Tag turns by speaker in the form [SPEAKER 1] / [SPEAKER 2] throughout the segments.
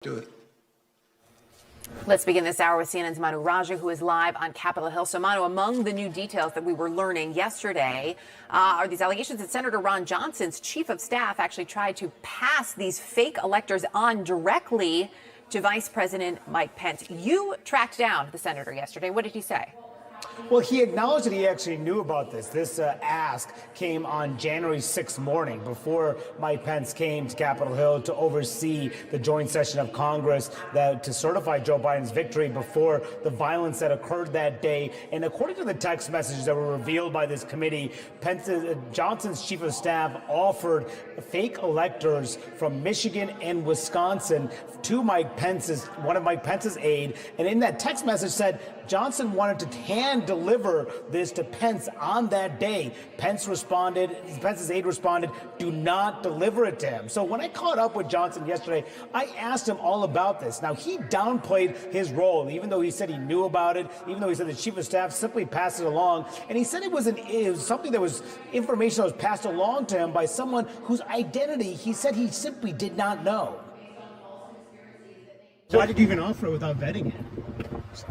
[SPEAKER 1] Do it.
[SPEAKER 2] Let's begin this hour with CNN's Manu Raja, who is live on Capitol Hill. So, Manu, among the new details that we were learning yesterday are these allegations that Senator Ron Johnson's chief of staff actually tried to pass these fake electors on directly to Vice President Mike Pence. You tracked down the senator yesterday. What did he say?
[SPEAKER 3] Well, he acknowledged that he actually knew about this. This ask came on January 6th morning before Mike Pence came to Capitol Hill to oversee the joint session of Congress to certify Joe Biden's victory before the violence that occurred that day. And according to the text messages that were revealed by this committee, Johnson's chief of staff offered fake electors from Michigan and Wisconsin to one of Mike Pence's aide. And in that text message said Johnson wanted to hand deliver this to Pence on that day. Pence's aide responded, "Do not deliver it to him." So when I caught up with Johnson yesterday, I asked him all about this. Now, he downplayed his role, even though he said he knew about it, even though he said the chief of staff simply passed it along. And he said it was something that was information that was passed along to him by someone whose identity he said he simply did not know.
[SPEAKER 4] Why did you even offer it without vetting it?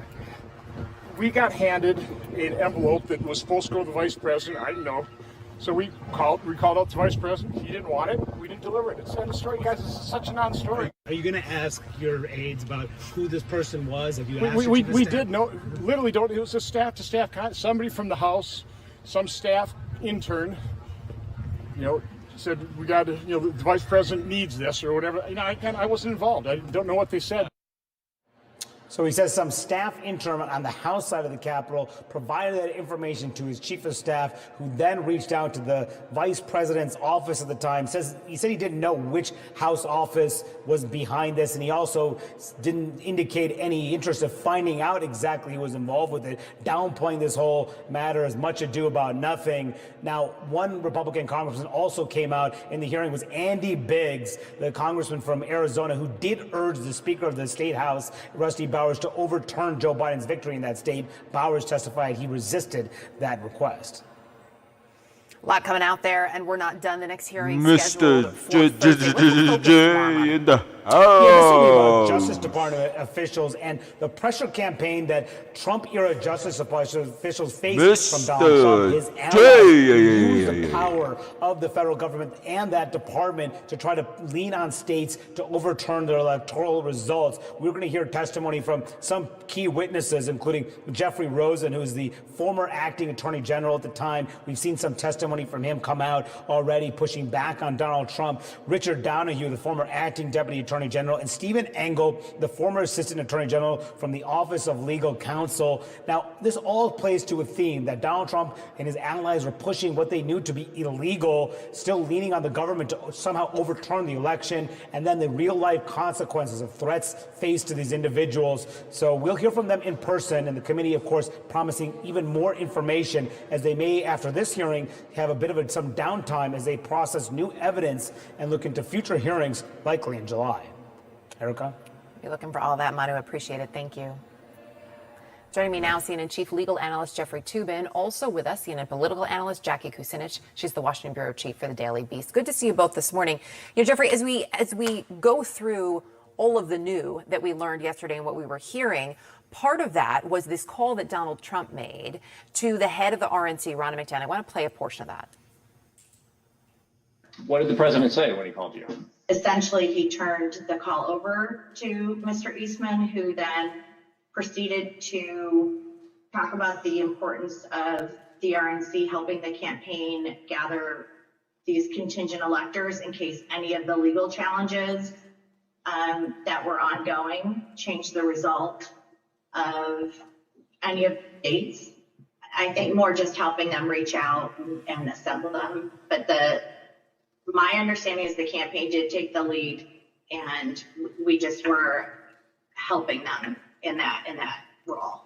[SPEAKER 5] We got handed an envelope that was supposed to go to the vice president. I didn't know. So we called out the vice president. He didn't want it. We didn't deliver it. It's not a story, guys. This is such a non-story.
[SPEAKER 4] Are you going to ask your aides about who this person was? Have you asked
[SPEAKER 5] we did know. Literally, don't. It was a staff-to-staff somebody from the House, some staff intern. Said we got to. The vice president needs this or whatever. I wasn't involved. I don't know what they said.
[SPEAKER 3] So he says some staff intern on the House side of the Capitol provided that information to his chief of staff, who then reached out to the vice president's office at the time. He said he didn't know which House office was behind this, and he also didn't indicate any interest of finding out exactly who was involved with it, downplaying this whole matter as much ado about nothing. Now, one Republican congressman also came out in the hearing was Andy Biggs, the congressman from Arizona, who did urge the Speaker of the State House, Rusty Bowers, to overturn Joe Biden's victory in that state. Bowers testified he resisted that request.
[SPEAKER 2] A lot coming out there, and we're not done. The next hearing
[SPEAKER 6] Mr.
[SPEAKER 2] J
[SPEAKER 6] in the
[SPEAKER 3] house. Justice Department officials and the pressure campaign that Trump-era Justice officials faced from Donald Trump, his allies, use the power of the federal government and that department to try to lean on states to overturn their electoral results. We're going to hear testimony from some key witnesses, including Jeffrey Rosen, who is the former acting attorney general at the time. We've seen some testimony from him come out already, pushing back on Donald Trump. Richard Donahue, the former acting deputy attorney general, and Stephen Engel, the former assistant attorney general from the Office of Legal Counsel. Now, this all plays to a theme that Donald Trump and his allies were pushing what they knew to be illegal, still leaning on the government to somehow overturn the election, and then the real-life consequences of threats faced to these individuals. So we'll hear from them in person, and the committee, of course, promising even more information as they may, after this hearing, have a bit of some downtime as they process new evidence and look into future hearings, likely in July. Erica?
[SPEAKER 2] Be looking for all that, Manu. Appreciate it. Thank you. Joining me now, CNN chief legal analyst Jeffrey Toobin. Also with us, CNN political analyst Jackie Kucinich. She's the Washington bureau chief for the Daily Beast. Good to see you both this morning. Jeffrey, as we go through all of the new that we learned yesterday and what we were hearing, part of that was this call that Donald Trump made to the head of the RNC, Ronna McDaniel. I want to play a portion of that.
[SPEAKER 7] What did the president say when he called you?
[SPEAKER 8] Essentially, he turned the call over to Mr. Eastman, who then proceeded to talk about the importance of the RNC helping the campaign gather these contingent electors in case any of the legal challenges that were ongoing changed the result of any of the states. I think more just helping them reach out and assemble them. But my understanding is the campaign did take the lead, and we just were helping them in that role.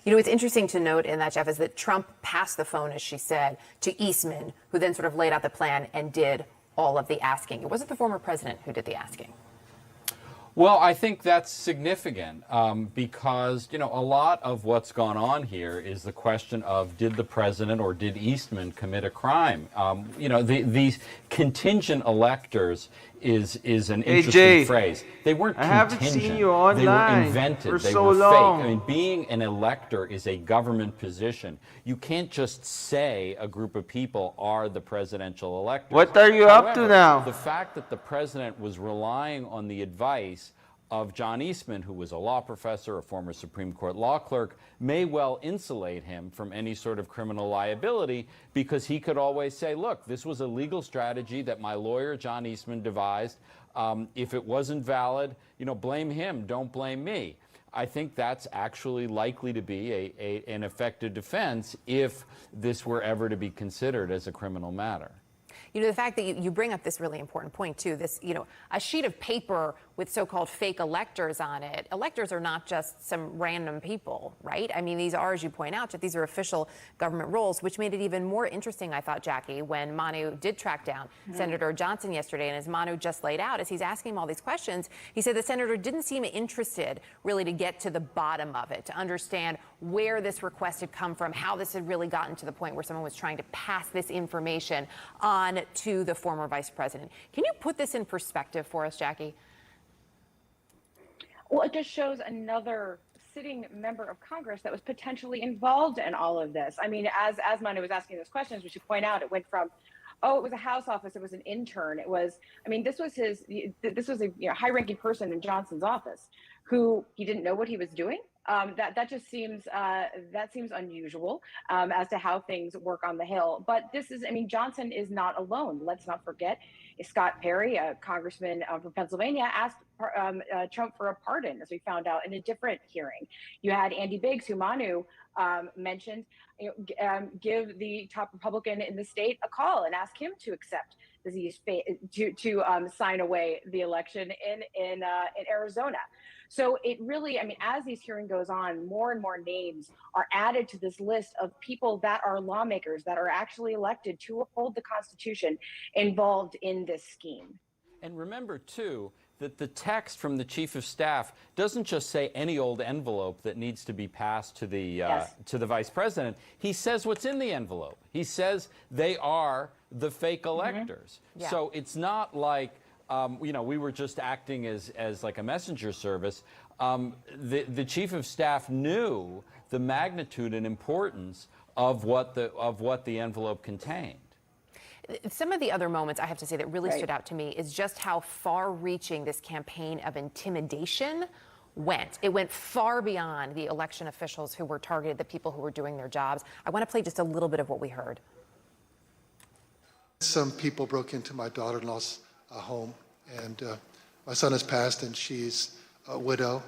[SPEAKER 2] It's interesting to note in that, Jeff, is that Trump passed the phone, as she said, to Eastman, who then sort of laid out the plan and did all of the asking. It wasn't the former president who did the asking.
[SPEAKER 9] Well, I think that's significant because, a lot of what's gone on here is the question of did the president or did Eastman commit a crime? These contingent electors is an interesting
[SPEAKER 1] Jay,
[SPEAKER 9] phrase. They weren't
[SPEAKER 1] I
[SPEAKER 9] contingent.
[SPEAKER 1] haven't seen you
[SPEAKER 9] They
[SPEAKER 1] online
[SPEAKER 9] were invented.
[SPEAKER 1] for
[SPEAKER 9] They
[SPEAKER 1] so
[SPEAKER 9] were
[SPEAKER 1] long.
[SPEAKER 9] fake. I mean, being an elector is a government position. You can't just say a group of people are the presidential electors.
[SPEAKER 1] What are you up to
[SPEAKER 9] However,
[SPEAKER 1] now?
[SPEAKER 9] The fact that the president was relying on the advice of John Eastman, who was a law professor, a former Supreme Court law clerk, may well insulate him from any sort of criminal liability, because he could always say, look, this was a legal strategy that my lawyer, John Eastman, devised. If it wasn't valid, blame him, don't blame me. I think that's actually likely to be an effective defense if this were ever to be considered as a criminal matter.
[SPEAKER 2] The fact that you bring up this really important point, too, this, a sheet of paper with so-called fake electors on it. Electors are not just some random people, right? I mean, these are, as you point out, these are official government roles, which made it even more interesting, I thought, Jackie, when Manu did track down Senator Johnson yesterday. And as Manu just laid out, as he's asking him all these questions, he said the senator didn't seem interested really to get to the bottom of it, to understand where this request had come from, how this had really gotten to the point where someone was trying to pass this information on to the former vice president. Can you put this in perspective for us, Jackie?
[SPEAKER 6] Well, it just shows another sitting member of Congress that was potentially involved in all of this. I mean, as Manu was asking those questions, we should point out it went from, oh, it was a House office, it was an intern, it was, I mean, this was a high-ranking person in Johnson's office who he didn't know what he was doing. That just seems unusual as to how things work on the Hill. But this is, I mean, Johnson is not alone. Let's not forget, Scott Perry, a congressman from Pennsylvania, asked Trump for a pardon, as we found out in a different hearing. You had Andy Biggs, who Manu mentioned, give the top Republican in the state a call and ask him to accept disease to sign away the election in Arizona. So it really, I mean, as these hearing goes on, more and more names are added to this list of people that are lawmakers that are actually elected to uphold the Constitution involved in this scheme.
[SPEAKER 9] And remember, too, that the text from the chief of staff doesn't just say any old envelope that needs to be passed to the vice president. He says what's in the envelope. He says they are the fake electors.
[SPEAKER 2] Yeah.
[SPEAKER 9] So it's not like we were just acting as like a messenger service. The chief of staff knew the magnitude and importance of what the envelope contained.
[SPEAKER 2] Some of the other moments, I have to say, that really stood out to me is just how far-reaching this campaign of intimidation went. It went far beyond the election officials who were targeted, the people who were doing their jobs. I want to play just a little bit of what we heard.
[SPEAKER 10] Some people broke into my daughter-in-law's home, and my son has passed, and she's a widow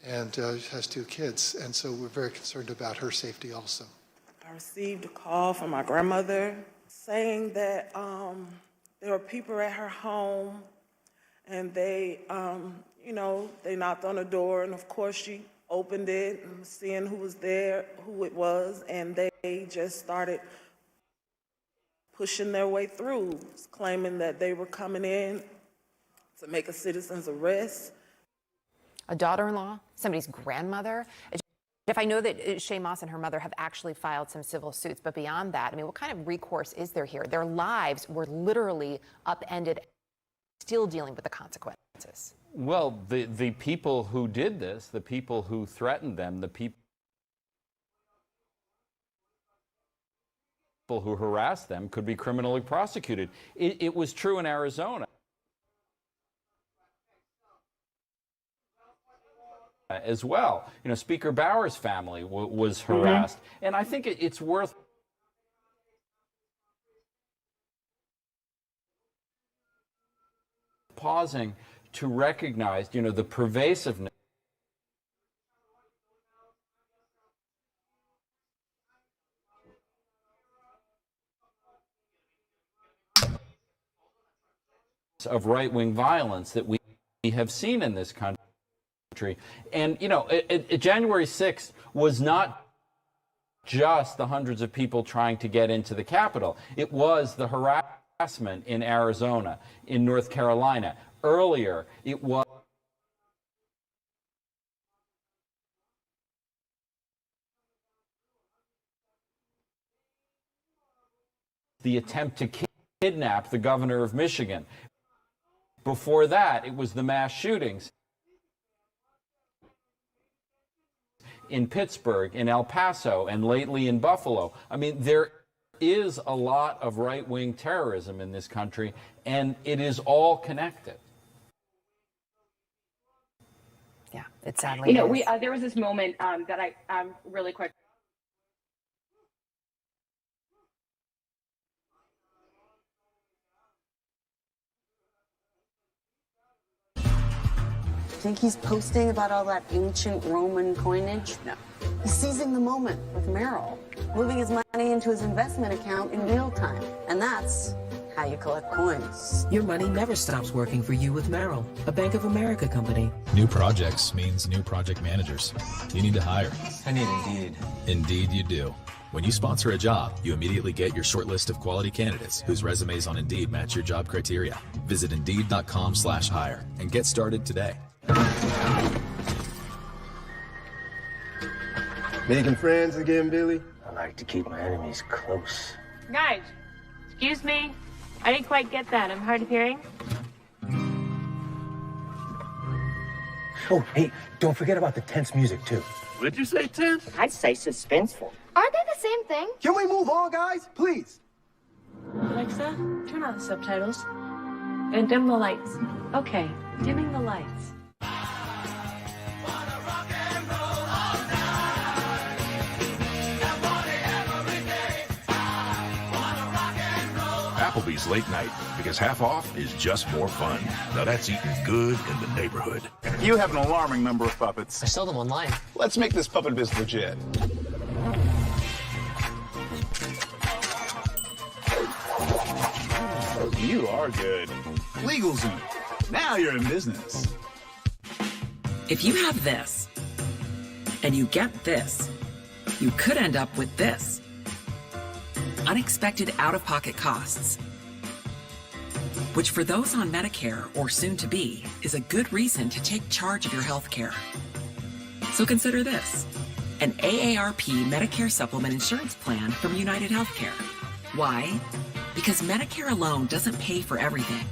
[SPEAKER 10] and has 2 kids, and so we're very concerned about her safety also.
[SPEAKER 11] I received a call from my grandmother saying that there were people at her home, and they knocked on the door, and of course she opened it and seeing who was there, who it was, and they just started pushing their way through, claiming that they were coming in to make a citizen's arrest.
[SPEAKER 2] A daughter-in-law, somebody's grandmother. Jeff, I know that Shay Moss and her mother have actually filed some civil suits, but beyond that, I mean, what kind of recourse is there here? Their lives were literally upended, still dealing with the consequences.
[SPEAKER 9] Well, the people who did this, the people who threatened them, the people who harassed them could be criminally prosecuted. It was true in Arizona as well. Speaker Bauer's family was harassed. And I think it's worth pausing to recognize, the pervasiveness of right-wing violence that we have seen in this country. And, January 6th was not just the hundreds of people trying to get into the Capitol. It was the harassment in Arizona, in North Carolina. Earlier, it was the attempt to kidnap the governor of Michigan. Before that, it was the mass shootings in Pittsburgh, in El Paso, and lately in Buffalo. I mean, there is a lot of right-wing terrorism in this country, and it is all connected.
[SPEAKER 2] Yeah, it sadly is.
[SPEAKER 6] There was this moment that I really quick.
[SPEAKER 1] Think he's posting about all that ancient Roman coinage? No. He's seizing the moment with Merrill, moving his money into his investment account in real time. And that's how you collect coins.
[SPEAKER 12] Your money never stops working for you with Merrill, a Bank of America company.
[SPEAKER 13] New projects means new project managers. You need to hire.
[SPEAKER 14] I need Indeed.
[SPEAKER 13] Indeed you do. When you sponsor a job, you immediately get your short list of quality candidates whose resumes on Indeed match your job criteria. Visit Indeed.com/hire and get started today.
[SPEAKER 14] Making friends again, Billy? I like to keep my enemies close.
[SPEAKER 15] Guys, excuse me. I didn't quite get that. I'm hard of hearing.
[SPEAKER 14] Oh, hey, don't forget about the tense music, too.
[SPEAKER 16] What'd you say, tense?
[SPEAKER 17] I'd say suspenseful.
[SPEAKER 15] Aren't they the same thing?
[SPEAKER 14] Can we move on, guys? Please.
[SPEAKER 15] Alexa, turn on the subtitles. And dim the lights. Okay, dimming the lights.
[SPEAKER 18] Applebee's late night, because half off is just more fun. Now that's eating good in the neighborhood.
[SPEAKER 19] You have an alarming number of puppets.
[SPEAKER 12] I sell them online.
[SPEAKER 19] Let's make this puppet biz legit. You are good. LegalZoom. Now you're in business.
[SPEAKER 20] If you have this, and you get this, you could end up with this. Unexpected out-of-pocket costs, which for those on Medicare or soon to be, is a good reason to take charge of your health care. So consider this, an AARP Medicare Supplement Insurance Plan from United Healthcare. Why? Because Medicare alone doesn't pay for everything.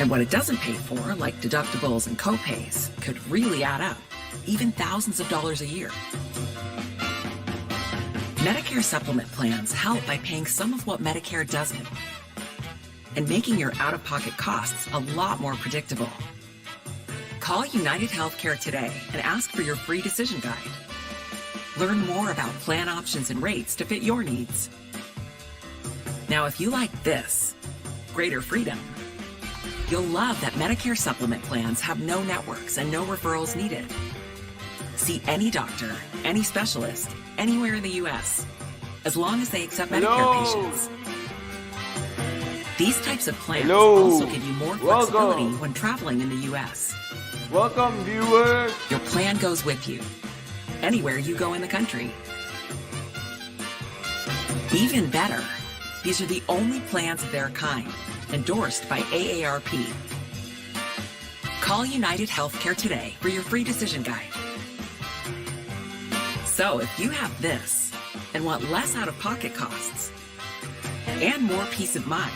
[SPEAKER 20] And what it doesn't pay for, like deductibles and copays, could really add up, even thousands of dollars a year. Medicare supplement plans help by paying some of what Medicare doesn't and making your out-of-pocket costs a lot more predictable. Call United Healthcare today and ask for your free decision guide. Learn more about plan options and rates to fit your needs. Now, if you like this, greater freedom, you'll love that Medicare supplement plans have no networks and no referrals needed. See any doctor, any specialist, anywhere in the U.S., as long as they accept Medicare patients. These types of plans also give you more flexibility when traveling in the U.S.
[SPEAKER 21] Welcome, viewers.
[SPEAKER 20] Your plan goes with you, anywhere you go in the country. Even better, these are the only plans of their kind, endorsed by AARP. Call United Healthcare today for your free decision guide. So if you have this and want less out-of-pocket costs and more peace of mind,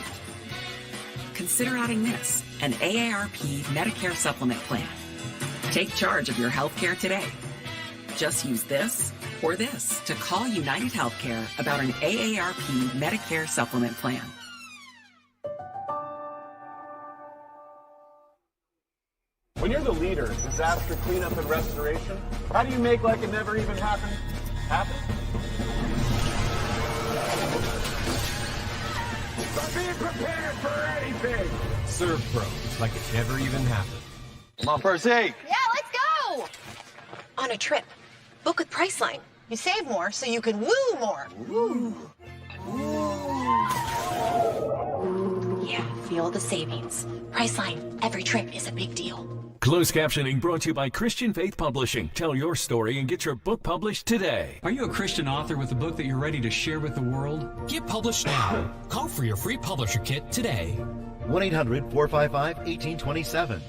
[SPEAKER 20] consider adding this, an AARP Medicare supplement plan. Take charge of your health care today. Just use this or this to call United Healthcare about an AARP Medicare supplement plan.
[SPEAKER 19] When you're the leader in disaster cleanup and restoration, how do you make like it never even happened happen? By being prepared for anything.
[SPEAKER 22] Serve pros like it never even happened.
[SPEAKER 19] Come on, Percy.
[SPEAKER 23] Yeah, let's go! On a trip. Book with Priceline. You save more so you can woo more. Woo. Yeah, feel the savings. Priceline. Every trip is a big deal.
[SPEAKER 24] Closed captioning brought to you by Christian Faith Publishing. Tell your story and get your book published today.
[SPEAKER 25] Are you a Christian author with a book that you're ready to share with the world?
[SPEAKER 26] Get published now. Call for your free publisher kit today.
[SPEAKER 27] 1-800-455-1827.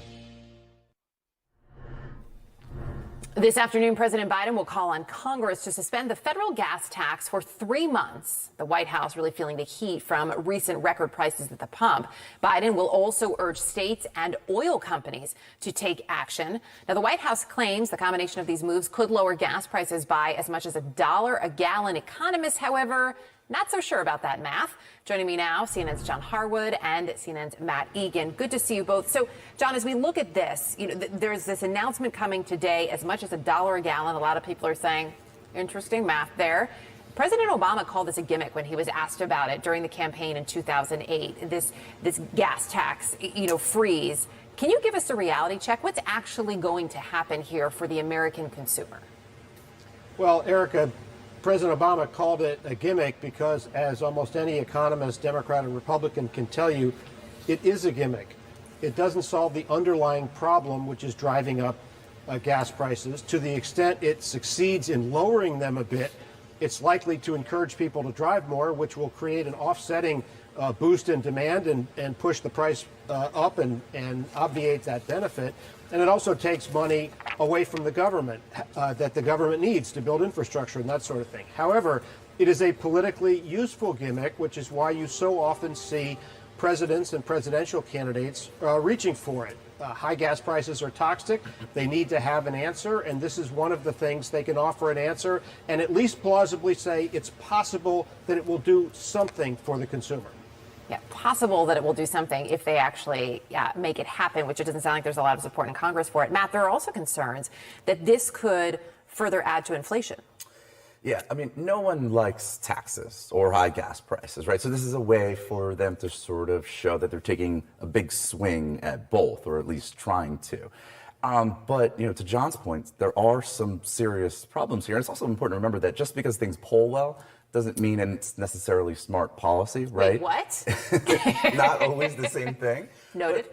[SPEAKER 2] This afternoon, President Biden will call on Congress to suspend the federal gas tax for 3 months. The White House really feeling the heat from recent record prices at the pump. Biden will also urge states and oil companies to take action. Now, the White House claims the combination of these moves could lower gas prices by as much as $1 a gallon. Economists, however, not so sure about that math. Joining me now, CNN's John Harwood and CNN's Matt Egan. Good to see you both. So, John, as we look at this, there's this announcement coming today, as much as $1 a gallon. A lot of people are saying, interesting math there. President Obama called this a gimmick when he was asked about it during the campaign in 2008. This gas tax, freeze. Can you give us a reality check? What's actually going to happen here for the American consumer?
[SPEAKER 3] Well, Erica, President Obama called it a gimmick because, as almost any economist, Democrat and Republican, can tell you, it is a gimmick. It doesn't solve the underlying problem, which is driving up gas prices. To the extent it succeeds in lowering them a bit, it's likely to encourage people to drive more, which will create an offsetting boost in demand and push the price up and obviate that benefit. And it also takes money away from the government that the government needs to build infrastructure and that sort of thing. However, it is a politically useful gimmick, which is why you so often see presidents and presidential candidates reaching for it. High gas prices are toxic. They need to have an answer, and this is one of the things they can offer an answer and at least plausibly say it's possible that it will do something for the consumer.
[SPEAKER 2] Yeah, possible that it will do something if they actually make it happen, which it doesn't sound like there's a lot of support in Congress for it. Matt, there are also concerns that this could further add to inflation.
[SPEAKER 4] Yeah, I mean, no one likes taxes or high gas prices, right? So this is a way for them to sort of show that they're taking a big swing at both, or at least trying to. But, to John's point, there are some serious problems here. And it's also important to remember that just because things poll well doesn't mean it's necessarily smart policy, right?
[SPEAKER 2] Wait, what?
[SPEAKER 4] Not always the same thing.
[SPEAKER 2] Noted.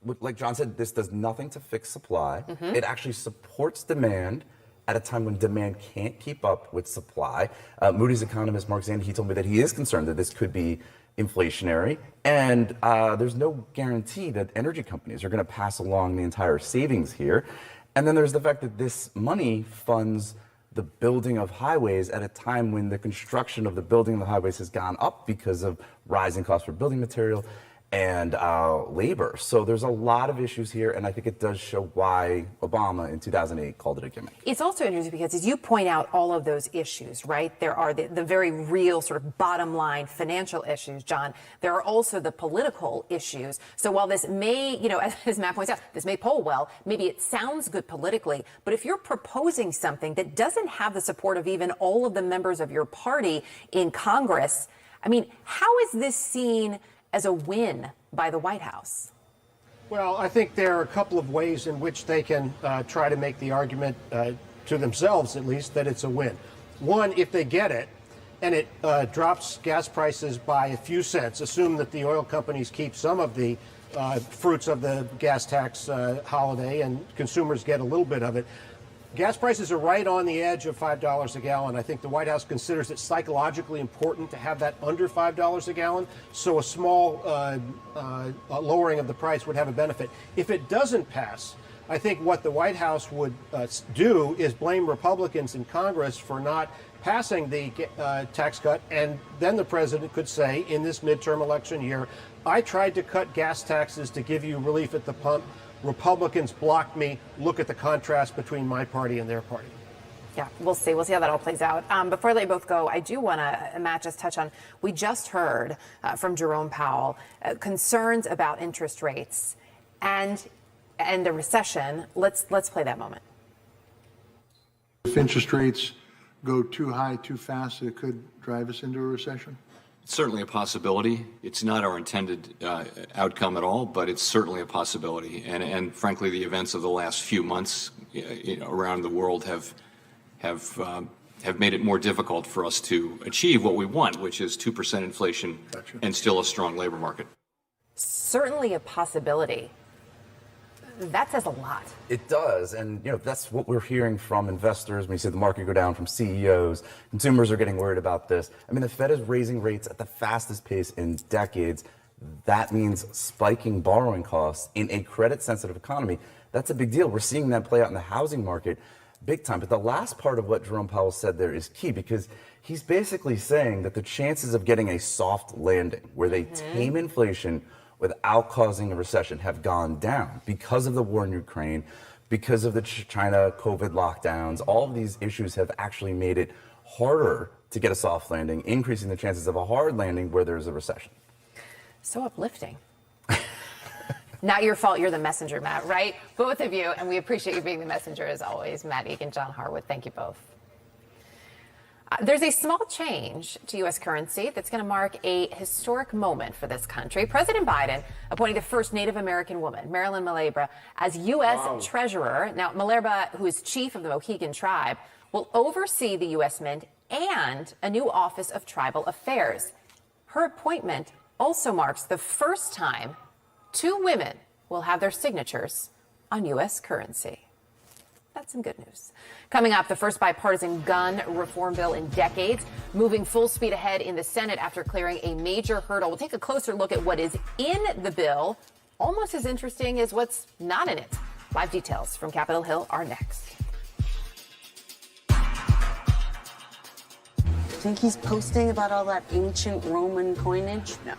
[SPEAKER 4] But, like John said, this does nothing to fix supply.
[SPEAKER 2] Mm-hmm.
[SPEAKER 4] It actually supports demand at a time when demand can't keep up with supply. Moody's economist Mark Zandi, he told me that he is concerned that this could be inflationary, and there's no guarantee that energy companies are going to pass along the entire savings here. And then there's the fact that this money funds the building of highways at a time when the construction of the building of the highways has gone up because of rising costs for building material and labor. So there's a lot of issues here, and I think it does show why Obama in 2008 called it a gimmick.
[SPEAKER 2] It's also interesting because as you point out all of those issues, right, there are the very real sort of bottom line financial issues, John. There are also the political issues. So while this may, as Matt points out, this may poll well, maybe it sounds good politically, but if you're proposing something that doesn't have the support of even all of the members of your party in Congress, I mean, how is this seen as a win by the White House?
[SPEAKER 3] Well, I think there are a couple of ways in which they can try to make the argument to themselves, at least, that it's a win. One, if they get it, and it drops gas prices by a few cents, assume that the oil companies keep some of the fruits of the gas tax holiday and consumers get a little bit of it. Gas prices are right on the edge of $5 a gallon. I think the White House considers it psychologically important to have that under $5 a gallon, so a small lowering of the price would have a benefit. If it doesn't pass, I think what the White House would do is blame Republicans in Congress for not passing the tax cut, and then the president could say in this midterm election year, I tried to cut gas taxes to give you relief at the pump. Republicans blocked me. Look at the contrast between my party and their party.
[SPEAKER 2] Yeah, we'll see. We'll see how that all plays out. Before I let you both go, I do want to, Matt, just touch on, we just heard from Jerome Powell concerns about interest rates and the recession. Let's play that moment.
[SPEAKER 5] If interest rates go too high, too fast, it could drive us into a recession?
[SPEAKER 7] It's certainly a possibility. It's not our intended outcome at all, but it's certainly a possibility. And frankly, the events of the last few months around the world have made it more difficult for us to achieve what we want, which is 2% inflation and still a strong labor market.
[SPEAKER 2] Certainly a possibility. That says a lot.
[SPEAKER 4] It does, and that's what we're hearing from investors. When you see the market go down, from CEOs, consumers are getting worried about this. I mean, the Fed is raising rates at the fastest pace in decades. That means spiking borrowing costs in a credit-sensitive economy. That's a big deal. We're seeing that play out in the housing market. big time. But the last part of what Jerome Powell said there is key, because he's basically saying that the chances of getting a soft landing where they tame inflation without causing a recession have gone down because of the war in Ukraine, because of the China COVID lockdowns. All of these issues have actually made it harder to get a soft landing, increasing the chances of a hard landing where there's a recession.
[SPEAKER 2] So uplifting. Not your fault, you're the messenger, Matt, right? Both of you, and we appreciate you being the messenger as always. Matt Egan, John Harwood, thank you both. There's a small change to U.S. currency that's going to mark a historic moment for this country. President Biden appointing the first Native American woman, Marilyn Malebra, as U.S. Treasurer. Now, Malebra, who is chief of the Mohegan tribe, will oversee the U.S. Mint and a new Office of Tribal Affairs. Her appointment also marks the first time 2 women will have their signatures on U.S. currency. That's some good news. Coming up, the first bipartisan gun reform bill in decades, moving full speed ahead in the Senate after clearing a major hurdle. We'll take a closer look at what is in the bill, almost as interesting as what's not in it. Live details from Capitol Hill are next.
[SPEAKER 1] Think he's posting about all that ancient Roman coinage? No.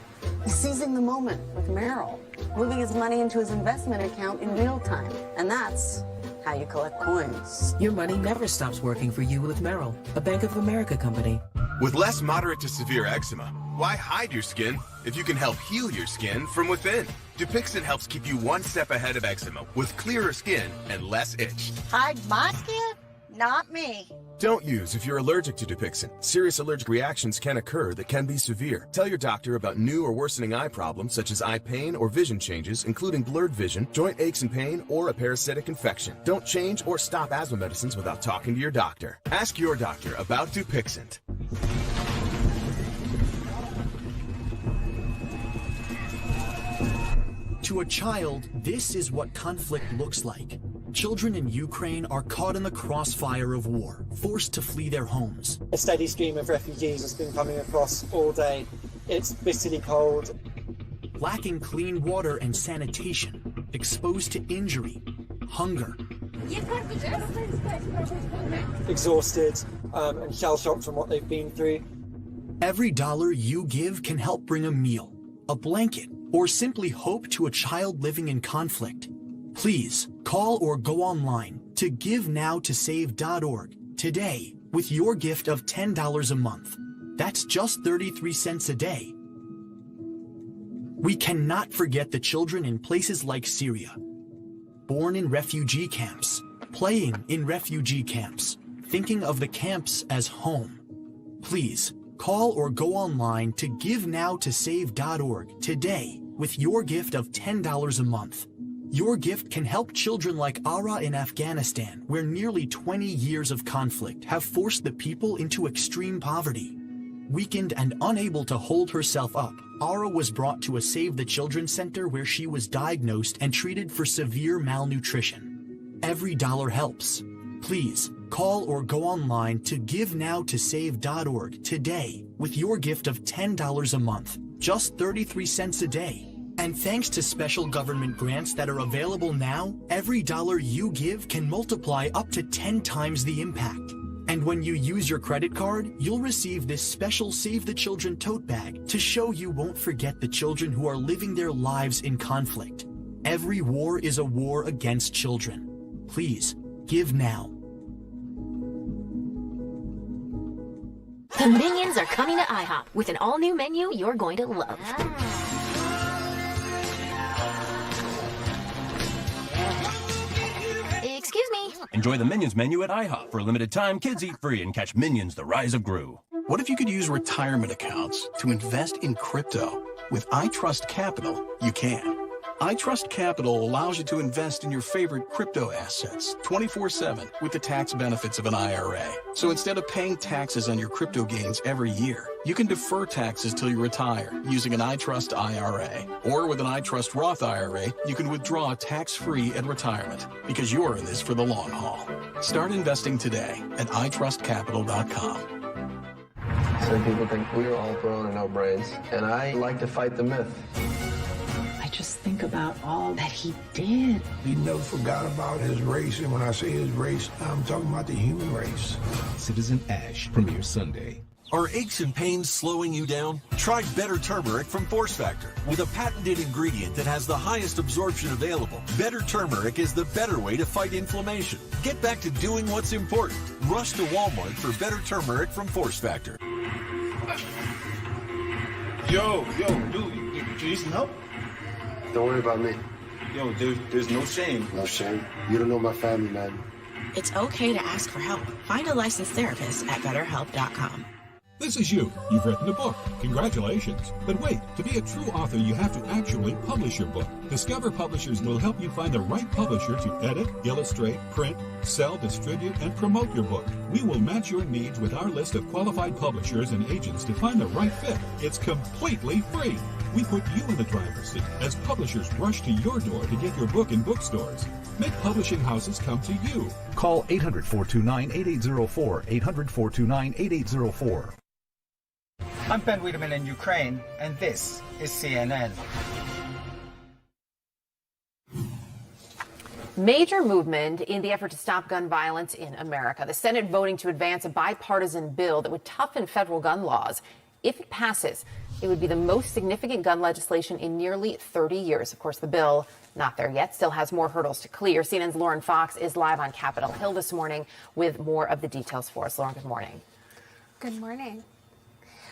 [SPEAKER 1] He's seizing the moment with Merrill, moving his money into his investment account in real time. And that's how you collect coins.
[SPEAKER 12] Your money never stops working for you with Merrill, a Bank of America company.
[SPEAKER 8] With less moderate to severe eczema, why hide your skin if you can help heal your skin from within? Dupixent helps keep you one step ahead of eczema with clearer skin and less itch.
[SPEAKER 23] Hide my skin? Not me.
[SPEAKER 8] Don't use if you're allergic to Dupixent. Serious allergic reactions can occur that can be severe. Tell your doctor about new or worsening eye problems such as eye pain or vision changes, including blurred vision, joint aches and pain, or a parasitic infection. Don't change or stop asthma medicines without talking to your doctor. Ask your doctor about Dupixent.
[SPEAKER 9] To a child, this is what conflict looks like. Children in Ukraine are caught in the crossfire of war, forced to flee their homes.
[SPEAKER 10] A steady stream of refugees has been coming across all day. It's bitterly cold.
[SPEAKER 9] Lacking clean water and sanitation, exposed to injury, hunger.
[SPEAKER 10] Exhausted and shell-shocked from what they've been through.
[SPEAKER 9] Every dollar you give can help bring a meal, a blanket, or simply hope to a child living in conflict. Please call or go online to GiveNowToSave.org today with your gift of $10 a month. That's just 33 cents a day. We cannot forget the children in places like Syria, born in refugee camps, playing in refugee camps, thinking of the camps as home. Please call or go online to GiveNowToSave.org today with your gift of $10 a month. Your gift can help children like Ara in Afghanistan, where nearly 20 years of conflict have forced the people into extreme poverty. Weakened and unable to hold herself up, Ara was brought to a Save the Children center where she was diagnosed and treated for severe malnutrition. Every dollar helps. Please call or go online to GiveNowToSave.org today with your gift of $10 a month, just 33 cents a day. And thanks to special government grants that are available now, every dollar you give can multiply up to 10 times the impact. And when you use your credit card, you'll receive this special Save the Children tote bag to show you won't forget the children who are living their lives in conflict. Every war is a war against children. Please, give now.
[SPEAKER 11] The Minions are coming to IHOP with an all-new menu you're going to love. Excuse me.
[SPEAKER 22] Enjoy the Minions menu at IHOP. For a limited time, kids eat free and catch Minions: The Rise of Gru.
[SPEAKER 16] What if you could use retirement accounts to invest in crypto? With iTrust Capital, you can. iTrust Capital allows you to invest in your favorite crypto assets 24/7 with the tax benefits of an IRA. So instead of paying taxes on your crypto gains every year, you can defer taxes till you retire using an iTrust IRA. Or with an iTrust Roth IRA, you can withdraw tax-free at retirement because you're in this for the long haul. Start investing today at iTrustCapital.com.
[SPEAKER 14] Some people think we're all grown and no brains, and I like to fight the myth.
[SPEAKER 11] I
[SPEAKER 6] just think about all that he did.
[SPEAKER 13] He never forgot about his race, and when I say his race, I'm talking about the human race.
[SPEAKER 22] Citizen Ash premieres Sunday.
[SPEAKER 8] Are aches and pains slowing you down? Try Better Turmeric from Force Factor. With a patented ingredient that has the highest absorption available, Better Turmeric is the better way to fight inflammation. Get back to doing what's important. Rush to Walmart for Better Turmeric from Force Factor.
[SPEAKER 15] Yo, dude, you need some help?
[SPEAKER 14] Don't worry about me.
[SPEAKER 15] Yo, there's no shame.
[SPEAKER 14] No shame. You don't know my family, man.
[SPEAKER 17] It's okay to ask for help. Find a licensed therapist at BetterHelp.com.
[SPEAKER 18] This is you. You've written a book. Congratulations. But wait, to be a true author, you have to actually publish your book. Discover Publishers will help you find the right publisher to edit, illustrate, print, sell, distribute, and promote your book. We will match your needs with our list of qualified publishers and agents to find the right fit. It's completely free. We put you in the driver's seat as publishers rush to your door to get your book in bookstores. Make publishing houses come to you.
[SPEAKER 21] Call 800-429-8804, 800-429-8804.
[SPEAKER 10] I'm Ben Wiedemann in Ukraine, and this is CNN.
[SPEAKER 2] Major movement in the effort to stop gun violence in America. The Senate voting to advance a bipartisan bill that would toughen federal gun laws. If it passes, it would be the most significant gun legislation in nearly 30 years. Of course, the bill, not there yet, still has more hurdles to clear. CNN's Lauren Fox is live on Capitol Hill this morning with more of the details for us. Lauren, good morning.
[SPEAKER 27] Good morning.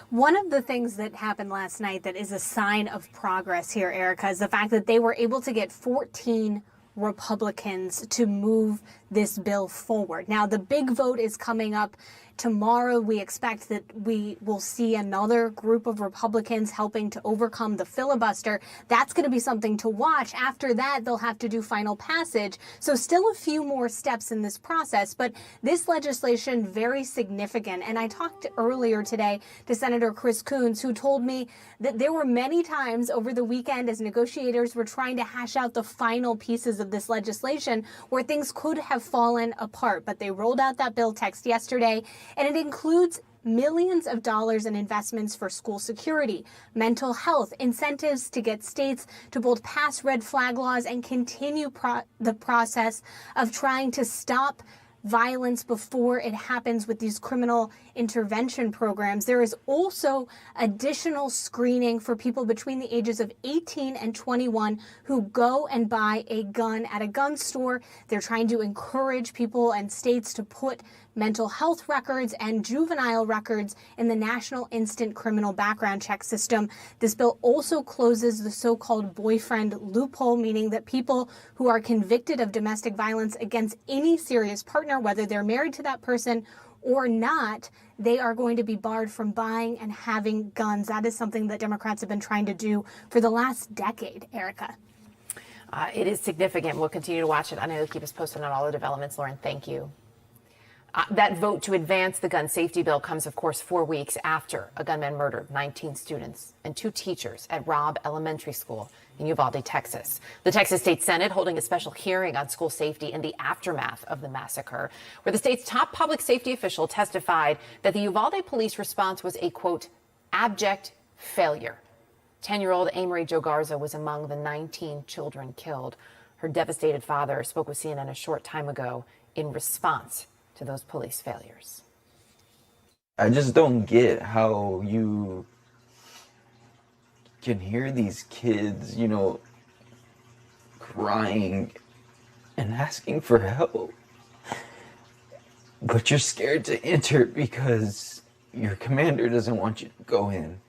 [SPEAKER 27] One of the things that happened last night that is a sign of progress here, Erica, is the fact that they were able to get 14 Republicans to move this bill forward. Now, the big vote is coming up tomorrow. We expect that we will see another group of Republicans helping to overcome the filibuster. That's going to be something to watch. After that, they'll have to do final passage. So still a few more steps in this process, but this legislation very significant. And I talked earlier today to Senator Chris Coons, who told me that there were many times over the weekend as negotiators were trying to hash out the final pieces of this legislation where things could have fallen apart. But they rolled out that bill text yesterday, and it includes millions of dollars in investments for school security, mental health, incentives to get states to both pass red flag laws and continue the process of trying to stop violence before it happens with these criminal intervention programs. There is also additional screening for people between the ages of 18 and 21 who go and buy a gun at a gun store. They're trying to encourage people and states to put mental health records and juvenile records in the National Instant Criminal Background Check System. This bill also closes the so-called boyfriend loophole, meaning that people who are convicted of domestic violence against any serious partner, whether they're married to that person or not, they are going to be barred from buying and having guns. That is something that Democrats have been trying to do for the last decade, Erica.
[SPEAKER 2] It is significant. We'll continue to watch it. I know you'll keep us posted on all the developments, Lauren. Thank you. That vote to advance the gun safety bill comes, of course, 4 weeks after a gunman murdered 19 students and 2 teachers at Robb Elementary School in Uvalde, Texas. The Texas State Senate holding a special hearing on school safety in the aftermath of the massacre, where the state's top public safety official testified that the Uvalde police response was a, quote, abject failure. 10-year-old Amory Jo Garza was among the 19 children killed. Her devastated father spoke with CNN a short time ago in response to those police failures.
[SPEAKER 28] I just don't get how you can hear these kids, you know, crying and asking for help, but you're scared to enter because your commander doesn't want you to go in.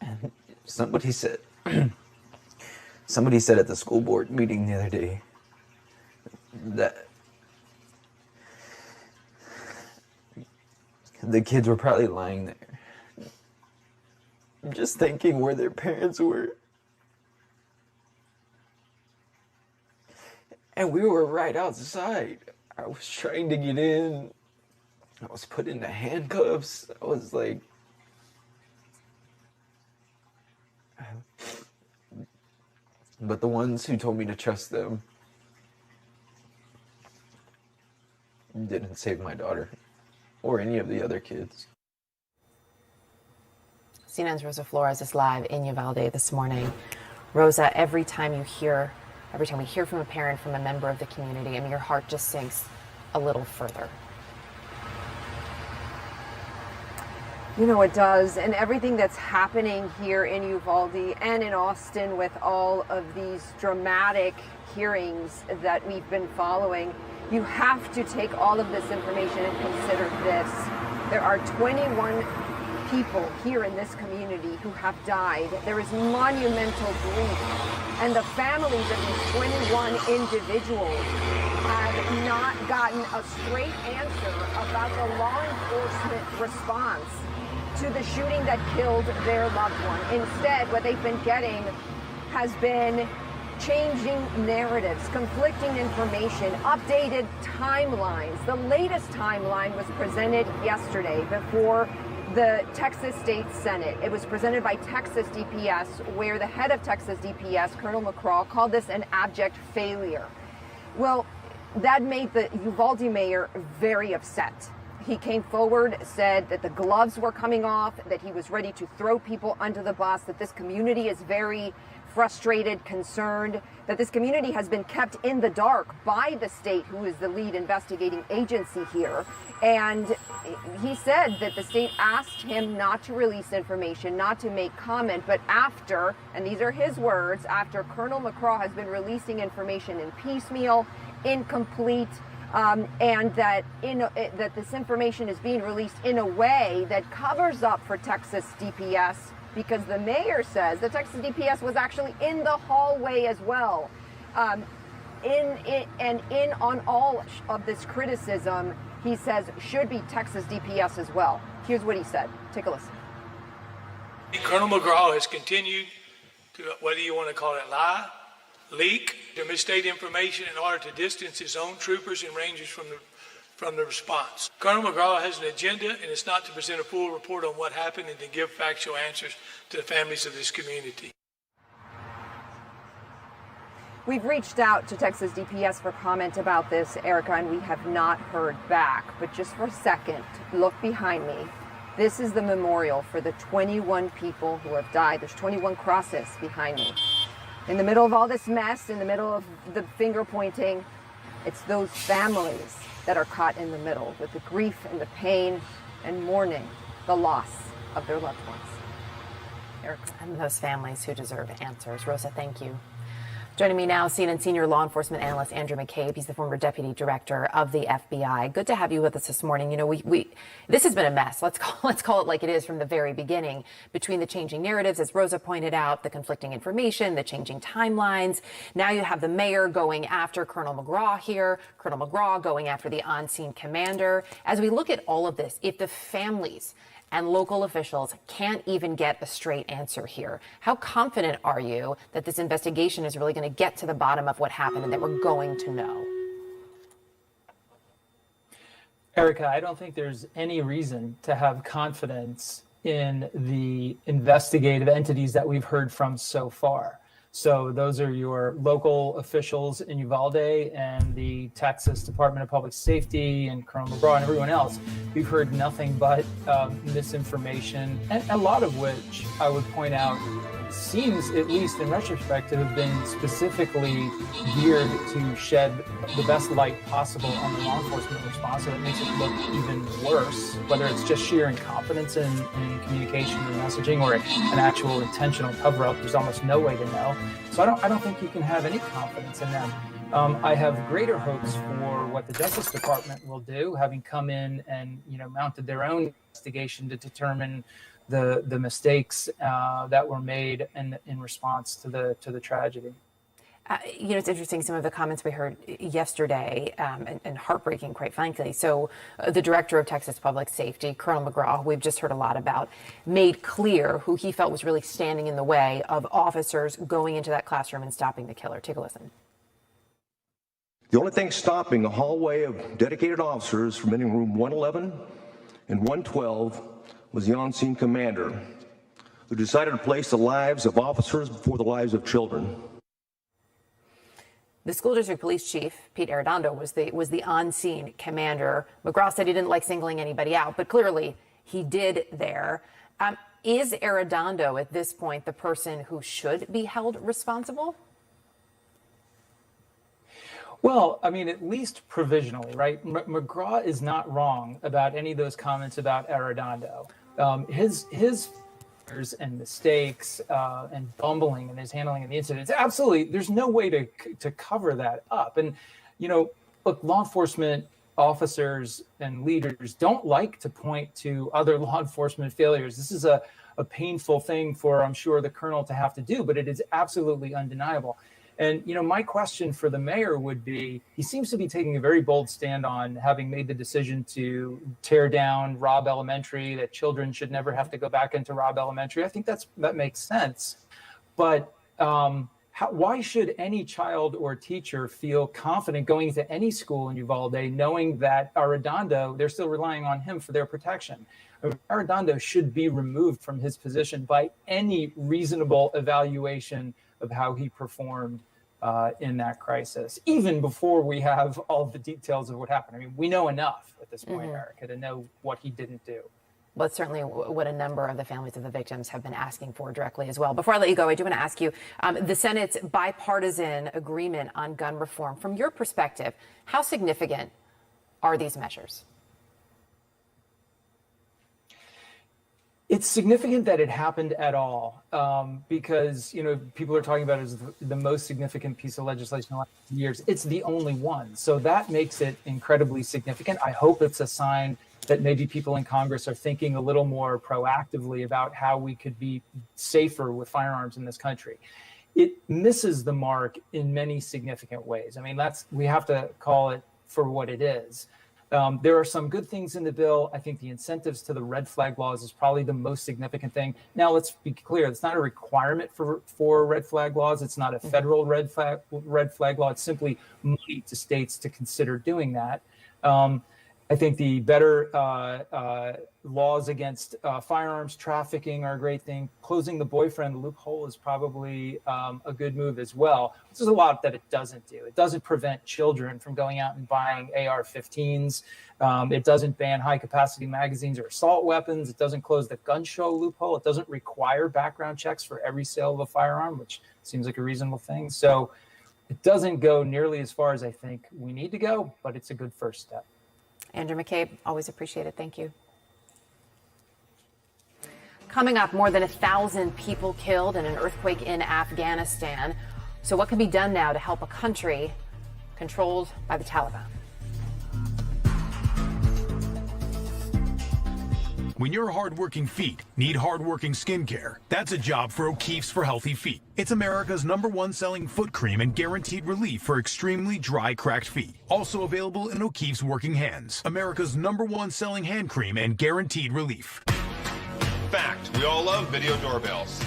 [SPEAKER 28] And somebody said at the school board meeting the other day that the kids were probably lying there, just thinking where their parents were. And we were right outside. I was trying to get in. I was put into handcuffs. I was like, but the ones who told me to trust them didn't save my daughter or any of the other kids.
[SPEAKER 2] CNN's Rosa Flores is live in Uvalde this morning. Rosa, every time we hear from a parent, from a member of the community, I mean, your heart just sinks a little further.
[SPEAKER 3] You know, it does. And everything that's happening here in Uvalde and in Austin with all of these dramatic hearings that we've been following, you have to take all of this information and consider this. There are 21 people here in this community who have died. There is monumental grief. And the families of these 21 individuals have not gotten a straight answer about the law enforcement response to the shooting that killed their loved one. Instead, what they've been getting has been changing narratives, conflicting information, updated timelines. The latest timeline was presented yesterday before the Texas State Senate. It was presented by Texas DPS, where the head of Texas DPS, Colonel McCraw, called this an abject failure. Well, that made the Uvalde mayor very upset. He came forward, said that the gloves were coming off, that he was ready to throw people under the bus, that this community is very frustrated, concerned, that this community has been kept in the dark by the state, who is the lead investigating agency here. And he said that the state asked him not to release information, not to make comment, but after, and these are his words, after Colonel McCraw has been releasing information in piecemeal, incomplete, and that this information is being released in a way that covers up for Texas DPS, because the mayor says the Texas DPS was actually in the hallway as well. In on all of this criticism, he says should be Texas DPS as well. Here's what he said. Take a listen.
[SPEAKER 5] Colonel McGraw has continued to, whether you want to call it lie, leak, to misstate information in order to distance his own troopers and rangers from the response. Colonel McGraw has an agenda, and it's not to present a full report on what happened and to give factual answers to the families of this community.
[SPEAKER 3] We've reached out to Texas DPS for comment about this, Erica, and we have not heard back. But just for a second, look behind me. This is the memorial for the 21 people who have died. There's 21 crosses behind me. In the middle of all this mess, in the middle of the finger pointing, it's those families that are caught in the middle with the grief and the pain and mourning the loss of their loved ones. Erica.
[SPEAKER 2] And those families who deserve answers. Rosa, thank you. Joining me now, CNN senior law enforcement analyst Andrew McCabe. He's the former deputy director of the FBI. Good to have you with us this morning. You know, this has been a mess. Let's call it like it is from the very beginning, between the changing narratives, as Rosa pointed out, the conflicting information, the changing timelines. Now you have the mayor going after Colonel McGraw here, Colonel McGraw going after the on-scene commander. As we look at all of this, if the families and local officials can't even get a straight answer here, how confident are you that this investigation is really going to get to the bottom of what happened and that we're going to know?
[SPEAKER 7] Erica, I don't think there's any reason to have confidence in the investigative entities that we've heard from so far. So those are your local officials in Uvalde and the Texas Department of Public Safety and Colonel McGraw and everyone else. We've heard nothing but misinformation, and a lot of which I would point out seems, at least in retrospect, to have been specifically geared to shed the best light possible on the law enforcement response, so it makes it look even worse, whether it's just sheer incompetence in communication or messaging or an actual intentional cover-up. There's almost no way to know. So I don't think you can have any confidence in them. I have greater hopes for what the Justice Department will do, having come in and mounted their own investigation to determine the mistakes that were made in response to the tragedy.
[SPEAKER 2] It's interesting, some of the comments we heard yesterday, and heartbreaking, quite frankly. So the director of Texas Public Safety, Colonel McGraw, we've just heard a lot about, made clear who he felt was really standing in the way of officers going into that classroom and stopping the killer. Take a listen.
[SPEAKER 19] The only thing stopping a hallway of dedicated officers from entering room 111 and 112 was the on-scene commander, who decided to place the lives of officers before the lives of children.
[SPEAKER 2] The school district police chief, Pete Arredondo, was the on-scene commander. McGraw said he didn't like singling anybody out, but clearly he did there. Is Arredondo at this point the person who should be held responsible?
[SPEAKER 7] Well, I mean, at least provisionally, right? McGraw is not wrong about any of those comments about Arredondo. His errors and mistakes and bumbling in his handling of the incident, absolutely, there's no way to cover that up. And, you know, look, law enforcement officers and leaders don't like to point to other law enforcement failures. This is a painful thing for, I'm sure, the colonel to have to do, but it is absolutely undeniable. And, you know, my question for the mayor would be, he seems to be taking a very bold stand on having made the decision to tear down Robb Elementary, that children should never have to go back into Robb Elementary. I think that makes sense. But why should any child or teacher feel confident going to any school in Uvalde knowing that Arredondo, they're still relying on him for their protection? Arredondo should be removed from his position by any reasonable evaluation of how he performed in that crisis, even before we have all the details of what happened. I mean, we know enough at this point, Erica, to know what he didn't do.
[SPEAKER 2] Well, it's certainly what a number of the families of the victims have been asking for directly as well. Before I let you go, I do want to ask you, the Senate's bipartisan agreement on gun reform, from your perspective, how significant are these measures?
[SPEAKER 7] It's significant that it happened at all, because, you know, people are talking about it as the most significant piece of legislation in the last years. It's the only one. So that makes it incredibly significant. I hope it's a sign that maybe people in Congress are thinking a little more proactively about how we could be safer with firearms in this country. It misses the mark in many significant ways. I mean, we have to call it for what it is. There are some good things in the bill. I think the incentives to the red flag laws is probably the most significant thing. Now, let's be clear. It's not a requirement for red flag laws. It's not a federal red flag law. It's simply money to states to consider doing that. I think the better laws against firearms trafficking are a great thing. Closing the boyfriend loophole is probably a good move as well. There's a lot that it doesn't do. It doesn't prevent children from going out and buying AR-15s. It doesn't ban high-capacity magazines or assault weapons. It doesn't close the gun show loophole. It doesn't require background checks for every sale of a firearm, which seems like a reasonable thing. So it doesn't go nearly as far as I think we need to go, but it's a good first step.
[SPEAKER 2] Andrew McCabe, always appreciate it. Thank you. Coming up, more than 1,000 people killed in an earthquake in Afghanistan. So what can be done now to help a country controlled by the Taliban?
[SPEAKER 1] When your hardworking feet need hardworking skincare, that's a job for O'Keeffe's for Healthy Feet. It's America's #1 selling foot cream and guaranteed relief for extremely dry, cracked feet. Also available in O'Keeffe's Working Hands, America's #1 selling hand cream and guaranteed relief.
[SPEAKER 4] Fact, we all love video doorbells.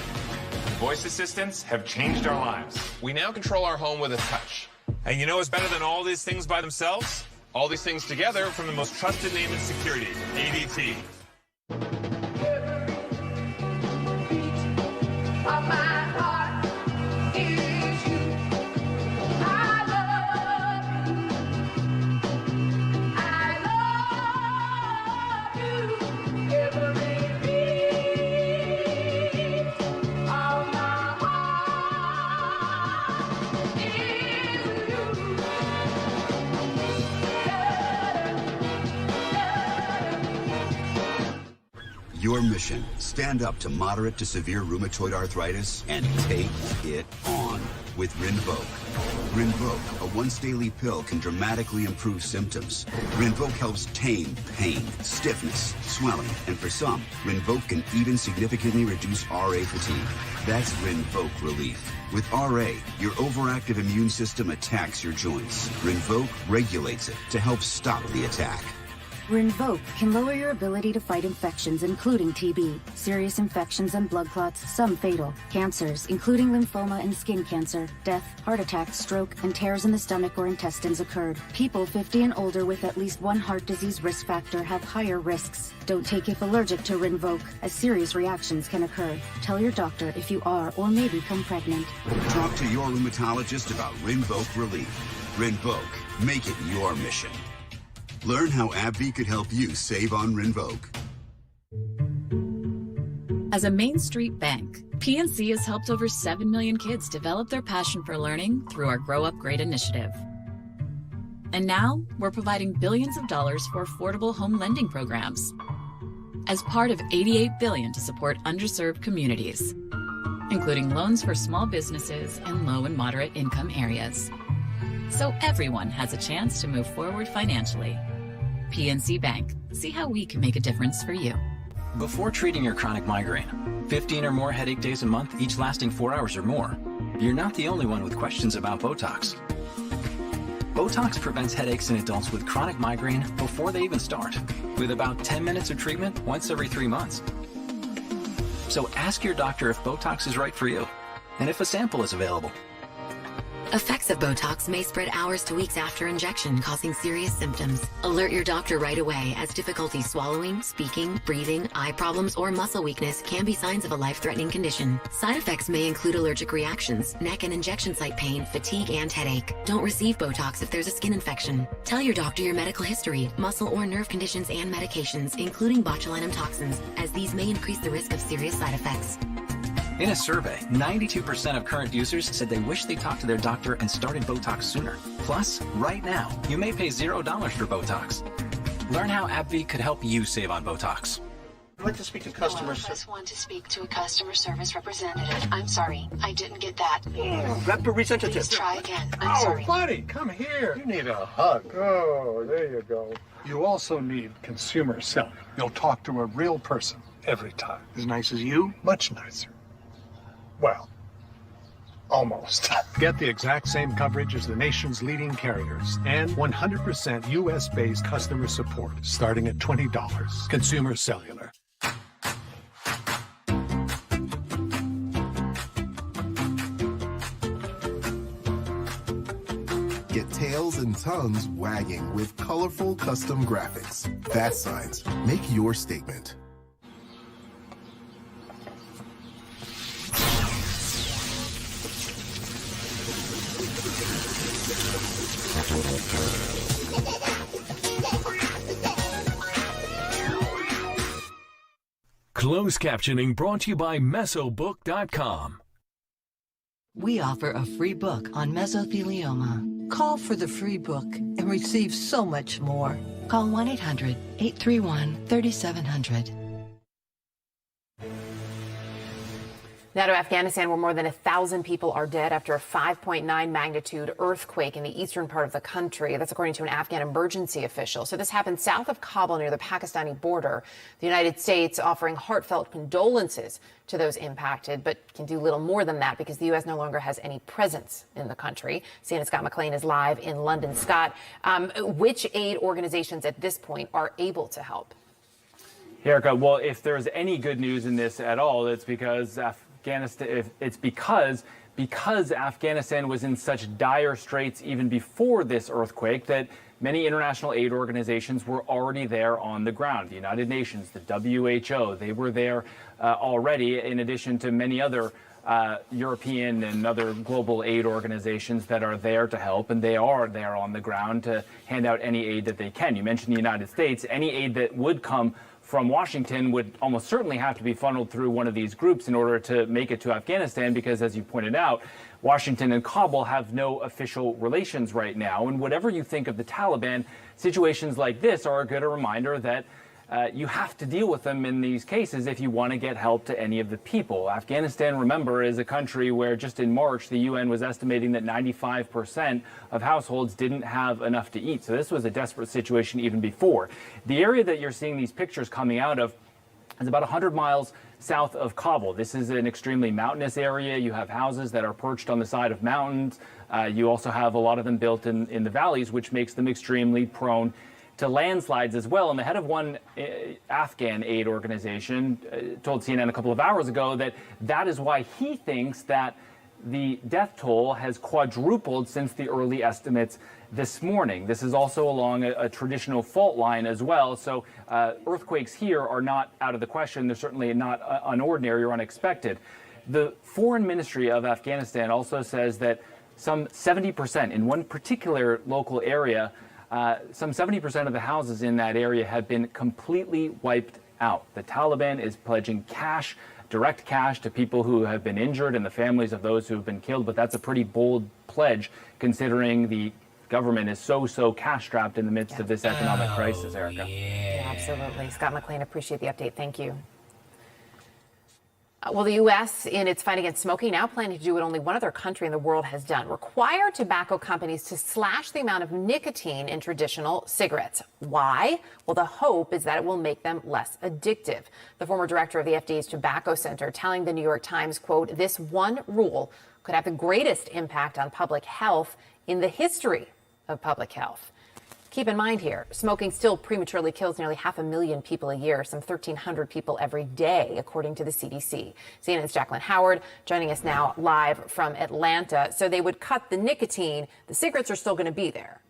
[SPEAKER 4] Voice assistants have changed our lives. We now control our home with a touch. And you know what's better than all these things by themselves? All these things together from the most trusted name in security, ADT.
[SPEAKER 12] Your mission, stand up to moderate to severe rheumatoid arthritis and take it on with Rinvoq. Rinvoq, a once-daily pill, can dramatically improve symptoms. Rinvoq helps tame pain, stiffness, swelling, and for some, Rinvoq can even significantly reduce RA fatigue. That's Rinvoq relief. With RA, your overactive immune system attacks your joints. Rinvoq regulates it to help stop the attack.
[SPEAKER 20] Rinvoq can lower your ability to fight infections, including TB, serious infections and blood clots, some fatal, cancers, including lymphoma and skin cancer, death, heart attack, stroke, and tears in the stomach or intestines occurred. People 50 and older with at least one heart disease risk factor have higher risks. Don't take if allergic to Rinvoq, as serious reactions can occur. Tell your doctor if you are or may become pregnant.
[SPEAKER 12] Talk to your rheumatologist about Rinvoq relief. Rinvoq, make it your mission. Learn how AbbVie could help you save on Rinvoq.
[SPEAKER 6] As a Main Street bank, PNC has helped over 7 million kids develop their passion for learning through our Grow Up Great initiative. And now, we're providing billions of dollars for affordable home lending programs as part of $88 billion to support underserved communities, including loans for small businesses in low and moderate income areas. So everyone has a chance to move forward financially. PNC Bank. See how we can make a difference for you.
[SPEAKER 9] Before treating your chronic migraine, 15 or more headache days a month, each lasting 4 hours or more, you're not the only one with questions about Botox. Botox prevents headaches in adults with chronic migraine before they even start, with about 10 minutes of treatment once every 3 months. So ask your doctor if Botox is right for you, and if a sample is available.
[SPEAKER 11] Effects of Botox may spread hours to weeks after injection, causing serious symptoms. Alert your doctor right away, as difficulty swallowing, speaking, breathing, eye problems, or muscle weakness can be signs of a life-threatening condition. Side effects may include allergic reactions, neck and injection site pain, fatigue, and headache. Don't receive Botox if there's a skin infection. Tell your doctor your medical history, muscle or nerve conditions, and medications, including botulinum toxins, as these may increase the risk of serious side effects.
[SPEAKER 9] In a survey, 92% of current users said they wish they talked to their doctor and started Botox sooner. Plus, right now, you may pay $0 for Botox. Learn how AbbVie could help you save on Botox.
[SPEAKER 16] I'd like to speak to customers.
[SPEAKER 11] Press 1 to speak to a customer service representative. I'm sorry, I didn't get that.
[SPEAKER 16] Representative.
[SPEAKER 11] Please try again. I'm sorry.
[SPEAKER 16] buddy, come here. You need a hug. Oh, there you go.
[SPEAKER 23] You also need consumer selling. You'll talk to a real person every time.
[SPEAKER 16] As nice as you?
[SPEAKER 23] Much nicer. Well, almost. Get the exact same coverage as the nation's leading carriers and 100% U.S.-based customer support starting at $20. Consumer Cellular.
[SPEAKER 24] Get tails and tongues wagging with colorful custom graphics. Fast Signs. Make your statement.
[SPEAKER 25] Closed captioning brought to you by Mesobook.com.
[SPEAKER 26] We offer a free book on mesothelioma. Call for the free book and receive so much more. Call 1-800-831-3700.
[SPEAKER 2] Now to Afghanistan, where more than 1,000 people are dead after a 5.9 magnitude earthquake in the eastern part of the country. That's according to an Afghan emergency official. So this happened south of Kabul near the Pakistani border. The United States offering heartfelt condolences to those impacted, but can do little more than that because the U.S. no longer has any presence in the country. CNN's Scott McLean is live in London. Scott, which aid organizations at this point are able to help?
[SPEAKER 29] Erica, well, if there's any good news in this at all, it's because because Afghanistan was in such dire straits even before this earthquake that many international aid organizations were already there on the ground. The United Nations, the WHO, they were there already, in addition to many other European and other global aid organizations that are there to help, and they are there on the ground to hand out any aid that they can. You mentioned the United States. Any aid that would come from Washington would almost certainly have to be funneled through one of these groups in order to make it to Afghanistan because, as you pointed out, Washington and Kabul have no official relations right now. And whatever you think of the Taliban, situations like this are a good reminder that you have to deal with them in these cases if you want to get help to any of the people. Afghanistan, remember, is a country where just in March, the UN was estimating that 95% of households didn't have enough to eat. So this was a desperate situation even before. The area that you're seeing these pictures coming out of is about 100 miles south of Kabul. This is an extremely mountainous area. You have houses that are perched on the side of mountains. You also have a lot of them built in the valleys, which makes them extremely prone to landslides as well. And the head of one Afghan aid organization told CNN a couple of hours ago that that is why he thinks that the death toll has quadrupled since the early estimates this morning. This is also along a traditional fault line as well. So earthquakes here are not out of the question. They're certainly not unordinary or unexpected. The Foreign Ministry of Afghanistan also says that some 70% in one particular local area, some 70% of the houses in that area have been completely wiped out. The Taliban is pledging cash direct cash to people who have been injured and the families of those who have been killed. But that's a pretty bold pledge, considering the government is so cash-strapped in the midst of this economic crisis, Erica.
[SPEAKER 2] Yeah, absolutely. Scott McLean, appreciate the update. Thank you. Well, the U.S., in its fight against smoking, now planning to do what only one other country in the world has done: require tobacco companies to slash the amount of nicotine in traditional cigarettes. Why? Well, the hope is that it will make them less addictive. The former director of the FDA's Tobacco Center telling the New York Times, quote, "This one rule could have the greatest impact on public health in the history of public health." Keep in mind here, smoking still prematurely kills nearly 500,000 people a year, some 1,300 people every day, according to the CDC. CNN's Jacqueline Howard joining us now live from Atlanta. So they would cut the nicotine. The cigarettes are still going to be there.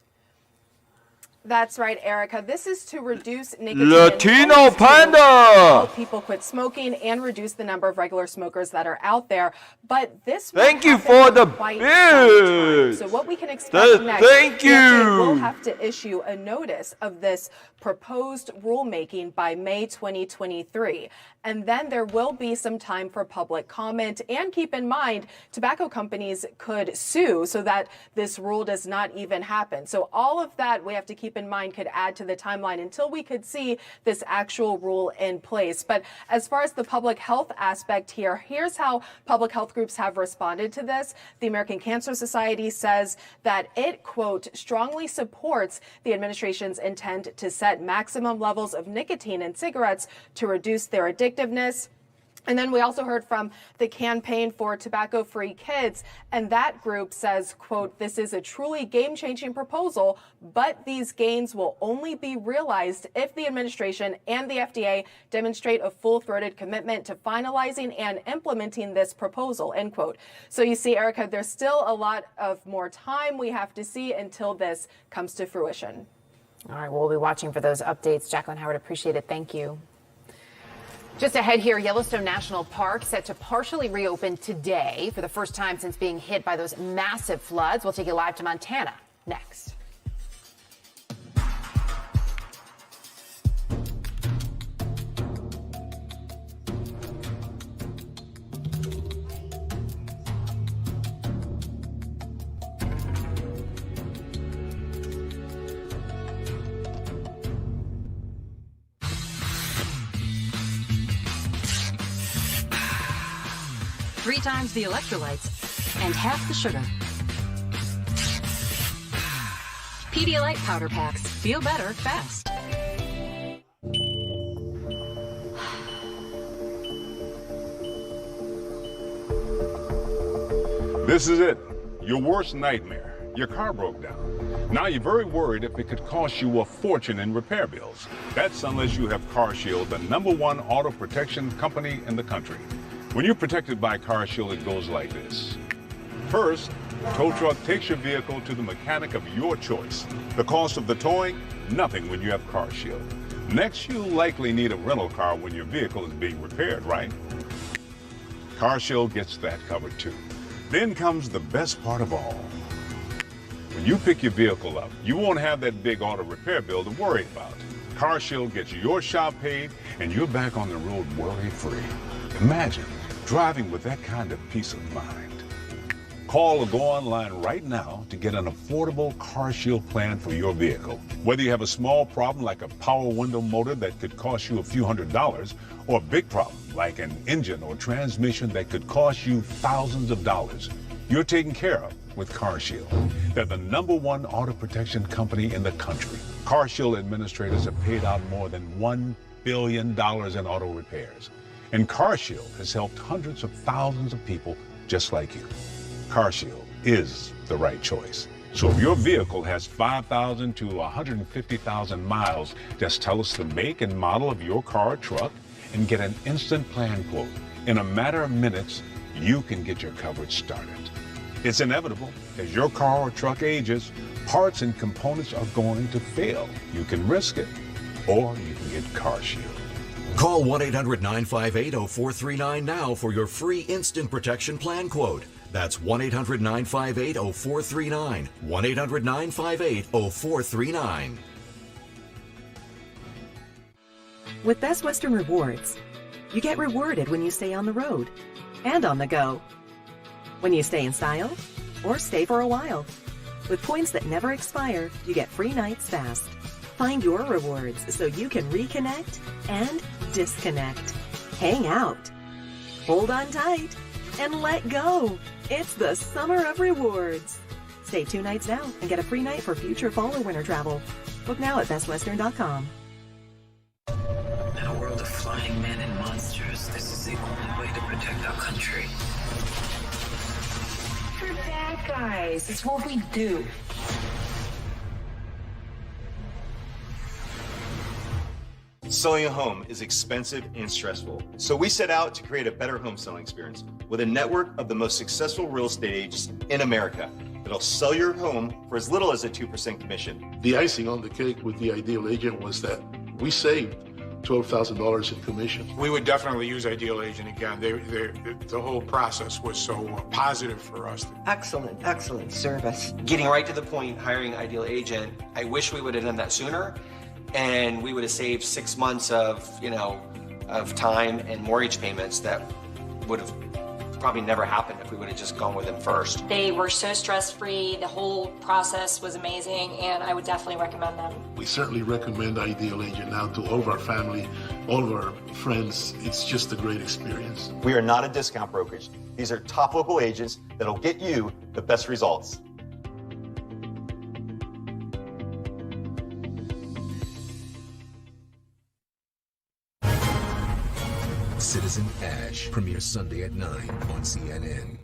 [SPEAKER 8] That's right, Erica. This is to reduce nicotine.
[SPEAKER 10] Latino Panda!
[SPEAKER 8] Help people quit smoking and reduce the number of regular smokers that are out there. But this
[SPEAKER 10] Thank you for the bid.
[SPEAKER 8] So what we can expect next,
[SPEAKER 10] thank
[SPEAKER 8] the FDA will
[SPEAKER 10] you.
[SPEAKER 8] have to issue a notice of this proposed rulemaking by May 2023. And then there will be some time for public comment. And keep in mind, tobacco companies could sue so that this rule does not even happen. So all of that we have to keep in mind could add to the timeline until we could see this actual rule in place. But as far as the public health aspect here, here's how public health groups have responded to this. The American Cancer Society says that it, quote, strongly supports the administration's intent to set maximum levels of nicotine in cigarettes to reduce their addictiveness. And then we also heard from the Campaign for Tobacco-Free Kids, and that group says, quote, "This is a truly game-changing proposal, but these gains will only be realized if the administration and the FDA demonstrate a full-throated commitment to finalizing and implementing this proposal," end quote. So you see, Erica, there's still a lot of more time we have to see until this comes to fruition.
[SPEAKER 2] All right, we'll be watching for those updates. Jacqueline Howard, appreciate it. Thank you. Just ahead here, Yellowstone National Park set to partially reopen today for the first time since being hit by those massive floods. We'll take you live to Montana next.
[SPEAKER 26] Three times the electrolytes and half the sugar. Pedialyte powder packs. Feel better fast.
[SPEAKER 13] This is it. Your worst nightmare. Your car broke down. Now you're very worried if it could cost you a fortune in repair bills. That's unless you have CarShield, the #1 auto protection company in the country. When you're protected by CarShield, it goes like this. First, the tow truck takes your vehicle to the mechanic of your choice. The cost of the towing, nothing when you have CarShield. Next, you'll likely need a rental car when your vehicle is being repaired, right? CarShield gets that covered too. Then comes the best part of all. When you pick your vehicle up, you won't have that big auto repair bill to worry about. CarShield gets your shop paid and you're back on the road worry-free. Imagine driving with that kind of peace of mind. Call or go online right now to get an affordable CarShield plan for your vehicle. Whether you have a small problem like a power window motor that could cost you a few $100s, or a big problem like an engine or transmission that could cost you thousands of dollars, you're taken care of with CarShield. They're the #1 auto protection company in the country. CarShield administrators have paid out more than $1 billion in auto repairs. And CarShield has helped hundreds of thousands of people just like you. CarShield is the right choice. So if your vehicle has 5,000 to 150,000 miles, just tell us the make and model of your car or truck and get an instant plan quote. In a matter of minutes, you can get your coverage started. It's inevitable. As your car or truck ages, parts and components are going to fail. You can risk it, or you can get CarShield.
[SPEAKER 14] Call 1-800-958-0439 now for your free instant protection plan quote. That's 1-800-958-0439. 1-800-958-0439.
[SPEAKER 15] With Best Western Rewards,
[SPEAKER 3] you get rewarded when you stay on the road and on the go. When you stay in style or stay for a while. With points that never expire, you get free nights fast. Find your rewards so you can reconnect and disconnect. Hang out. Hold on tight and let go. It's the summer of rewards. Stay 2 nights now and get a free night for future fall or winter travel. Book now at bestwestern.com.
[SPEAKER 5] In a world of flying men and monsters, this is the only way to protect our country.
[SPEAKER 15] We're bad guys. It's what we do.
[SPEAKER 17] Selling a home is expensive and stressful, so we set out to create a better home selling experience with a network of the most successful real estate agents in America that'll sell your home for as little as a 2% commission.
[SPEAKER 16] The icing on the cake with the Ideal Agent was that we saved $12,000 in commission.
[SPEAKER 18] We would definitely use Ideal Agent again. The whole process was so positive for us.
[SPEAKER 21] Excellent service. Getting right to the point, hiring Ideal Agent, I wish we would have done that sooner, and we would have saved 6 months of time and mortgage payments that would have probably never happened if we would have just gone with them first.
[SPEAKER 22] They were so stress-free. The whole process was amazing, and I would definitely recommend them.
[SPEAKER 16] We certainly recommend Ideal Agent now to all of our family, all of our friends. It's just a great experience.
[SPEAKER 17] We are not a discount brokerage. These are top local agents that'll get you the best results.
[SPEAKER 14] Citizen Ash premieres Sunday at 9 on CNN.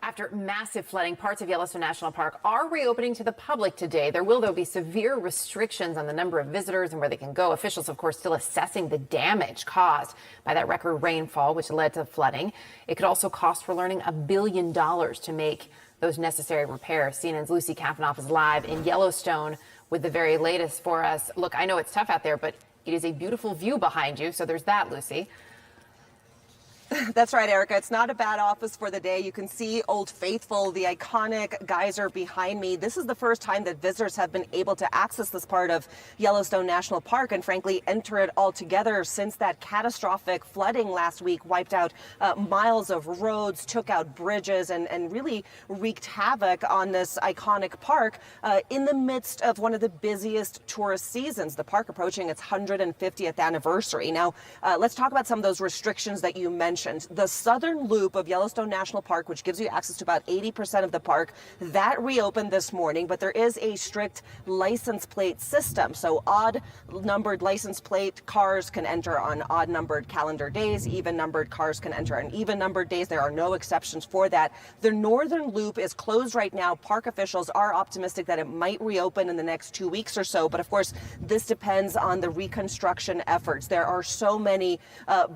[SPEAKER 2] After massive flooding, parts of Yellowstone National Park are reopening to the public today. There will, though, be severe restrictions on the number of visitors and where they can go. Officials, of course, still assessing the damage caused by that record rainfall, which led to flooding. It could also cost, for learning, $1 billion to make those necessary repairs. CNN's Lucy Kafanoff is live in Yellowstone with the very latest for us. Look, I know it's tough out there, but it is a beautiful view behind you, so there's that, Lucy.
[SPEAKER 27] That's right, Erica. It's not a bad office for the day. You can see Old Faithful, the iconic geyser behind me. This is the first time that visitors have been able to access this part of Yellowstone National Park and, frankly, enter it altogether since that catastrophic flooding last week wiped out miles of roads, took out bridges, and really wreaked havoc on this iconic park in the midst of one of the busiest tourist seasons, the park approaching its 150th anniversary. Now, let's talk about some of those restrictions that you mentioned. The southern loop of Yellowstone National Park, which gives you access to about 80% of the park, that reopened this morning, but there is a strict license plate system. So odd numbered license plate cars can enter on odd numbered calendar days, even numbered cars can enter on even numbered days. There are no exceptions for that. The northern loop is closed right now. Park officials are optimistic that it might reopen in the next 2 weeks or so, but of course this depends on the reconstruction efforts. There are so many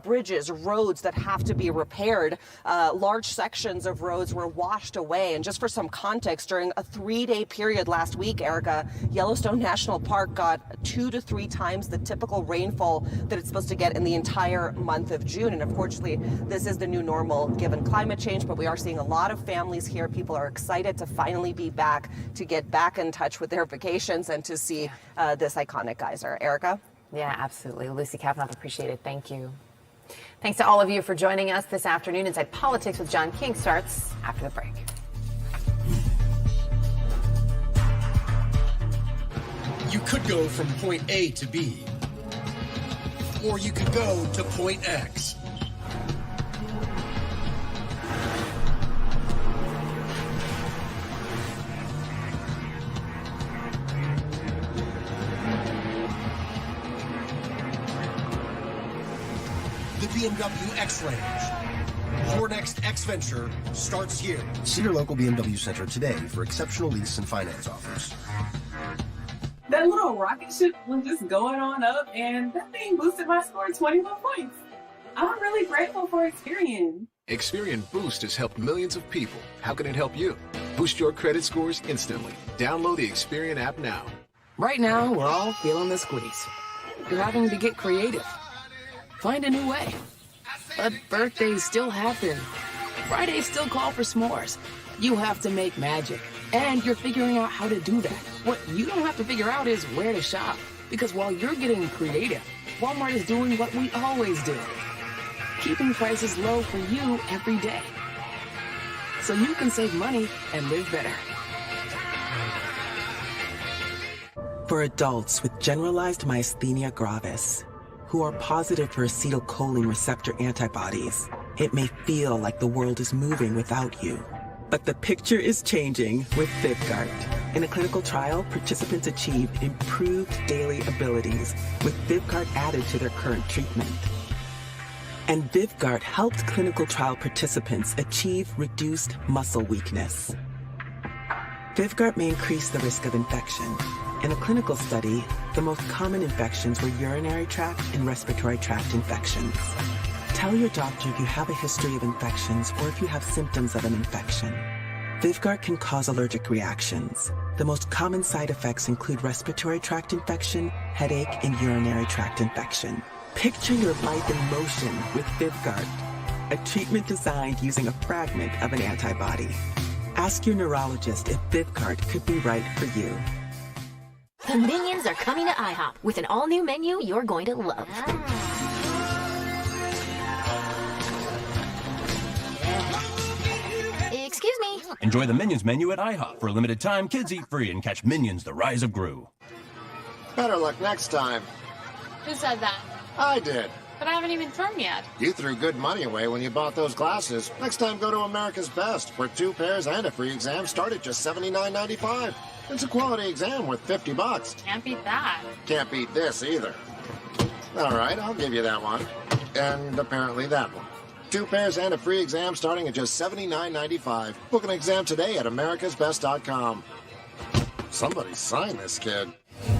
[SPEAKER 27] bridges, roads that have to be repaired. Large sections of roads were washed away. And just for some context, during a 3-day period last week, Erica, Yellowstone National Park got 2 to 3 times the typical rainfall that it's supposed to get in the entire month of June. And unfortunately, this is the new normal given climate change, but we are seeing a lot of families here. People are excited to finally be back, to get back in touch with their vacations and to see this iconic geyser. Erica?
[SPEAKER 2] Yeah, absolutely. Lucy Kavanaugh, appreciate it. Thank you. Thanks to all of you for joining us this afternoon. Inside Politics with John King starts after the break.
[SPEAKER 28] You could go from point A to B, or you could go to point X. The BMW X Range. Your next X venture starts here.
[SPEAKER 30] See your local BMW Center today for exceptional lease and finance offers.
[SPEAKER 31] That little rocket ship was just going on up, and that thing boosted my score 21 points. I'm really grateful for Experian.
[SPEAKER 32] Experian Boost has helped millions of people. How can it help you? Boost your credit scores instantly. Download the Experian app now.
[SPEAKER 26] Right now, we're all feeling the squeeze. You're having to get creative. Find a new way. But birthdays still happen. Fridays still call for s'mores. You have to make magic. And you're figuring out how to do that. What you don't have to figure out is where to shop. Because while you're getting creative, Walmart is doing what we always do, keeping prices low for you every day, so you can save money and live better.
[SPEAKER 1] For adults with generalized myasthenia gravis, who are positive for acetylcholine receptor antibodies, it may feel like the world is moving without you. But the picture is changing with Vyvgart. In a clinical trial, participants achieved improved daily abilities with Vyvgart added to their current treatment. And Vyvgart helped clinical trial participants achieve reduced muscle weakness. Vyvgart may increase the risk of infection. In a clinical study, the most common infections were urinary tract and respiratory tract infections. Tell your doctor you have a history of infections or if you have symptoms of an infection. Vyvgart can cause allergic reactions. The most common side effects include respiratory tract infection, headache, and urinary tract infection. Picture your life in motion with Vyvgart, a treatment designed using a fragment of an antibody. Ask your neurologist if Vyvgart could be right for you.
[SPEAKER 4] The Minions are coming to IHOP with an all-new menu you're going to love. Excuse me.
[SPEAKER 6] Enjoy the Minions menu at IHOP. For a limited time, kids eat free and catch Minions: The Rise of Gru.
[SPEAKER 7] Better luck next time.
[SPEAKER 9] Who said that?
[SPEAKER 7] I did.
[SPEAKER 9] But I haven't even thrown yet.
[SPEAKER 7] You threw good money away when you bought those glasses. Next time, go to America's Best, where 2 pairs and a free exam start at just $79.95. It's a quality exam worth $50.
[SPEAKER 9] Can't beat that.
[SPEAKER 7] Can't beat this either. All right, I'll give you that one. And apparently that one. 2 pairs and a free exam starting at just $79.95. Book an exam today at americasbest.com. Somebody sign this kid.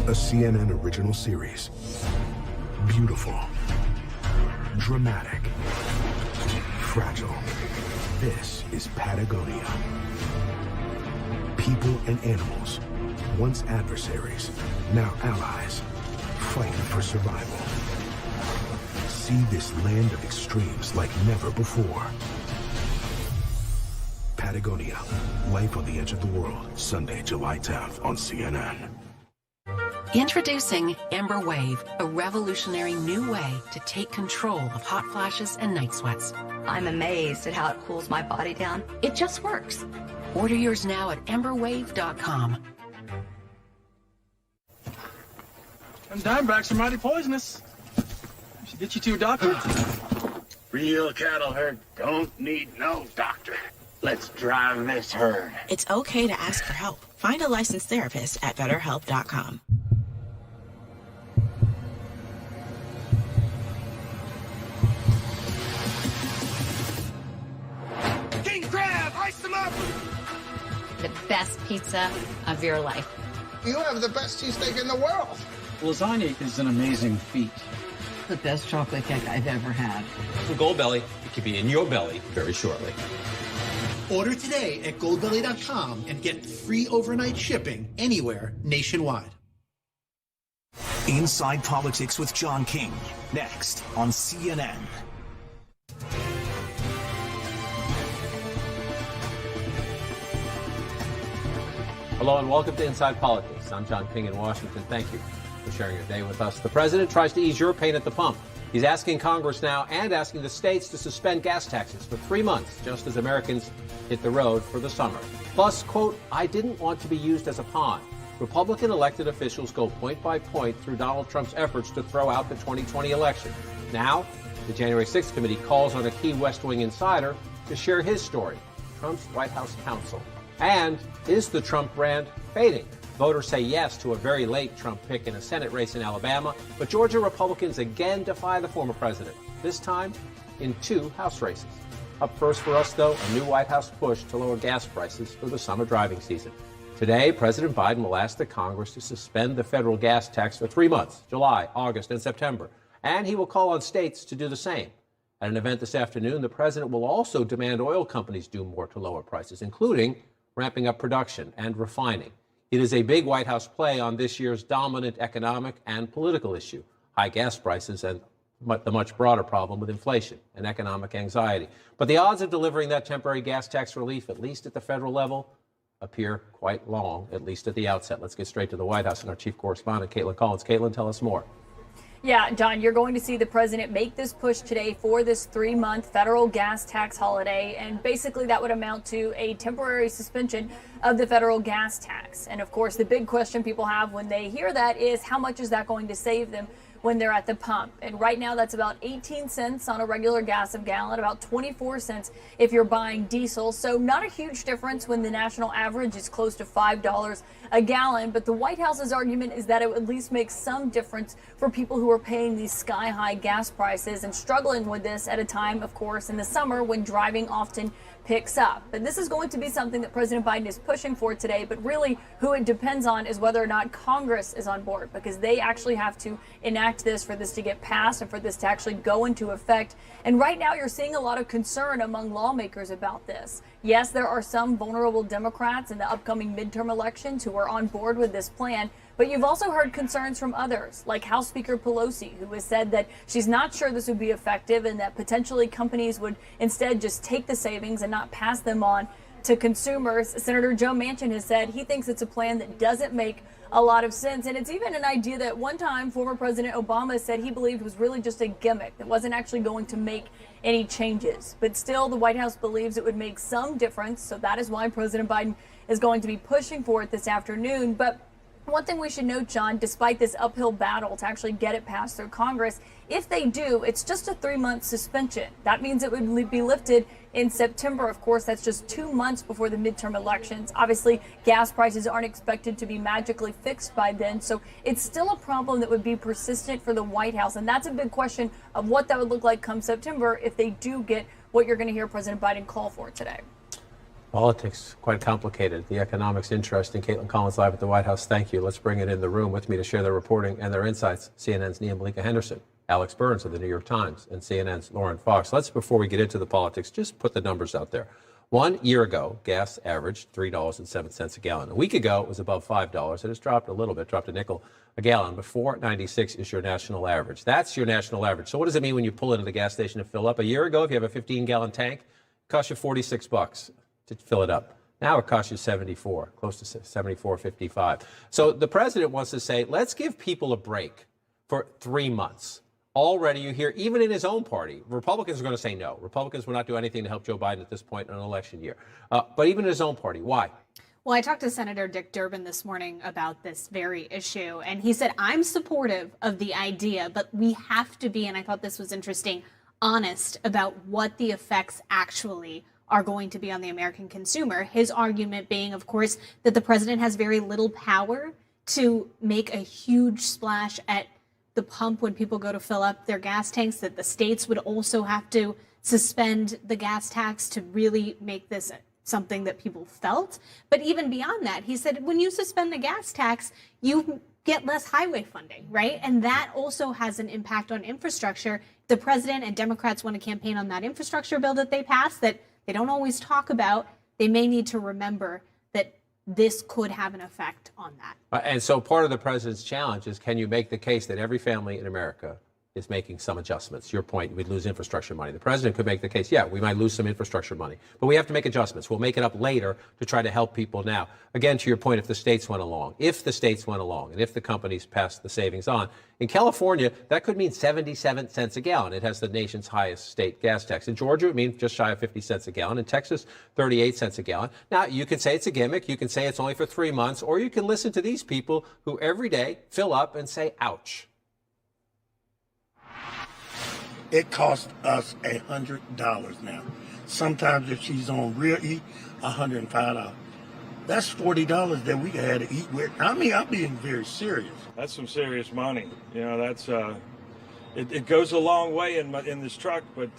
[SPEAKER 32] A CNN original series. Beautiful. Dramatic. Fragile. This is Patagonia. People and animals, once adversaries, now allies, fighting for survival. See this land of extremes like never before. Patagonia, life on the edge of the world, Sunday, July 10th on CNN.
[SPEAKER 3] Introducing Ember Wave, a revolutionary new way to take control of hot flashes and night sweats.
[SPEAKER 11] I'm amazed at how it cools my body down. It just works.
[SPEAKER 3] Order yours now at emberwave.com.
[SPEAKER 12] Them dimebacks are mighty poisonous. We should get you to a doctor.
[SPEAKER 19] Real cattle herd don't need no doctor. Let's drive this herd.
[SPEAKER 20] It's okay to ask for help. Find a licensed therapist at betterhelp.com.
[SPEAKER 19] King crab, ice them up!
[SPEAKER 22] The best pizza of your life.
[SPEAKER 19] You have the best cheesesteak in the world.
[SPEAKER 12] Lasagna is an amazing feat.
[SPEAKER 23] The best chocolate cake I've ever had.
[SPEAKER 24] From Goldbelly, it could be in your belly very shortly.
[SPEAKER 28] Order today at goldbelly.com and get free overnight shipping anywhere nationwide.
[SPEAKER 25] Inside Politics with John King, next on CNN.
[SPEAKER 33] Hello and welcome to Inside Politics. I'm John King in Washington. Thank you for sharing your day with us. The president tries to ease your pain at the pump. He's asking Congress now and asking the states to suspend gas taxes for 3 months, just as Americans hit the road for the summer. Plus, quote, I didn't want to be used as a pawn. Republican elected officials go point by point through Donald Trump's efforts to throw out the 2020 election. Now, the January 6th committee calls on a key West Wing insider to share his story, Trump's White House counsel. And is the Trump brand fading? Voters say yes to a very late Trump pick in a Senate race in Alabama, but Georgia Republicans again defy the former president, this time in 2 House races. Up first for us, though, a new White House push to lower gas prices for the summer driving season. Today, President Biden will ask the Congress to suspend the federal gas tax for 3 months, July, August, and September, and he will call on states to do the same. At an event this afternoon, the president will also demand oil companies do more to lower prices, including ramping up production and refining. It is a big White House play on this year's dominant economic and political issue, high gas prices and the much broader problem with inflation and economic anxiety. But the odds of delivering that temporary gas tax relief, at least at the federal level, appear quite long, at least at the outset. Let's get straight to the White House and our chief correspondent, Caitlin Collins. Caitlin, tell us more.
[SPEAKER 2] Yeah, John, you're going to see the president make this push today for this 3-month federal gas tax holiday. And basically that would amount to a temporary suspension of the federal gas tax. And of course, the big question people have when they hear that is how much is that going to save them when they're at the pump? And right now that's about 18 cents on a regular gas gallon, about 24 cents if you're buying diesel. So not a huge difference when the national average is close to $5 a gallon. But the White House's argument is that it would at least make some difference for people who are paying these sky high gas prices and struggling with this at a time, of course, in the summer when driving often picks up. But this is going to be something that President Biden is pushing for today. But really who it depends on is whether or not Congress is on board, because they actually have to enact this for this to get passed and for this to actually go into effect. And right now you're seeing a lot of concern among lawmakers about this. Yes, there are some vulnerable Democrats in the upcoming midterm elections who are on board with this plan. But you've also heard concerns from others, like House Speaker Pelosi, who has said that she's not sure this would be effective and that potentially companies would instead just take the savings and not pass them on to consumers. Senator Joe Manchin has said he thinks it's a plan that doesn't make a lot of sense. And it's even an idea that one time former President Obama said he believed was really just a gimmick that wasn't actually going to make any changes. But still, the White House believes it would make some difference. So that is why President Biden is going to be pushing for it this afternoon. But one thing we should note, John, despite this uphill battle to actually get it passed through Congress, if they do, it's just a 3-month suspension. That means it would be lifted in September. Of course, that's just 2 months before the midterm elections. Obviously, gas prices aren't expected to be magically fixed by then. So it's still a problem that would be persistent for the White House. And that's a big question of what that would look like come September if they do get what you're going to hear President Biden call for today.
[SPEAKER 33] Politics, quite complicated. The economics interesting. Caitlin Collins live at the White House. Thank you. Let's bring it in the room with me to share their reporting and their insights. CNN's Nia Malika Henderson, Alex Burns of the New York Times, and CNN's Lauren Fox. Let's, before we get into the politics, just put the numbers out there. 1 year ago, gas averaged $3.07 a gallon. A week ago, it was above $5. It has dropped a little bit, dropped a nickel a gallon, but $4.96 is your national average. That's your national average. So what does it mean when you pull into the gas station to fill up? A year ago, if you have a 15-gallon tank, it cost you $46 to fill it up. Now it costs you $74, close to $74.55. So the president wants to say, let's give people a break for 3 months. Already you hear, even in his own party, Republicans are going to say no. Republicans will not do anything to help Joe Biden at this point in an election year. But even in his own party, why?
[SPEAKER 5] Well, I talked to Senator Dick Durbin this morning about this very issue, and he said, I'm supportive of the idea, but we have to be, and I thought this was interesting, honest about what the effects actually are going to be on the American consumer. His argument being, of course, that the president has very little power to make a huge splash at the pump when people go to fill up their gas tanks, that the states would also have to suspend the gas tax to really make this something that people felt. But even beyond that, he said, when you suspend the gas tax, you get less highway funding, right? And that also has an impact on infrastructure. The president and Democrats want to campaign on that infrastructure bill that they passed that they don't always talk about. They may need to remember that this could have an effect on that.
[SPEAKER 33] And so part of the president's challenge is, can you make the case that every family in America is making some adjustments? Your point, we'd lose infrastructure money. The president could make the case, yeah, we might lose some infrastructure money, but we have to make adjustments. We'll make it up later to try to help people now. Again, to your point, if the states went along, and if the companies passed the savings on, in California, that could mean 77 cents a gallon. It has the nation's highest state gas tax. In Georgia, it would mean just shy of 50 cents a gallon. In Texas, 38 cents a gallon. Now, you can say it's a gimmick. You can say it's only for 3 months, or you can listen to these people who every day fill up and say, ouch.
[SPEAKER 8] It costs us $100 now. Sometimes if she's on Real E, $105. That's $40 that we had to eat with. I mean, I'm being very serious.
[SPEAKER 10] That's some serious money. You know, that's it goes a long way in this truck, but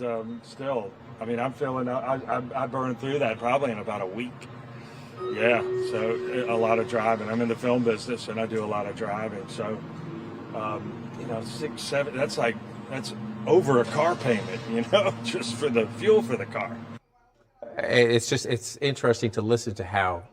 [SPEAKER 10] still, I mean, I'm feeling I burned through that probably in about a week. Yeah, so a lot of driving. I'm in the film business and I do a lot of driving. So, you know, 6, 7. That's over a car payment, you know, just for the fuel for the car.
[SPEAKER 33] It's interesting to listen to how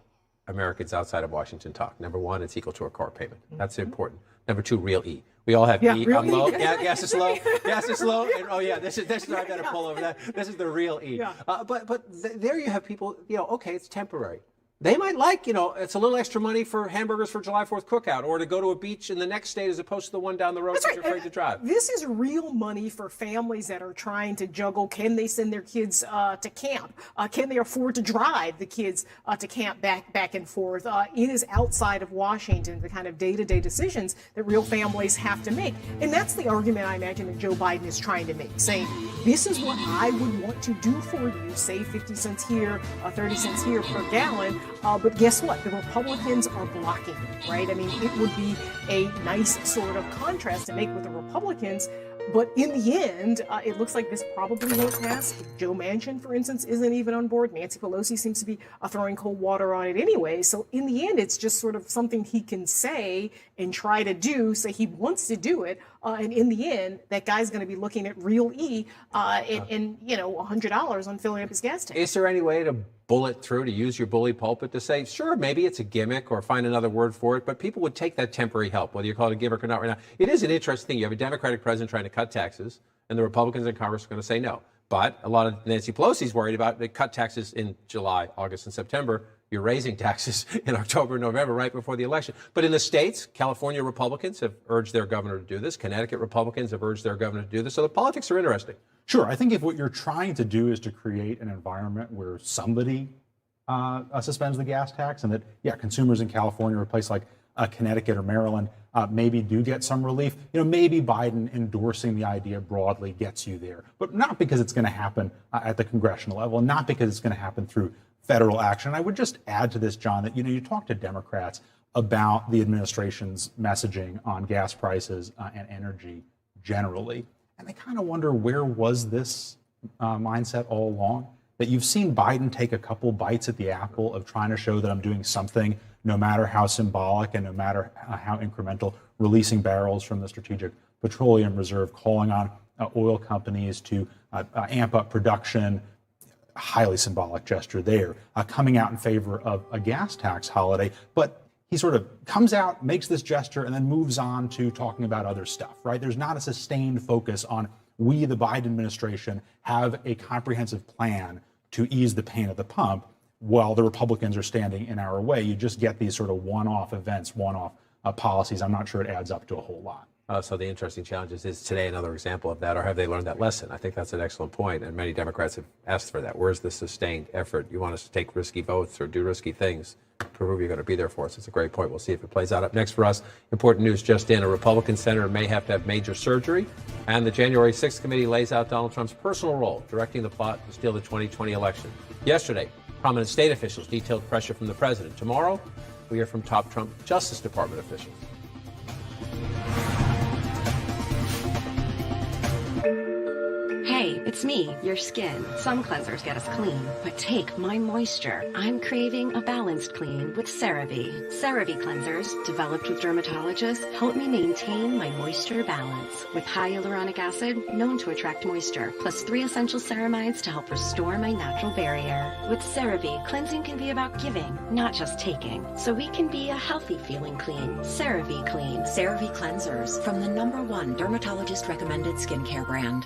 [SPEAKER 33] Americans outside of Washington talk. Number one, it's equal to a car payment. That's important. Number two, real E. We all have E. I'm low. Gas is low. Gas is low. And, oh yeah, this is I got to pull over that. This is the real E. Yeah. But there you have people. You know, okay, it's temporary. they might like, it's a little extra money for hamburgers for July 4th cookout, or to go to a beach in the next state as opposed to the one down the road because you're afraid to drive.
[SPEAKER 1] This is real money for families that are trying to juggle. Can they send their kids to camp? Can they afford to drive the kids to camp back and forth? It is outside of Washington, the kind of day-to-day decisions that real families have to make. And that's the argument I imagine that Joe Biden is trying to make, saying, this is what I would want to do for you, save 50 cents here, 30 cents here per gallon. But guess what? The Republicans are blocking it, right? I mean, it would be a nice sort of contrast to make with the Republicans. But in the end, it looks like this probably won't pass. Joe Manchin, for instance, isn't even on board. Nancy Pelosi seems to be throwing cold water on it anyway. So in the end, it's just sort of something he can say and try to do, say he wants to do it. And in the end, that guy's going to be looking at real and $100 on filling up his gas tank.
[SPEAKER 33] Is there any way to bullet through, to use your bully pulpit to say, sure, maybe it's a gimmick or find another word for it, but people would take that temporary help, whether you call it a gimmick or not right now. It is an interesting thing. You have a Democratic president trying to cut taxes, and the Republicans in Congress are going to say no. But a lot of Nancy Pelosi's worried about they cut taxes in July, August, and September. You're raising taxes in October and November, right before the election. But in the states, California Republicans have urged their governor to do this. Connecticut Republicans have urged their governor to do this. So the politics are interesting.
[SPEAKER 13] Sure. I think if what you're trying to do is to create an environment where somebody suspends the gas tax, and that, consumers in California or a place like Connecticut or Maryland maybe do get some relief, maybe Biden endorsing the idea broadly gets you there, but not because it's going to happen at the congressional level, and not because it's going to happen through federal action. I would just add to this, John, that, you talk to Democrats about the administration's messaging on gas prices and energy generally, and they kind of wonder, where was this mindset all along? That you've seen Biden take a couple bites at the apple of trying to show that I'm doing something, no matter how symbolic and no matter how incremental, releasing barrels from the Strategic Petroleum Reserve, calling on oil companies to amp up production, highly symbolic gesture there, coming out in favor of a gas tax holiday. But he sort of comes out, makes this gesture, and then moves on to talking about other stuff, right? There's not a sustained focus on, we, the Biden administration, have a comprehensive plan to ease the pain at the pump while the Republicans are standing in our way. You just get these sort of one-off events, one-off policies. I'm not sure it adds up to a whole lot.
[SPEAKER 33] So the interesting challenge is today another example of that, or have they learned that lesson? I think that's an excellent point, and many Democrats have asked for that. Where's the sustained effort? You want us to take risky votes or do risky things, prove you're going to be there for us. It's a great point. We'll see if it plays out. Up next for us, important news just in. A Republican senator may have to have major surgery, and the January 6th committee lays out Donald Trump's personal role directing the plot to steal the 2020 election. Yesterday, prominent state officials detailed pressure from the president. Tomorrow, we hear from top Trump Justice Department officials.
[SPEAKER 11] Hey, it's me, your skin. Some cleansers get us clean, but take my moisture. I'm craving a balanced clean with CeraVe. CeraVe cleansers, developed with dermatologists, help me maintain my moisture balance. With high hyaluronic acid, known to attract moisture, plus 3 essential ceramides to help restore my natural barrier. With CeraVe, cleansing can be about giving, not just taking. So we can be a healthy feeling clean. CeraVe Clean.
[SPEAKER 14] CeraVe cleansers from the #1 dermatologist recommended skincare brand.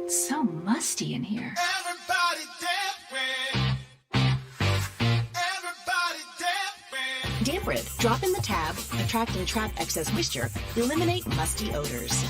[SPEAKER 15] It's so musty in here.
[SPEAKER 14] Damp Rid. Drop in the tab, attract and trap excess moisture, eliminate musty odors.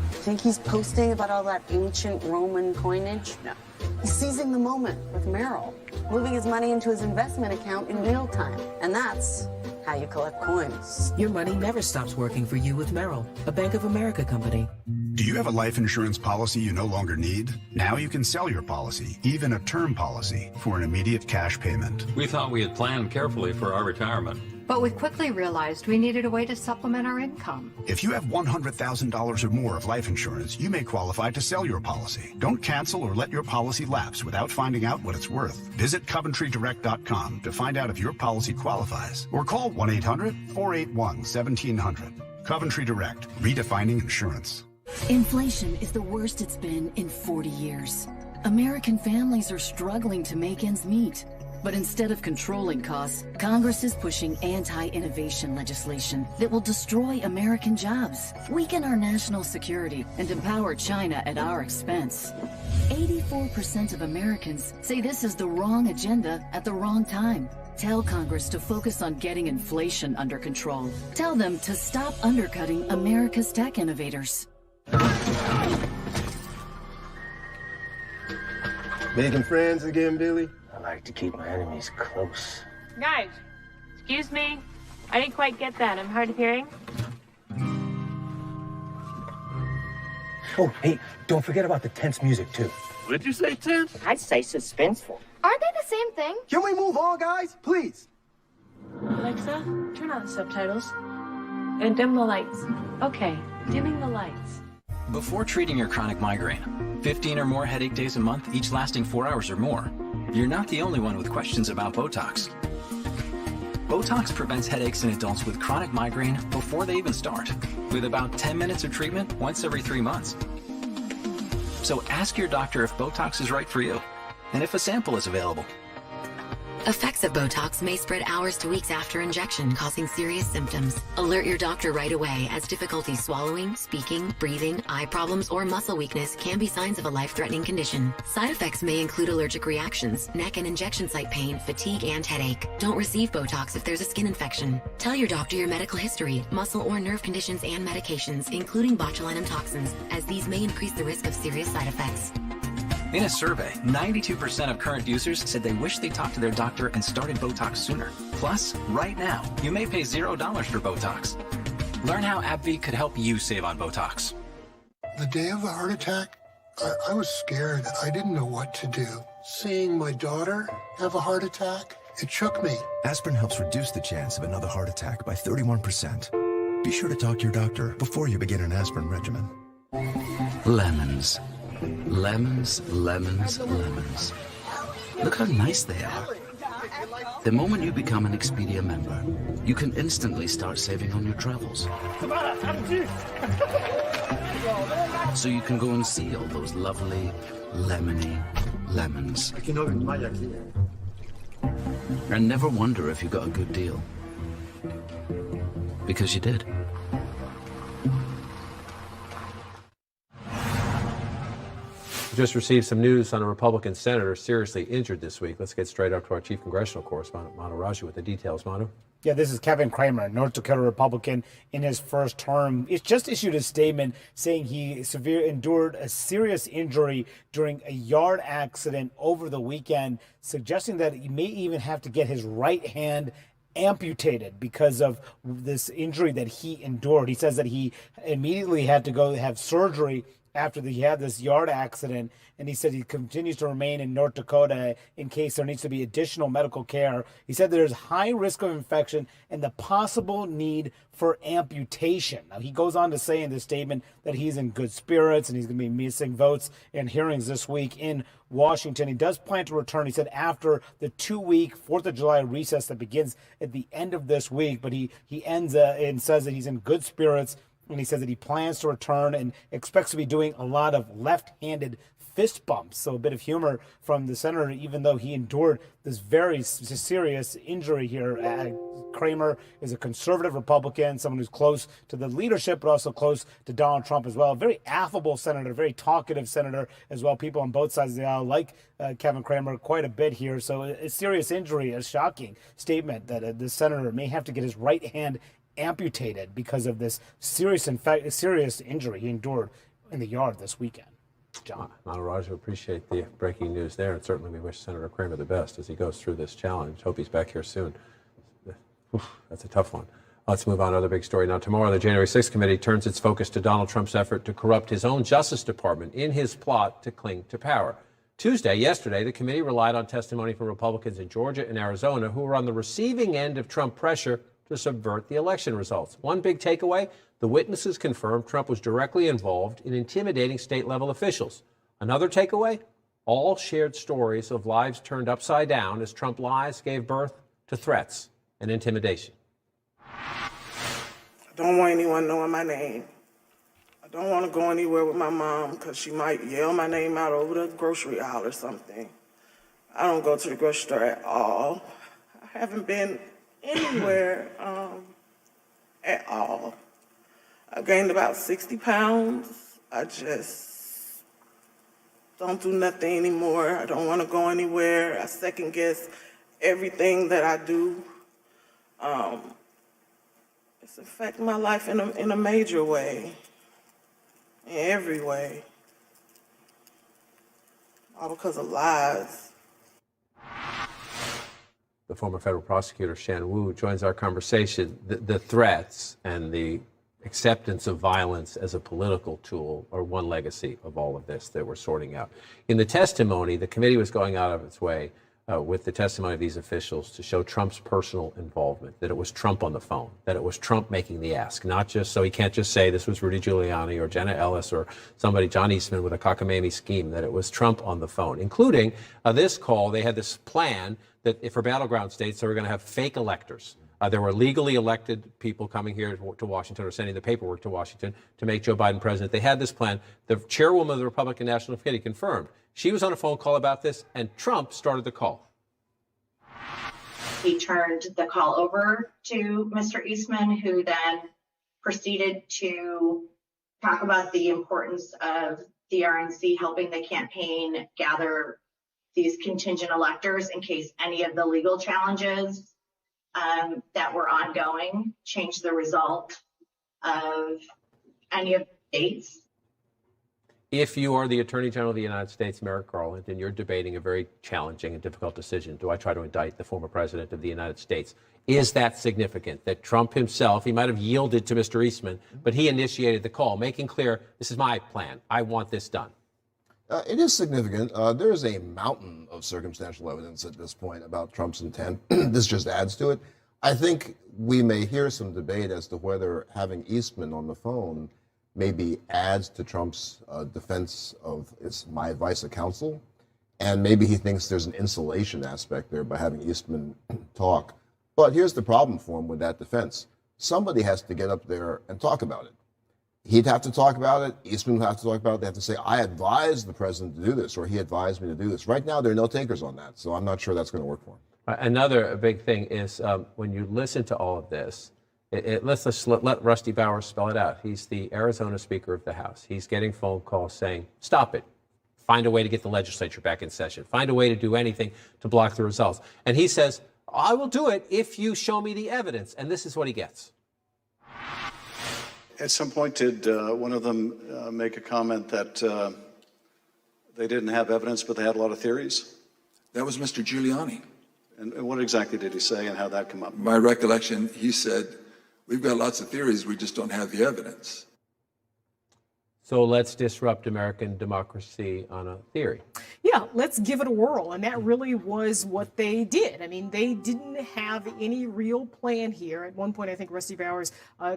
[SPEAKER 16] Think he's posting about all that ancient Roman coinage? No. He's seizing the moment with Merrill, moving his money into his investment account in real time. And that's how you collect coins.
[SPEAKER 17] Your money never stops working for you with Merrill, a Bank of America company.
[SPEAKER 18] Do you have a life insurance policy you no longer need? Now you can sell your policy, even a term policy, for an immediate cash payment.
[SPEAKER 21] We thought we had planned carefully for our retirement.
[SPEAKER 26] But we quickly realized we needed a way to supplement our income.
[SPEAKER 18] If you have $100,000 or more of life insurance, you may qualify to sell your policy. Don't cancel or let your policy lapse without finding out what it's worth. Visit CoventryDirect.com to find out if your policy qualifies, or call 1-800-481-1700. Coventry Direct, redefining insurance.
[SPEAKER 27] Inflation is the worst it's been in 40 years. American families are struggling to make ends meet. But instead of controlling costs, Congress is pushing anti-innovation legislation that will destroy American jobs, weaken our national security, and empower China at our expense. 84% of Americans say this is the wrong agenda at the wrong time. Tell Congress to focus on getting inflation under control. Tell them to stop undercutting America's tech innovators.
[SPEAKER 3] Making friends again, Billy? I like to keep my enemies close.
[SPEAKER 4] Guys, excuse me. I didn't quite get that. I'm hard of hearing.
[SPEAKER 3] Oh, hey, don't forget about the tense music, too.
[SPEAKER 28] What did you say, tense?
[SPEAKER 3] I'd say suspenseful.
[SPEAKER 4] Aren't they the same thing?
[SPEAKER 3] Can we move on, guys? Please.
[SPEAKER 4] Alexa, turn on the subtitles. And dim the lights. Okay, dimming the lights.
[SPEAKER 6] Before treating your chronic migraine, 15 or more headache days a month, each lasting 4 hours or more, you're not the only one with questions about Botox. Botox prevents headaches in adults with chronic migraine before they even start, with about 10 minutes of treatment once every 3 months. So ask your doctor if Botox is right for you, and if a sample is available.
[SPEAKER 7] Effects of Botox may spread hours to weeks after injection, causing serious symptoms. Alert your doctor right away, as difficulty swallowing, speaking, breathing, eye problems, or muscle weakness can be signs of a life-threatening condition. Side effects may include allergic reactions, neck and injection site pain, fatigue, and headache. Don't receive Botox if there's a skin infection. Tell your doctor your medical history, muscle or nerve conditions, and medications, including botulinum toxins, as these may increase the risk of serious side effects.
[SPEAKER 6] In a survey, 92% of current users said they wish they talked to their doctor and started Botox sooner. Plus, right now, you may pay $0 for Botox. Learn how AbbVie could help you save on Botox.
[SPEAKER 33] The day of the heart attack, I was scared. I didn't know what to do. Seeing my daughter have a heart attack, it shook me.
[SPEAKER 9] Aspirin helps reduce the chance of another heart attack by 31%. Be sure to talk to your doctor before you begin an aspirin regimen.
[SPEAKER 12] Lemons. Lemons, lemons, lemons. Look how nice they are. The moment you become an Expedia member, you can instantly start saving on your travels. So you can go and see all those lovely, lemony lemons. And never wonder if you got a good deal. Because you did.
[SPEAKER 33] We just received some news on a Republican senator seriously injured this week. Let's get straight up to our chief congressional correspondent, Manu Raju, with the details. Manu?
[SPEAKER 19] Yeah, this is Kevin Cramer, North Dakota Republican in his first term. He's just issued a statement saying he endured a serious injury during a yard accident over the weekend, suggesting that he may even have to get his right hand amputated because of this injury that he endured. He says that he immediately had to go have surgery after he had this yard accident, and he said he continues to remain in North Dakota in case there needs to be additional medical care. He said there's high risk of infection and the possible need for amputation. Now, he goes on to say in this statement that he's in good spirits and he's going to be missing votes and hearings this week in Washington. He does plan to return, he said, after the 2-week 4th of July recess that begins at the end of this week, but he ends and says that he's in good spirits. And he says that he plans to return and expects to be doing a lot of left-handed fist bumps. So a bit of humor from the senator, even though he endured this very serious injury here. Cramer is a conservative Republican, someone who's close to the leadership, but also close to Donald Trump as well. Very affable senator, very talkative senator as well. People on both sides of the aisle like Kevin Cramer quite a bit here. So a serious injury, a shocking statement that this senator may have to get his right hand amputated because of this serious injury he endured in the yard this weekend. John.
[SPEAKER 33] Manu Raju, appreciate the breaking news there, and certainly we wish Senator Cramer the best as he goes through this challenge. Hope he's back here soon. That's a tough one. Let's move on to another big story. Now, tomorrow, the January 6th committee turns its focus to Donald Trump's effort to corrupt his own Justice Department in his plot to cling to power. Yesterday, the committee relied on testimony from Republicans in Georgia and Arizona who were on the receiving end of Trump pressure to subvert the election results. One big takeaway, the witnesses confirmed Trump was directly involved in intimidating state-level officials. Another takeaway, all shared stories of lives turned upside down as Trump lies gave birth to threats and intimidation.
[SPEAKER 20] I don't want anyone knowing my name. I don't want to go anywhere with my mom because she might yell my name out over the grocery aisle or something. I don't go to the grocery store at all. I haven't been anywhere at all. I gained about 60 pounds. I just don't do nothing anymore. I don't want to go anywhere. I second guess everything that I do. It's affecting my life in a major way, in every way, all because of lies.
[SPEAKER 33] The former federal prosecutor, Shan Wu, joins our conversation. The threats and the acceptance of violence as a political tool are one legacy of all of this that we're sorting out. In the testimony, the committee was going out of its way with the testimony of these officials to show Trump's personal involvement, that it was Trump on the phone, that it was Trump making the ask, not just so he can't just say this was Rudy Giuliani or Jenna Ellis or somebody, John Eastman, with a cockamamie scheme, that it was Trump on the phone, including this call. They had this plan that if for battleground states, they were going to have fake electors. There were legally elected people coming here to Washington or sending the paperwork to Washington to make Joe Biden president. They had this plan. The chairwoman of the Republican National Committee confirmed. She was on a phone call about this, and Trump started the call.
[SPEAKER 1] He turned the call over to Mr. Eastman, who then proceeded to talk about the importance of the RNC helping the campaign gather these contingent electors in case any of the legal challenges that were ongoing changed the result of any of the states.
[SPEAKER 33] If you are the Attorney General of the United States, Merrick Garland, and you're debating a very challenging and difficult decision, do I try to indict the former president of the United States? Is that significant that Trump himself, he might have yielded to Mr. Eastman, but he initiated the call, making clear, this is my plan. I want this done.
[SPEAKER 2] It is significant. There is a mountain of circumstantial evidence at this point about Trump's intent. This just adds to it. I think we may hear some debate as to whether having Eastman on the phone maybe adds to Trump's defense of my advice of counsel. And maybe he thinks there's an insulation aspect there by having Eastman talk. But here's the problem for him with that defense. Somebody has to get up there and talk about it. He'd have to talk about it. Eastman would have to talk about it. They have to say, I advised the president to do this, or he advised me to do this. Right now, there are no takers on that. So I'm not sure that's going to work for him.
[SPEAKER 33] Another big thing is when you listen to all of this, let's let Rusty Bowers spell it out. He's the Arizona Speaker of the House. He's getting phone calls saying, stop it. Find a way to get the legislature back in session. Find a way to do anything to block the results. And he says, I will do it if you show me the evidence. And this is what he gets.
[SPEAKER 5] At some point, did one of them make a comment that they didn't have evidence, but they had a lot of theories?
[SPEAKER 8] That was Mr. Giuliani.
[SPEAKER 5] And what exactly did he say, and how did that come up?
[SPEAKER 8] My recollection, he said, we've got lots of theories, we just don't have the evidence.
[SPEAKER 33] So let's disrupt American democracy on a theory.
[SPEAKER 10] Yeah, let's give it a whirl. And that really was what they did. I mean, they didn't have any real plan here. At one point, I think Rusty Bowers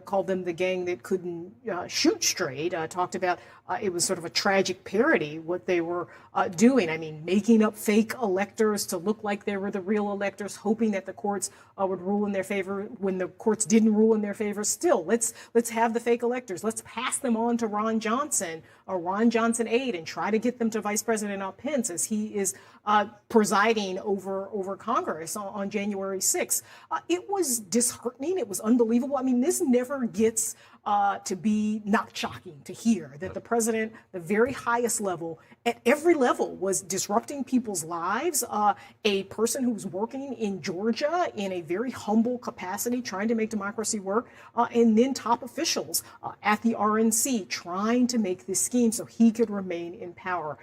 [SPEAKER 10] called them the gang that couldn't shoot straight, talked about it was sort of a tragic parody, what they were doing. I mean, making up fake electors to look like they were the real electors, hoping that the courts would rule in their favor when the courts didn't rule in their favor. Still, let's have the fake electors. Let's pass them on to Ron Johnson, or Ron Johnson aide, and try to get them to Vice President Pence as he is presiding over Congress on January 6th. It was disheartening. It was unbelievable. I mean, this never gets to be not shocking to hear that the president, the very highest level, at every level, was disrupting people's lives. A person who was working in Georgia in a very humble capacity, trying to make democracy work, and then top officials at the RNC trying to make this scheme so he could remain in power.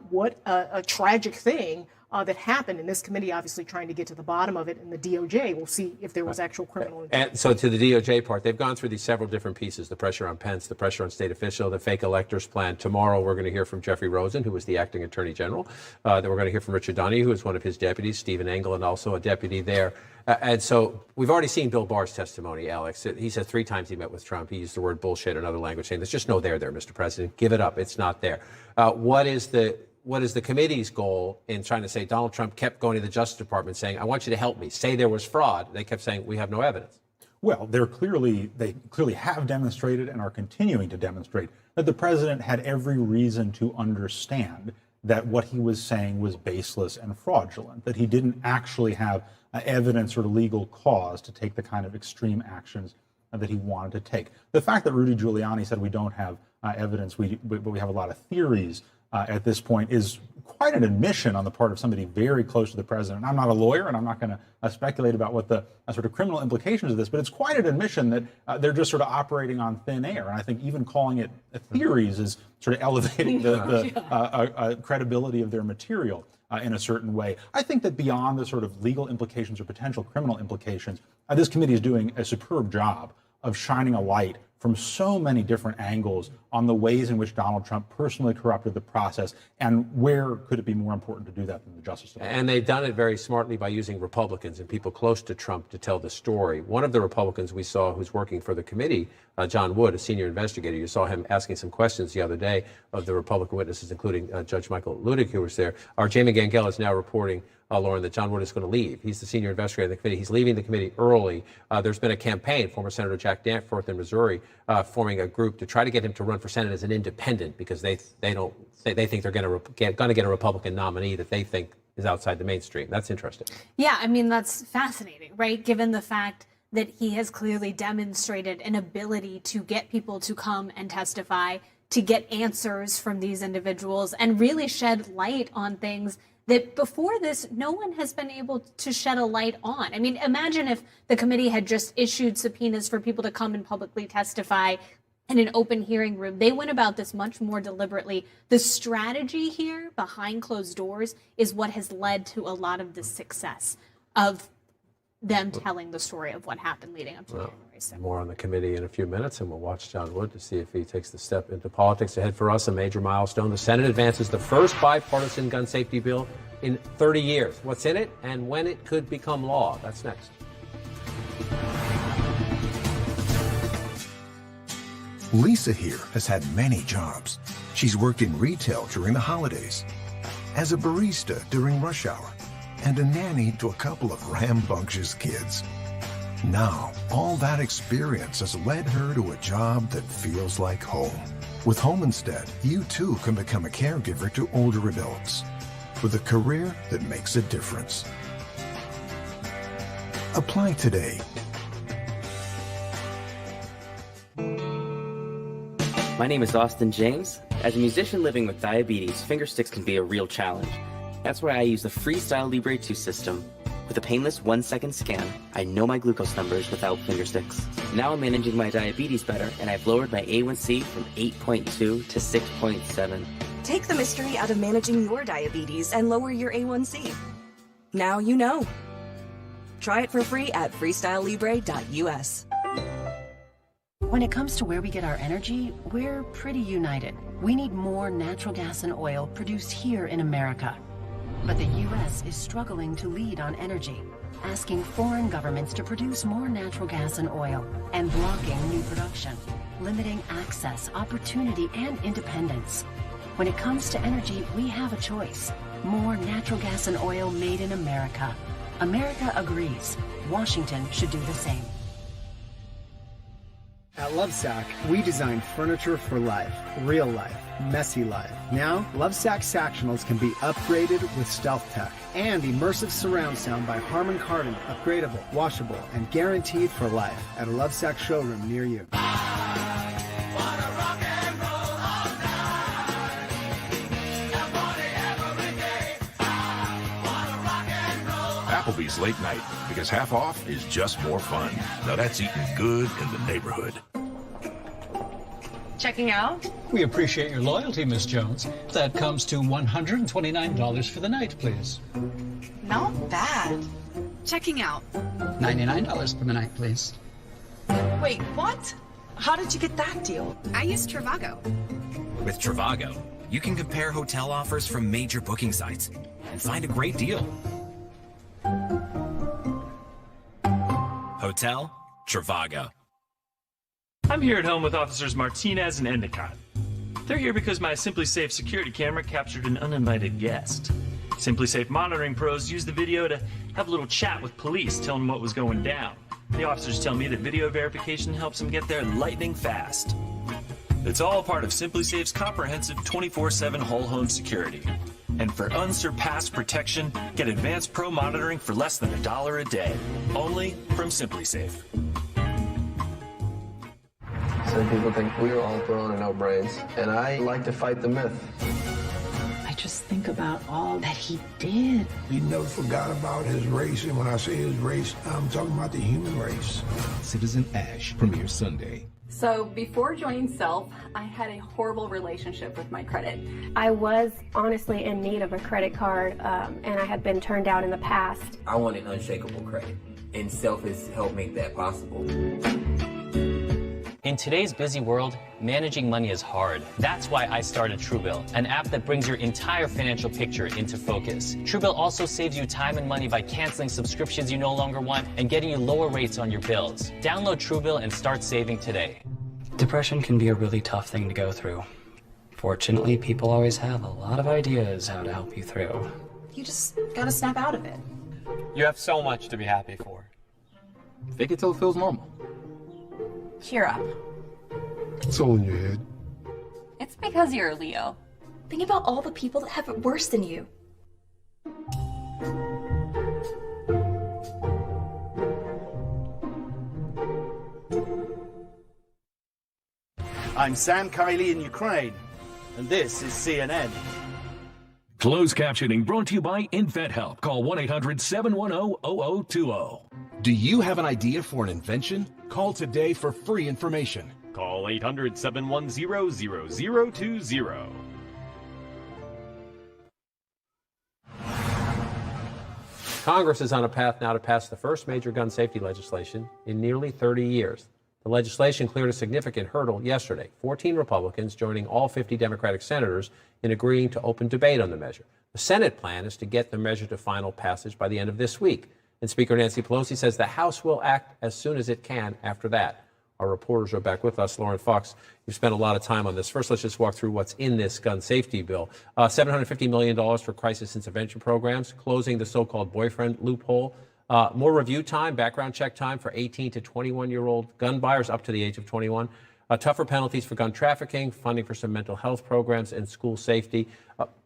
[SPEAKER 10] What a tragic thing that happened, and this committee obviously trying to get to the bottom of it, and the DOJ will see if there was actual criminal intent.
[SPEAKER 33] And so to the DOJ part, they've gone through these several different pieces, the pressure on Pence, the pressure on state official, the fake electors plan. Tomorrow we're going to hear from Jeffrey Rosen, who was the acting attorney general. Then we're going to hear from Richard Donahue, who is one of his deputies, Stephen Engel, and also a deputy there. And so we've already seen Bill Barr's testimony, Alex. He said 3 times he met with Trump. He used the word bullshit or another language, saying there's just no there, Mr. President. Give it up. It's not there. What is the committee's goal in trying to say Donald Trump kept going to the Justice Department saying, I want you to help me, say there was fraud. They kept saying, we have no evidence.
[SPEAKER 13] Well, they clearly have demonstrated and are continuing to demonstrate that the president had every reason to understand that what he was saying was baseless and fraudulent, that he didn't actually have evidence or legal cause to take the kind of extreme actions that he wanted to take. The fact that Rudy Giuliani said we don't have evidence, but we have a lot of theories at this point is quite an admission on the part of somebody very close to the president. I'm not a lawyer, and I'm not going to speculate about what the sort of criminal implications of this, but it's quite an admission that they're just sort of operating on thin air. And I think even calling it theories is sort of elevating the credibility of their material in a certain way. I think that beyond the sort of legal implications or potential criminal implications, this committee is doing a superb job of shining a light from so many different angles on the ways in which Donald Trump personally corrupted the process, and where could it be more important to do that than the Justice Department?
[SPEAKER 33] And they've done it very smartly by using Republicans and people close to Trump to tell the story. One of the Republicans we saw who's working for the committee, John Wood, a senior investigator, you saw him asking some questions the other day of the Republican witnesses, including Judge Michael Ludick, who was there. Our Jamie Gangel is now reporting, Lauren, that John Wood is going to leave. He's the senior investigator of the committee. He's leaving the committee early. There's been a campaign, former Senator Jack Danforth in Missouri, forming a group to try to get him to run for Senate as an independent, because they think they're going to get a Republican nominee that they think is outside the mainstream. That's interesting.
[SPEAKER 11] Yeah, I mean, that's fascinating, right? Given the fact that he has clearly demonstrated an ability to get people to come and testify, to get answers from these individuals, and really shed light on things that before this, no one has been able to shed a light on. I mean, imagine if the committee had just issued subpoenas for people to come and publicly testify in an open hearing room. They went about this much more deliberately. The strategy here behind closed doors is what has led to a lot of the success of them telling the story of what happened leading up to January 6th.
[SPEAKER 33] More on the committee in a few minutes, and we'll watch John Wood to see if he takes the step into politics. Ahead for us, a major milestone. The Senate advances the first bipartisan gun safety bill in 30 years. What's in it and when it could become law? That's next.
[SPEAKER 9] Lisa here has had many jobs. She's worked in retail during the holidays, as a barista during rush hour, and a nanny to a couple of rambunctious kids. Now, all that experience has led her to a job that feels like home. With Home Instead, you too can become a caregiver to older adults with a career that makes a difference. Apply today.
[SPEAKER 14] My name is Austin James. As a musician living with diabetes, finger sticks can be a real challenge. That's why I use the FreeStyle Libre 2 system. With a painless 1-second scan, I know my glucose numbers without finger sticks. Now I'm managing my diabetes better, and I've lowered my A1C from 8.2 to 6.7.
[SPEAKER 15] Take the mystery out of managing your diabetes and lower your A1C. Now you know. Try it for free at freestylelibre.us.
[SPEAKER 27] When it comes to where we get our energy, we're pretty united. We need more natural gas and oil produced here in America. But the U.S. is struggling to lead on energy, asking foreign governments to produce more natural gas and oil, and blocking new production, limiting access, opportunity, and independence. When it comes to energy, we have a choice. More natural gas and oil made in America. America agrees. Washington should do the same.
[SPEAKER 16] At Lovesac, we design furniture for life, real life, messy life. Now, Lovesac Sactionals can be upgraded with Stealth Tech and immersive surround sound by Harman Kardon, upgradable, washable, and guaranteed for life at a Lovesac showroom near you.
[SPEAKER 17] Applebee's late night, because half off is just more fun. Now that's eating good in the neighborhood.
[SPEAKER 22] Checking out?
[SPEAKER 23] We appreciate your loyalty, Miss Jones. That comes to $129 for the night, please.
[SPEAKER 22] Not bad. Checking out.
[SPEAKER 23] $99 for the night, please.
[SPEAKER 22] Wait, what? How did you get that deal? I used Trivago.
[SPEAKER 24] With Trivago, you can compare hotel offers from major booking sites and find a great deal. Hotel Trivago.
[SPEAKER 25] I'm here at home with Officers Martinez and Endicott. They're here because my SimpliSafe security camera captured an uninvited guest. SimpliSafe monitoring pros used the video to have a little chat with police, telling them what was going down. The officers tell me that video verification helps them get there lightning fast. It's all part of SimpliSafe's comprehensive 24/7 whole home security. And for unsurpassed protection, get advanced pro monitoring for less than $1 a day. Only from SimpliSafe.
[SPEAKER 3] Some people think we're all throwing and no brains, and I like to fight the myth.
[SPEAKER 4] I just think about all that he did.
[SPEAKER 6] He never forgot about his race, and when I say his race, I'm talking about the human race.
[SPEAKER 7] Citizen Ash premieres Sunday.
[SPEAKER 12] So before joining SELF, I had a horrible relationship with my credit.
[SPEAKER 18] I was honestly in need of a credit card, and I had been turned down in the past.
[SPEAKER 21] I wanted unshakable credit, and SELF has helped make that possible.
[SPEAKER 26] In today's busy world, managing money is hard. That's why I started Truebill, an app that brings your entire financial picture into focus. Truebill also saves you time and money by canceling subscriptions you no longer want and getting you lower rates on your bills. Download Truebill and start saving today.
[SPEAKER 28] Depression can be a really tough thing to go through. Fortunately, people always have a lot of ideas how to help you through.
[SPEAKER 22] You just gotta snap out of it.
[SPEAKER 28] You have so much to be happy for.
[SPEAKER 7] Fake it till it feels normal.
[SPEAKER 12] Cheer up.
[SPEAKER 6] It's all in your head.
[SPEAKER 12] It's because you're a Leo. Think about all the people that have it worse than you.
[SPEAKER 29] I'm Sam Kiley in Ukraine, and this is CNN.
[SPEAKER 17] Closed captioning brought to you by InventHelp. Call 1-800-710-0020.
[SPEAKER 7] Do you have an idea for an invention? Call today for free information.
[SPEAKER 30] Call 800-710-0020.
[SPEAKER 33] Congress is on a path now to pass the first major gun safety legislation in nearly 30 years. The legislation cleared a significant hurdle yesterday, 14 Republicans joining all 50 Democratic senators in agreeing to open debate on the measure. The Senate plan is to get the measure to final passage by the end of this week. And Speaker Nancy Pelosi says the House will act as soon as it can after that. Our reporters are back with us. Lauren Fox, you've spent a lot of time on this. First, let's just walk through what's in this gun safety bill. $750 million for crisis intervention programs, closing the so-called boyfriend loophole, more review time, background check time for 18 to 21-year-old gun buyers up to the age of 21, tougher penalties for gun trafficking, funding for some mental health programs and school safety.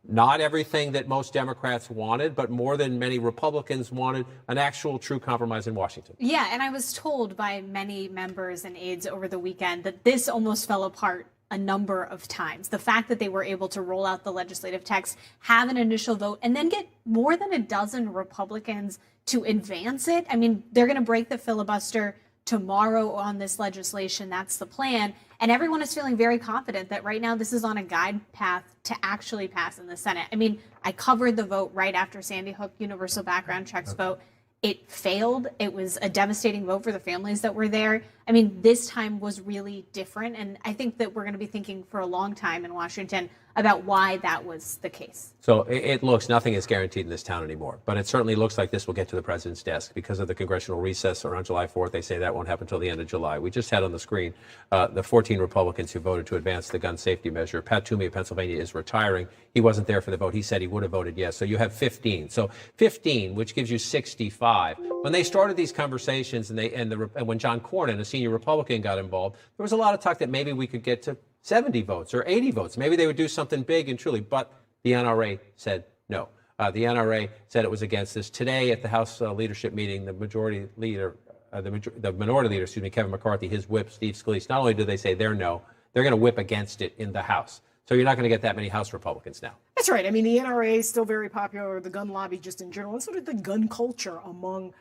[SPEAKER 33] Not everything that most Democrats wanted, but more than many Republicans wanted, an actual true compromise in Washington.
[SPEAKER 11] Yeah, and I was told by many members and aides over the weekend that this almost fell apart a number of times. The fact that they were able to roll out the legislative text, have an initial vote, and then get more than a dozen Republicans to advance it. I mean, they're going to break the filibuster tomorrow on this legislation. That's the plan. And everyone is feeling very confident that right now this is on a guide path to actually pass in the Senate. I mean, I covered the vote right after Sandy Hook universal background checks vote. It failed. It was a devastating vote for the families that were there. I mean, this time was really different. And I think that we're going to be thinking for a long time in Washington about why that was the case.
[SPEAKER 33] So it looks nothing is guaranteed in this town anymore, but it certainly looks like this will get to the president's desk because of the congressional recess around July 4th. They say that won't happen until the end of July. We just had on the screen the 14 Republicans who voted to advance the gun safety measure. Pat Toomey of Pennsylvania is retiring. He wasn't there for the vote. He said he would have voted yes. So you have 15. So 15, which gives you 65. When they started these conversations and when John Cornyn, a senior Republican, got involved, there was a lot of talk that maybe we could get to 70 votes or 80 votes. Maybe they would do something big and truly, but the NRA said no. The NRA said it was against this. Today at the House leadership meeting, the minority leader, Kevin McCarthy, his whip, Steve Scalise, not only do they say they're no, they're going to whip against it in the House. So you're not going to get that many House Republicans now.
[SPEAKER 10] That's right. I mean, the NRA is still very popular, the gun lobby just in general, and sort of the gun culture among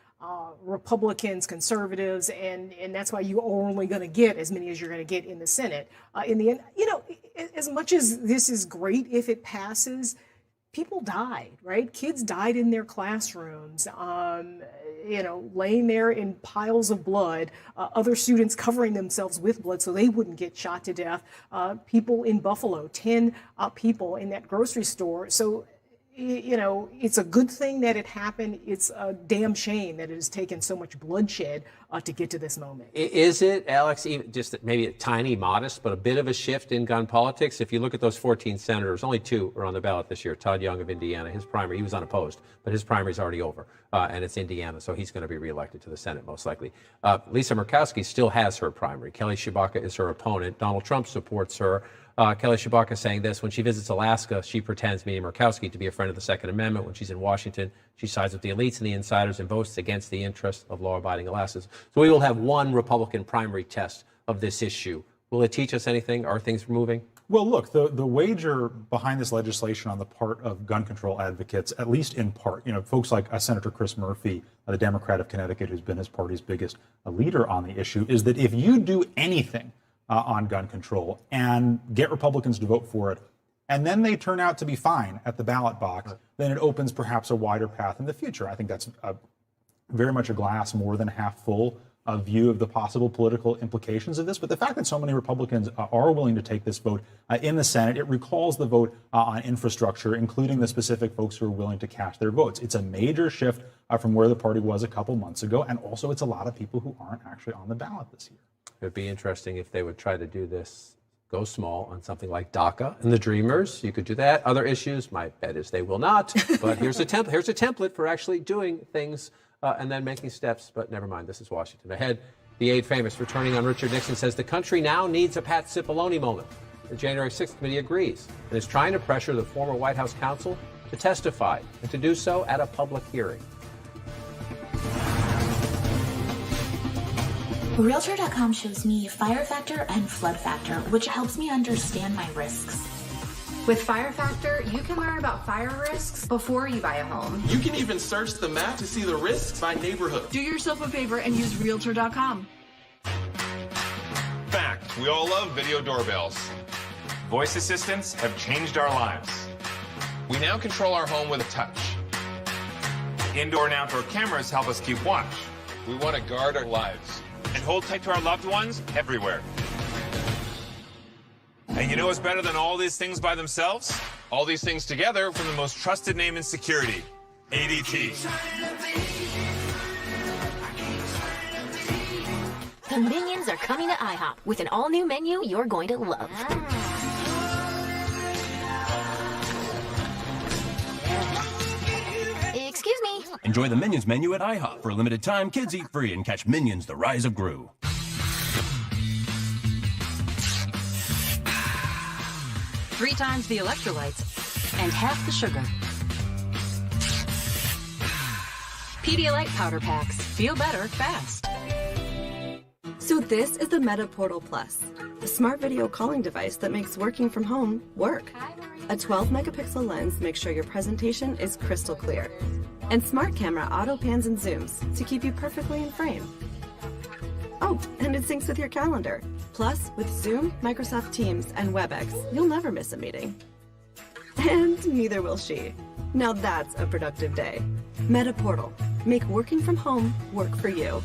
[SPEAKER 10] Republicans, conservatives, and that's why you're only going to get as many as you're going to get in the Senate. In the end, you know, as much as this is great if it passes, people died, right? Kids died in their classrooms, you know, laying there in piles of blood, other students covering themselves with blood so they wouldn't get shot to death, people in Buffalo, 10 people in that grocery store. So, you know, it's a good thing that it happened. It's a damn shame that it has taken so much bloodshed to get to this moment.
[SPEAKER 33] Is it, Alex, even just maybe a tiny, modest, but a bit of a shift in gun politics? If you look at those 14 senators, only 2 are on the ballot this year. Todd Young of Indiana, his primary, he was unopposed, but his primary is already over, and it's Indiana, so he's going to be reelected to the Senate most likely. Lisa Murkowski still has her primary. Kelly Tshibaka is her opponent. Donald Trump supports her. Kelly Tshibaka saying this: when she visits Alaska, she pretends, meaning Murkowski, to be a friend of the Second Amendment. When she's in Washington, she sides with the elites and the insiders and votes against the interests of law-abiding Alaskans. So we will have one Republican primary test of this issue. Will it teach us anything? Are things moving?
[SPEAKER 1] Well, look, the wager behind this legislation on the part of gun control advocates, at least in part, folks like Senator Chris Murphy, the Democrat of Connecticut, who's been his party's biggest leader on the issue, is that if you do anything on gun control and get Republicans to vote for it, and then they turn out to be fine at the ballot box, then it opens perhaps a wider path in the future. I think that's very much a glass more than half full view of the possible political implications of this. But the fact that so many Republicans are willing to take this vote in the Senate, it recalls the vote on infrastructure, including the specific folks who are willing to cast their votes. It's a major shift from where the party was a couple months ago. And also it's a lot of people who aren't actually on the ballot this year.
[SPEAKER 33] It would be interesting if they would try to do this, go small on something like DACA and the Dreamers. You could do that. Other issues, my bet is they will not. But here's a template for actually doing things and then making steps. But never mind, this is Washington. Ahead, the aide famous returning on Richard Nixon says the country now needs a Pat Cipollone moment. The January 6th committee agrees and is trying to pressure the former White House counsel to testify and to do so at a public hearing.
[SPEAKER 2] Realtor.com shows me fire factor and flood factor, which helps me understand my risks.
[SPEAKER 5] With Fire Factor, you can learn about fire risks before you buy a home.
[SPEAKER 8] You can even search the map to see the risks by neighborhood.
[SPEAKER 5] Do yourself a favor and use Realtor.com.
[SPEAKER 9] Fact, we all love video doorbells. Voice assistants have changed our lives. We now control our home with a touch. Indoor and outdoor cameras help us keep watch. We want to guard our lives and hold tight to our loved ones everywhere. And you know what's better than all these things by themselves? All these things together from the most trusted name in security, ADT.
[SPEAKER 2] The Minions are coming to IHOP with an all-new menu you're going to love. Excuse me.
[SPEAKER 13] Enjoy the Minions menu at IHOP. For a limited time, kids eat free and catch Minions: The Rise of Gru.
[SPEAKER 14] 3 times the electrolytes and half the sugar. Pedialyte powder packs. Feel better fast.
[SPEAKER 15] So this is the Meta Portal Plus, a smart video calling device that makes working from home work. A 12-megapixel lens makes sure your presentation is crystal clear. And smart camera auto pans and zooms to keep you perfectly in frame. Oh, and it syncs with your calendar. Plus, with Zoom, Microsoft Teams, and WebEx, you'll never miss a meeting. And neither will she. Now that's a productive day. Meta Portal. Make working from home work for you.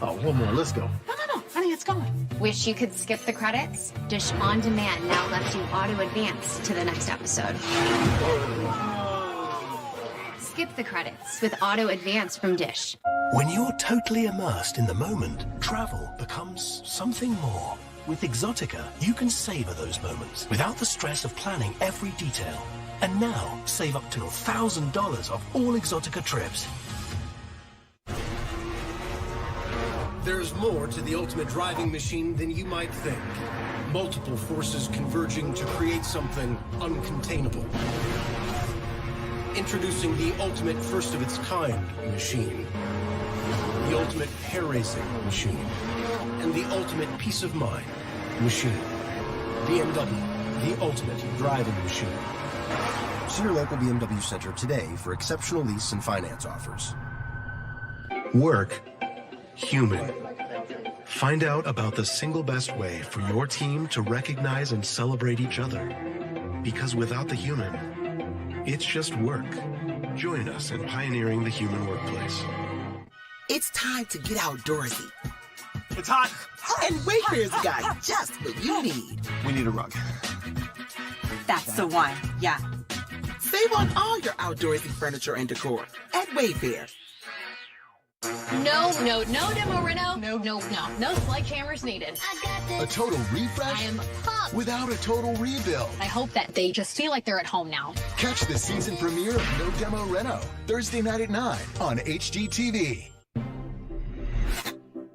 [SPEAKER 19] Oh, one more. Let's go.
[SPEAKER 4] No, honey, it's going.
[SPEAKER 20] Wish you could skip the credits? Dish On Demand now lets you auto-advance to the next episode. Skip the credits with auto-advance from Dish.
[SPEAKER 30] When you're totally immersed in the moment, travel becomes something more. With Exotica, you can savor those moments without the stress of planning every detail. And now, save up to $1,000 off all Exotica trips.
[SPEAKER 31] There's more to the ultimate driving machine than you might think. Multiple forces converging to create something uncontainable. Introducing the ultimate first-of-its-kind machine. The ultimate hair-racing machine. And the ultimate peace of mind machine. BMW, the ultimate driving machine.
[SPEAKER 32] See your local BMW center today for exceptional lease and finance offers.
[SPEAKER 34] Work. Human. Find out about the single best way for your team to recognize and celebrate each other. Because without the human, it's just work. Join us in pioneering the human workplace.
[SPEAKER 35] It's time to get outdoorsy.
[SPEAKER 8] It's hot.
[SPEAKER 35] And Wayfair's got just what you need.
[SPEAKER 8] We need a rug.
[SPEAKER 14] That's the one, yeah.
[SPEAKER 35] Save on all your outdoorsy furniture and decor at Wayfair.
[SPEAKER 14] No demo reno. No sledgehammers needed.
[SPEAKER 7] A total refresh?
[SPEAKER 14] I am pumped.
[SPEAKER 7] Without a total rebuild.
[SPEAKER 14] I hope that they just feel like they're at home now.
[SPEAKER 7] Catch the season premiere of No Demo Reno, Thursday night at 9 on HGTV.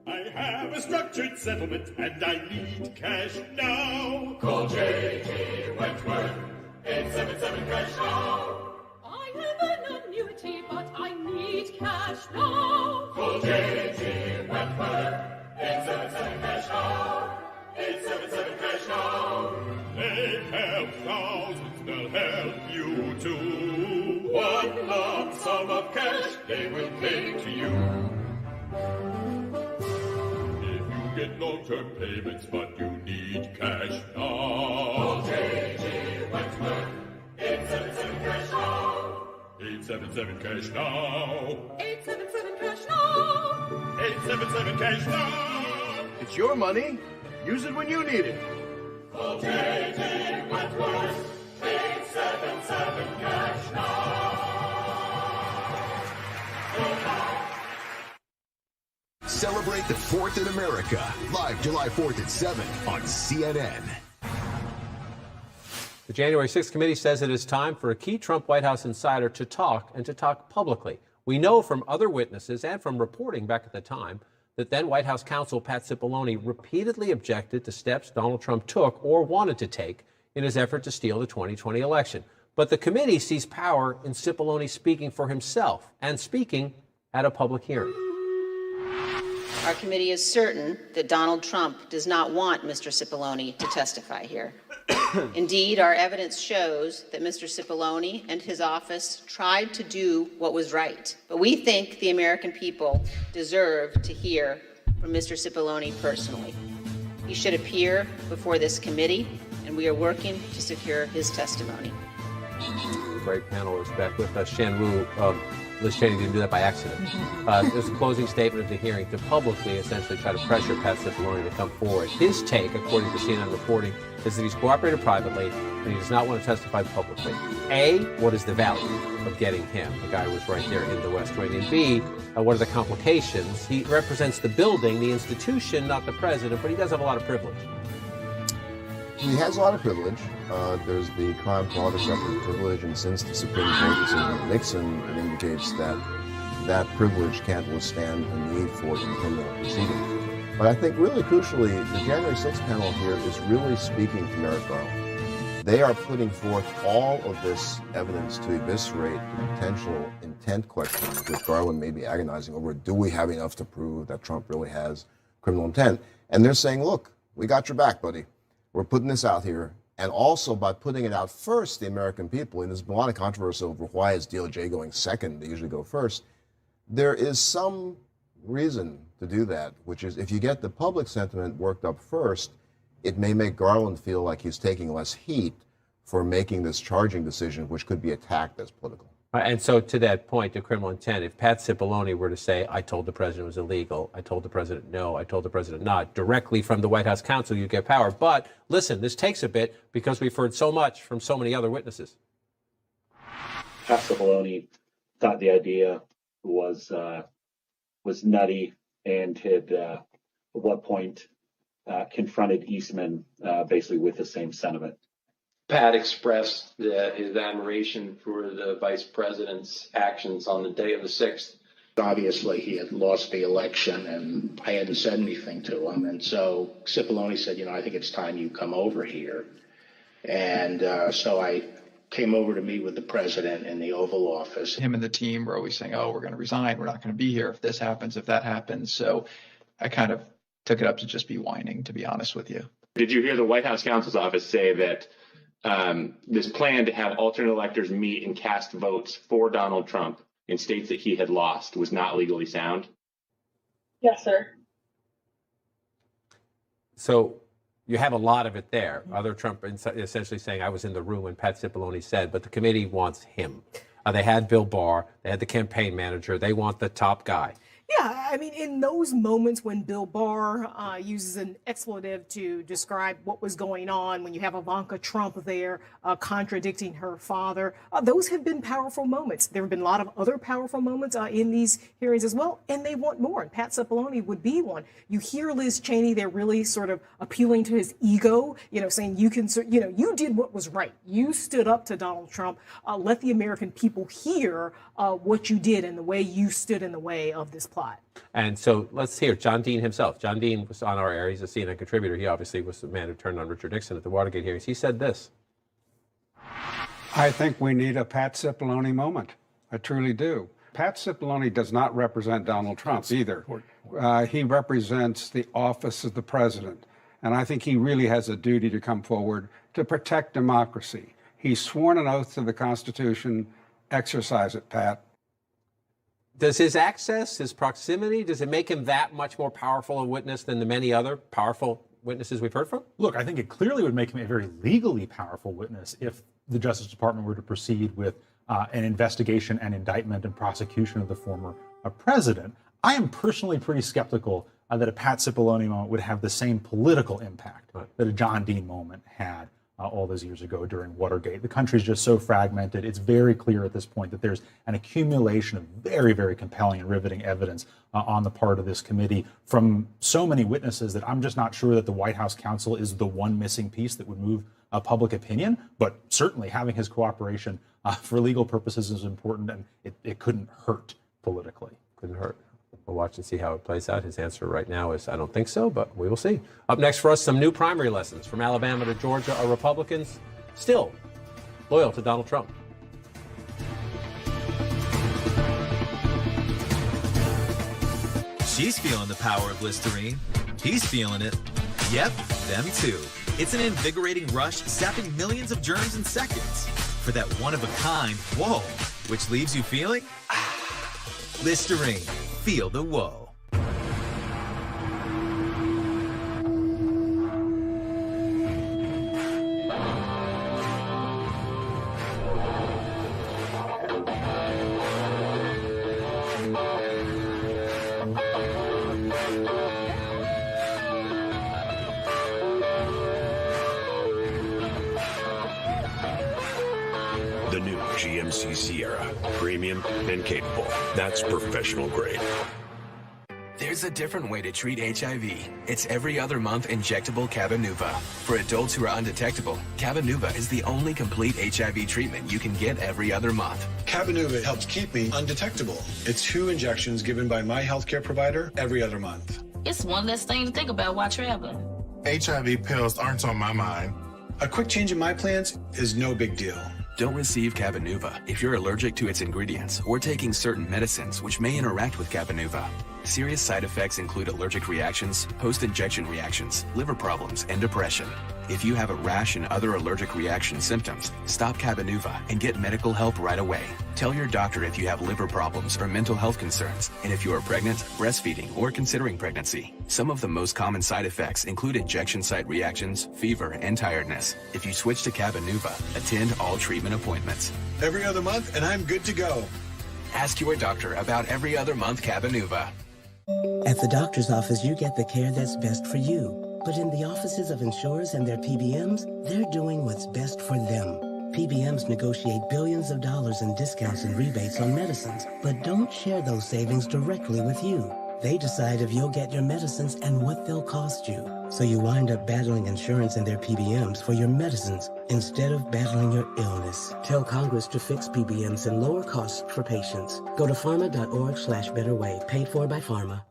[SPEAKER 3] I have a structured settlement and I need cash now. Call J.G. Wentworth, 877 cash now.
[SPEAKER 6] I have an annuity, but I need cash now.
[SPEAKER 3] Call J.G. Wentworth, 877 cash now. 877 cash now. They help thousands, they'll help you too. One lump sum of cash they will pay to you. If you get long-term payments but you need cash now, call J.G. Wentworth, 877 cash now. 877 cash now.
[SPEAKER 6] 877 cash now.
[SPEAKER 3] 877 cash now.
[SPEAKER 19] It's your money. Use it when you need it.
[SPEAKER 3] Call J.G. Wentworth, 877 cash now.
[SPEAKER 7] Celebrate the 4th in America. Live July 4th at 7 on CNN.
[SPEAKER 33] The January 6th committee says it is time for a key Trump White House insider to talk, and to talk publicly. We know from other witnesses and from reporting back at the time that then White House counsel Pat Cipollone repeatedly objected to steps Donald Trump took or wanted to take in his effort to steal the 2020 election. But the committee sees power in Cipollone speaking for himself and speaking at a public hearing.
[SPEAKER 12] Our committee is certain that Donald Trump does not want Mr. Cipollone to testify here. Indeed, our evidence shows that Mr. Cipollone and his office tried to do what was right. But we think the American people deserve to hear from Mr. Cipollone personally. He should appear before this committee, and we are working to secure his testimony.
[SPEAKER 33] The great panel is back with us. Shan Wu, Liz Cheney didn't do that by accident. There's a closing statement of the hearing to publicly essentially try to pressure Pat Cipollone to come forward. His take, according to CNN reporting, is that he's cooperated privately and he does not want to testify publicly. A, what is the value of getting him? The guy was right there in the West Wing. And B, what are the complications? He represents the building, the institution, not the president, but he does have a lot of privilege.
[SPEAKER 16] He has a lot of privilege. There's the crime fraud accepted privilege, and since the Supreme Court decision of Nixon, it indicates that that privilege can't withstand the need for it in criminal proceedings. But I think really crucially, the January 6th panel here is really speaking to Merrick Garland. They are putting forth all of this evidence to eviscerate the potential intent questions which Garland may be agonizing over. Do we have enough to prove that Trump really has criminal intent? And they're saying, look, we got your back, buddy. We're putting this out here. And also by putting it out first, the American people, and there's been a lot of controversy over why is DOJ going second, they usually go first. There is some reason to do that, which is if you get the public sentiment worked up first, it may make Garland feel like he's taking less heat for making this charging decision, which could be attacked as political.
[SPEAKER 33] And so to that point, to criminal intent, if Pat Cipollone were to say, I told the president it was illegal, I told the president no, I told the president not, directly from the White House counsel, you get power. But listen, this takes a bit because we've heard so much from so many other witnesses.
[SPEAKER 17] Pat Cipollone thought the idea was nutty and had at one point confronted Eastman basically with the same sentiment.
[SPEAKER 18] Pat expressed his admiration for the vice president's actions on the day of the 6th.
[SPEAKER 21] Obviously, he had lost the election, and I hadn't said anything to him. And so Cipollone said, I think it's time you come over here. And so I came over to meet with the president in the Oval Office.
[SPEAKER 22] Him and the team were always saying, we're going to resign. We're not going to be here if this happens, if that happens. So I kind of took it up to just be whining, to be honest with you.
[SPEAKER 17] Did you hear the White House counsel's office say that this plan to have alternate electors meet and cast votes for Donald Trump in states that he had lost was not legally sound?
[SPEAKER 23] Yes, sir.
[SPEAKER 33] So you have a lot of it there. Other Trump essentially saying, I was in the room when Pat Cipollone said, but the committee wants him. They had Bill Barr. They had the campaign manager. They want the top guy.
[SPEAKER 1] Yeah, I mean, in those moments when Bill Barr uses an expletive to describe what was going on, when you have Ivanka Trump there contradicting her father, those have been powerful moments. There have been a lot of other powerful moments in these hearings as well, and they want more. And Pat Cipollone would be one. You hear Liz Cheney, they're really sort of appealing to his ego, saying you can, you did what was right. You stood up to Donald Trump. Let the American people hear what you did and the way you stood in the way of this plot.
[SPEAKER 33] And so let's hear John Dean himself. John Dean was on our air. He's a CNN contributor. He obviously was the man who turned on Richard Nixon at the Watergate hearings. He said this.
[SPEAKER 2] I think we need a Pat Cipollone moment. I truly do. Pat Cipollone does not represent Donald Trump either. He represents the office of the president. And I think he really has a duty to come forward to protect democracy. He's sworn an oath to the Constitution. Exercise it, Pat.
[SPEAKER 33] Does his access, his proximity, does it make him that much more powerful a witness than the many other powerful witnesses we've heard from?
[SPEAKER 4] Look, I think it clearly would make him a very legally powerful witness if the Justice Department were to proceed with an investigation and indictment and prosecution of the former president. I am personally pretty skeptical that a Pat Cipollone moment would have the same political impact that a John Dean moment had all those years ago during Watergate. The country's just so fragmented. It's very clear at this point that there's an accumulation of very, very compelling and riveting evidence on the part of this committee from so many witnesses that I'm just not sure that the White House counsel is the one missing piece that would move public opinion. But certainly having his cooperation for legal purposes is important, and it couldn't hurt politically.
[SPEAKER 33] Couldn't hurt. We'll watch and see how it plays out. His answer right now is, I don't think so, but we will see. Up next for us, some new primary lessons. From Alabama to Georgia, are Republicans still loyal to Donald Trump?
[SPEAKER 5] She's feeling the power of Listerine. He's feeling it. Yep, them too. It's an invigorating rush, sapping millions of germs in seconds. For that one-of-a-kind whoa, which leaves you feeling Listerine. Feel the whoa.
[SPEAKER 31] The new GMC Sierra. Premium and capable. That's professional grade.
[SPEAKER 9] There's a different way to treat HIV. It's every other month injectable Cabenuva. For adults who are undetectable, Cabenuva is the only complete HIV treatment you can get every other month.
[SPEAKER 10] Cabenuva helps keep me undetectable. It's 2 injections given by my healthcare provider every other month.
[SPEAKER 11] It's one less thing to think about while traveling.
[SPEAKER 10] HIV pills aren't on my mind. A quick change in my plans is no big deal.
[SPEAKER 9] Don't receive Cabenuva if you're allergic to its ingredients or taking certain medicines which may interact with Cabenuva. Serious side effects include allergic reactions, post-injection reactions, liver problems, and depression. If you have a rash and other allergic reaction symptoms, stop Cabenuva and get medical help right away. Tell your doctor if you have liver problems or mental health concerns, and if you are pregnant, breastfeeding, or considering pregnancy. Some of the most common side effects include injection site reactions, fever, and tiredness. If you switch to Cabenuva, attend all treatment appointments.
[SPEAKER 10] Every other month, and I'm good to go.
[SPEAKER 9] Ask your doctor about every other month Cabenuva.
[SPEAKER 13] At the doctor's office, you get the care that's best for you. But in the offices of insurers and their PBMs, they're doing what's best for them. PBMs negotiate billions of dollars in discounts and rebates on medicines, but don't share those savings directly with you. They decide if you'll get your medicines and what they'll cost you. So you wind up battling insurance and their PBMs for your medicines instead of battling your illness. Tell Congress to fix PBMs and lower costs for patients. Go to pharma.org/betterway, paid for by Pharma.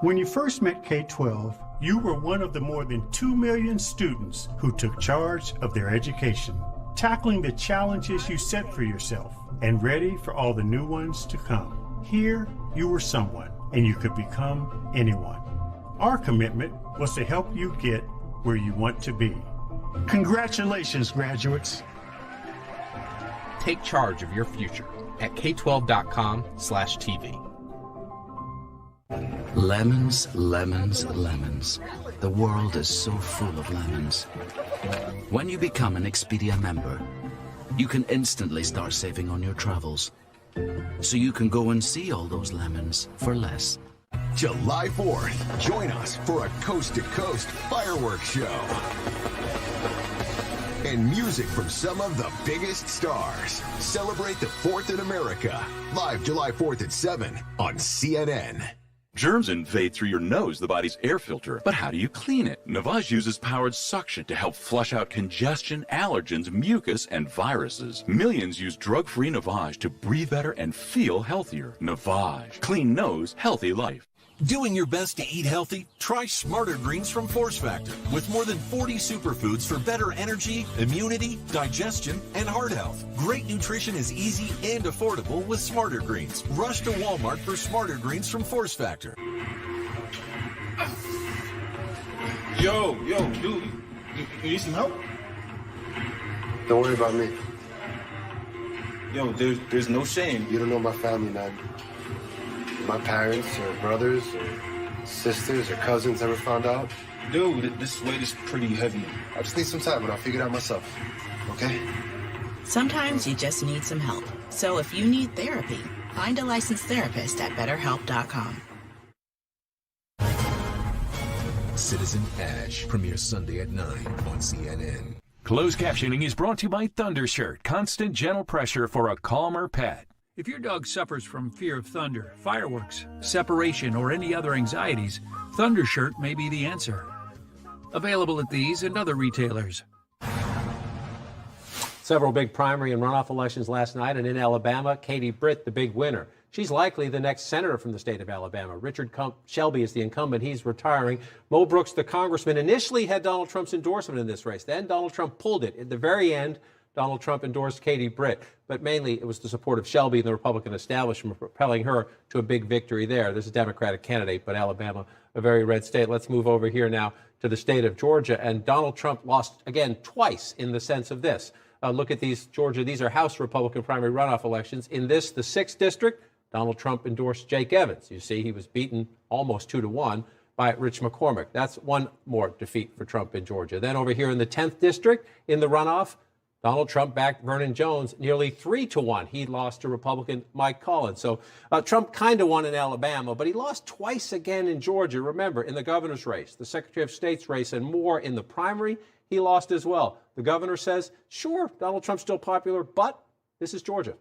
[SPEAKER 15] When you first met K-12, you were one of the more than 2 million students who took charge of their education, tackling the challenges you set for yourself and ready for all the new ones to come. Here, you were someone, and you could become anyone. Our commitment was to help you get where you want to be. Congratulations, graduates.
[SPEAKER 24] Take charge of your future at k12.com/TV.
[SPEAKER 25] Lemons, lemons, lemons. The world is so full of lemons. When you become an Expedia member, you can instantly start saving on your travels. So you can go and see all those lemons for less.
[SPEAKER 3] July 4th, join us for a coast-to-coast fireworks show. And music from some of the biggest stars. Celebrate the 4th in America. Live July 4th at 7 on CNN.
[SPEAKER 6] Germs invade through your nose, the body's air filter. But how do you clean it? Navage uses powered suction to help flush out congestion, allergens, mucus, and viruses. Millions use drug-free Navage to breathe better and feel healthier. Navage. Clean nose, healthy life.
[SPEAKER 7] Doing your best to eat healthy? Try Smarter Greens from Force Factor. With more than 40 superfoods for better energy, immunity, digestion, and heart health. Great nutrition is easy and affordable with Smarter Greens. Rush to Walmart for Smarter Greens from Force Factor.
[SPEAKER 8] Yo, dude, you need some help?
[SPEAKER 16] Don't worry about me.
[SPEAKER 8] Yo, there's no shame.
[SPEAKER 16] You don't know my family, man. My parents or brothers or sisters or cousins ever found out?
[SPEAKER 8] Dude, this weight is pretty heavy.
[SPEAKER 16] I just need some time, but I'll figure it out myself. Okay?
[SPEAKER 14] Sometimes you just need some help. So if you need therapy, find a licensed therapist at BetterHelp.com.
[SPEAKER 31] Citizen Ash premieres Sunday at 9 on CNN.
[SPEAKER 19] Closed captioning is brought to you by Thundershirt. Constant gentle pressure for a calmer pet. If your dog suffers from fear of thunder, fireworks, separation, or any other anxieties, Thundershirt may be the answer. Available at these and other retailers.
[SPEAKER 33] Several big primary and runoff elections last night, and in Alabama, Katie Britt, the big winner. She's likely the next senator from the state of Alabama. Richard Shelby is the incumbent. He's retiring. Mo Brooks, the congressman, initially had Donald Trump's endorsement in this race. Then Donald Trump pulled it. At the very end, Donald Trump endorsed Katie Britt, but mainly it was the support of Shelby and the Republican establishment propelling her to a big victory there. There's a Democratic candidate, but Alabama, a very red state. Let's move over here now to the state of Georgia. And Donald Trump lost again twice in the sense of this. Look at these, Georgia. These are House Republican primary runoff elections. In this, the 6th district, Donald Trump endorsed Jake Evans. You see, he was beaten almost 2-1 by Rich McCormick. That's one more defeat for Trump in Georgia. Then over here in the 10th district, in the runoff, Donald Trump backed Vernon Jones nearly 3-1. He lost to Republican Mike Collins. So Trump kind of won in Alabama, but he lost twice again in Georgia. Remember, in the governor's race, the Secretary of State's race, and more in the primary, he lost as well. The governor says, sure, Donald Trump's still popular, but this is Georgia.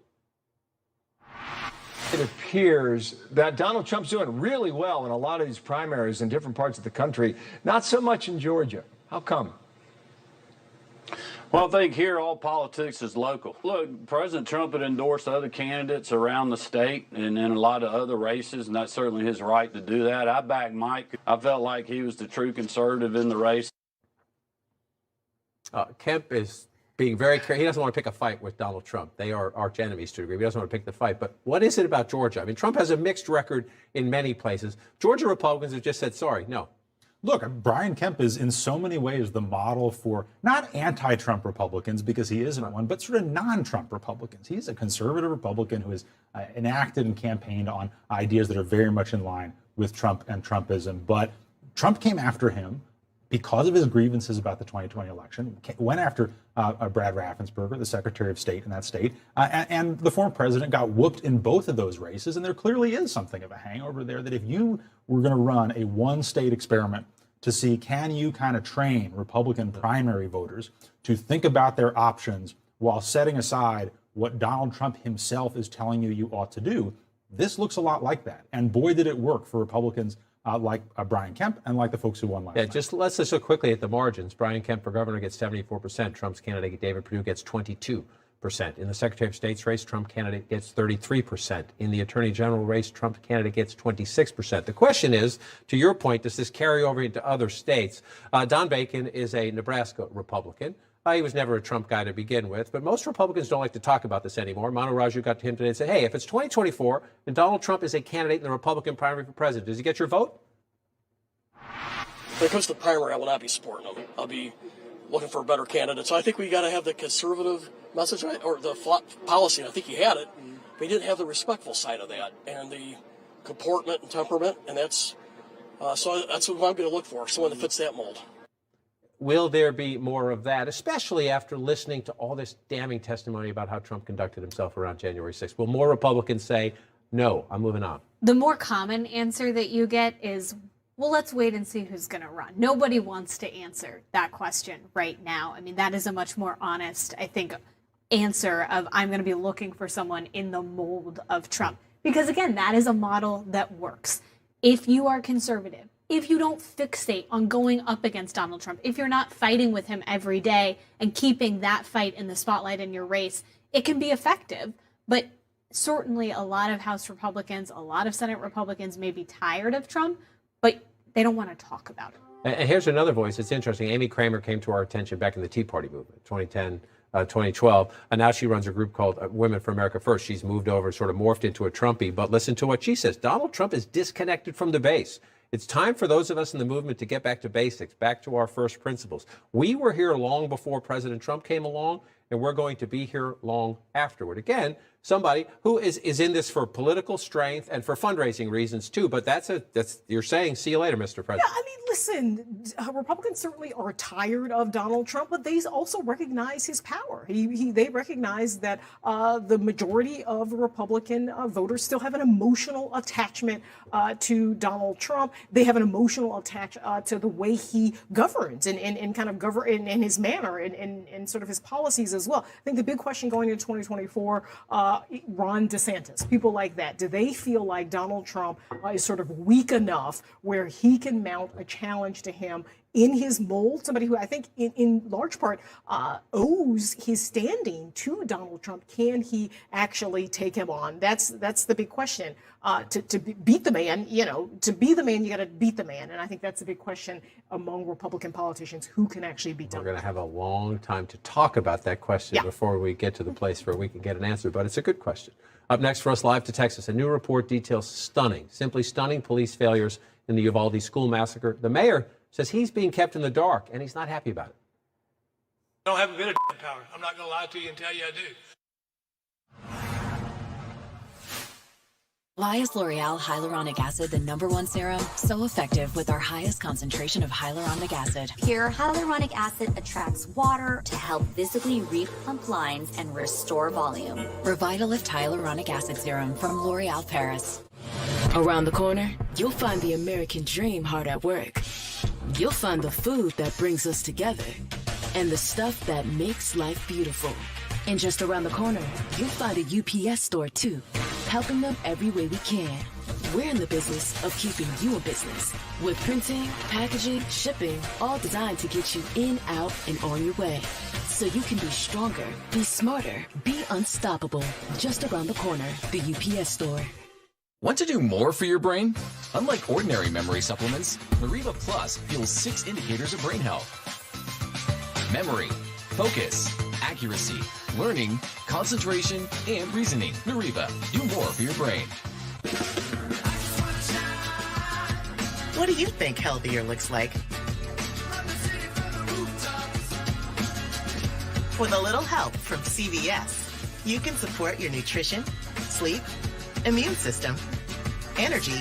[SPEAKER 20] It appears that Donald Trump's doing really well in a lot of these primaries in different parts of the country, not so much in Georgia. How come?
[SPEAKER 26] Well, I think here all politics is local. Look, President Trump had endorsed other candidates around the state and in a lot of other races, and that's certainly his right to do that. I backed Mike. I felt like he was the true conservative in the race.
[SPEAKER 33] Kemp is being very careful. He doesn't want to pick a fight with Donald Trump. They are arch enemies to a degree. He doesn't want to pick the fight. But what is it about Georgia? I mean, Trump has a mixed record in many places. Georgia Republicans have just said, sorry, no.
[SPEAKER 4] Look, Brian Kemp is in so many ways the model for not anti-Trump Republicans, because he isn't one, but sort of non-Trump Republicans. He's a conservative Republican who has enacted and campaigned on ideas that are very much in line with Trump and Trumpism. But Trump came after him because of his grievances about the 2020 election, went after Brad Raffensperger, the Secretary of State in that state, and the former president got whooped in both of those races. And there clearly is something of a hangover there that if you were going to run a one-state experiment to see can you kind of train Republican primary voters to think about their options while setting aside what Donald Trump himself is telling you you ought to do, this looks a lot like that. And boy, did it work for Republicans like Brian Kemp and like the folks who won last night.
[SPEAKER 33] Let's just look quickly at the margins. Brian Kemp for governor gets 74%. Trump's candidate, David Perdue, gets 22%. In the Secretary of State's race, Trump candidate gets 33%. In the Attorney General race, Trump candidate gets 26%. The question is, to your point, does this carry over into other states? Don Bacon is a Nebraska Republican. He was never a Trump guy to begin with, but most Republicans don't like to talk about this anymore. Manu Raju got to him today and said, hey, if it's 2024 and Donald Trump is a candidate in the Republican primary for president, does he get your vote?
[SPEAKER 27] When it comes to the primary, I will not be supporting him. I'll be looking for a better candidate. So I think we got to have the conservative message, or the policy. I think he had it, but he didn't have the respectful side of that and the comportment and temperament, and that's so that's what I'm going to look for, someone that fits that mold.
[SPEAKER 33] will there be more of that, especially after listening to all this damning testimony about how Trump conducted himself around January 6th? Will more Republicans say, no, I'm moving on?
[SPEAKER 1] The more common answer that you get is, well, let's wait and see who's going to run. Nobody wants to answer that question right now. I mean, that is a much more honest, I think, answer of I'm going to be looking for someone in the mold of Trump. Because again, that is a model that works. If you are conservative, if you don't fixate on going up against Donald Trump, if you're not fighting with him every day and keeping that fight in the spotlight in your race, it can be effective. But certainly a lot of House Republicans, a lot of Senate Republicans may be tired of Trump, but they don't want to talk about it.
[SPEAKER 33] And here's another voice. It's interesting. Amy Kramer came to our attention back in the Tea Party movement, 2010, 2012. And now she runs a group called Women for America First. She's moved over, sort of morphed into a Trumpy. But listen to what she says. Donald Trump is disconnected from the base. It's time for those of us in the movement to get back to basics, back to our first principles. We were here long before President Trump came along, and we're going to be here long afterward. Again, somebody who is in this for political strength and for fundraising reasons too. But that's you're saying, see you later, Mr. President.
[SPEAKER 2] Yeah, I mean, listen, Republicans certainly are tired of Donald Trump, but they also recognize his power. They recognize that the majority of Republican voters still have an emotional attachment to Donald Trump. They have an emotional attachment to the way he governs and kind of govern in his manner and sort of his policies as well. I think the big question going into 2024, Ron DeSantis, people like that, do they feel like Donald Trump is sort of weak enough where he can mount a challenge to him in his mold, somebody who I think in large part owes his standing to Donald Trump? Can he actually take him on? That's the big question. To beat the man, to be the man, you got to beat the man. And I think that's the big question among Republican politicians, who can actually beat Donald Trump.
[SPEAKER 33] We're going to have a long time to talk about that question before we get to the place where we can get an answer, but it's a good question. Up next for us, live to Texas, a new report details simply stunning police failures in the Uvalde school massacre. The mayor says he's being kept in the dark, and he's not happy about it.
[SPEAKER 5] I don't have a bit of power. I'm not going to lie to you and tell you I do.
[SPEAKER 12] Why is L'Oreal Hyaluronic Acid the #1 serum? So effective with our highest concentration of hyaluronic acid.
[SPEAKER 17] Pure hyaluronic acid attracts water to help visibly replump lines and restore volume.
[SPEAKER 12] Revitalift Hyaluronic Acid Serum from L'Oreal Paris.
[SPEAKER 18] Around the corner, you'll find the American dream hard at work. You'll find the food that brings us together and the stuff that makes life beautiful. And just around the corner, you'll find a UPS store too, helping them every way we can. We're in the business of keeping you in business with printing, packaging, shipping, all designed to get you in, out, and on your way. So you can be stronger, be smarter, be unstoppable. Just around the corner, the UPS store.
[SPEAKER 21] Want to do more for your brain? Unlike ordinary memory supplements, Nariva Plus fuels 6 indicators of brain health. Memory, focus, accuracy, learning, concentration, and reasoning. Nariva, do more for your brain.
[SPEAKER 14] What do you think healthier looks like? With a little help from CVS, you can support your nutrition, sleep, immune system, energy,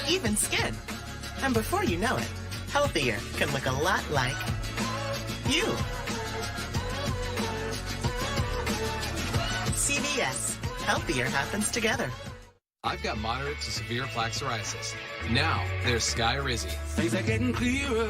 [SPEAKER 14] even skin. And before you know it, healthier can look a lot like you. CVS. Healthier happens together.
[SPEAKER 9] I've got moderate to severe plaque psoriasis. Now, there's Skyrizi.
[SPEAKER 22] Things are getting clearer.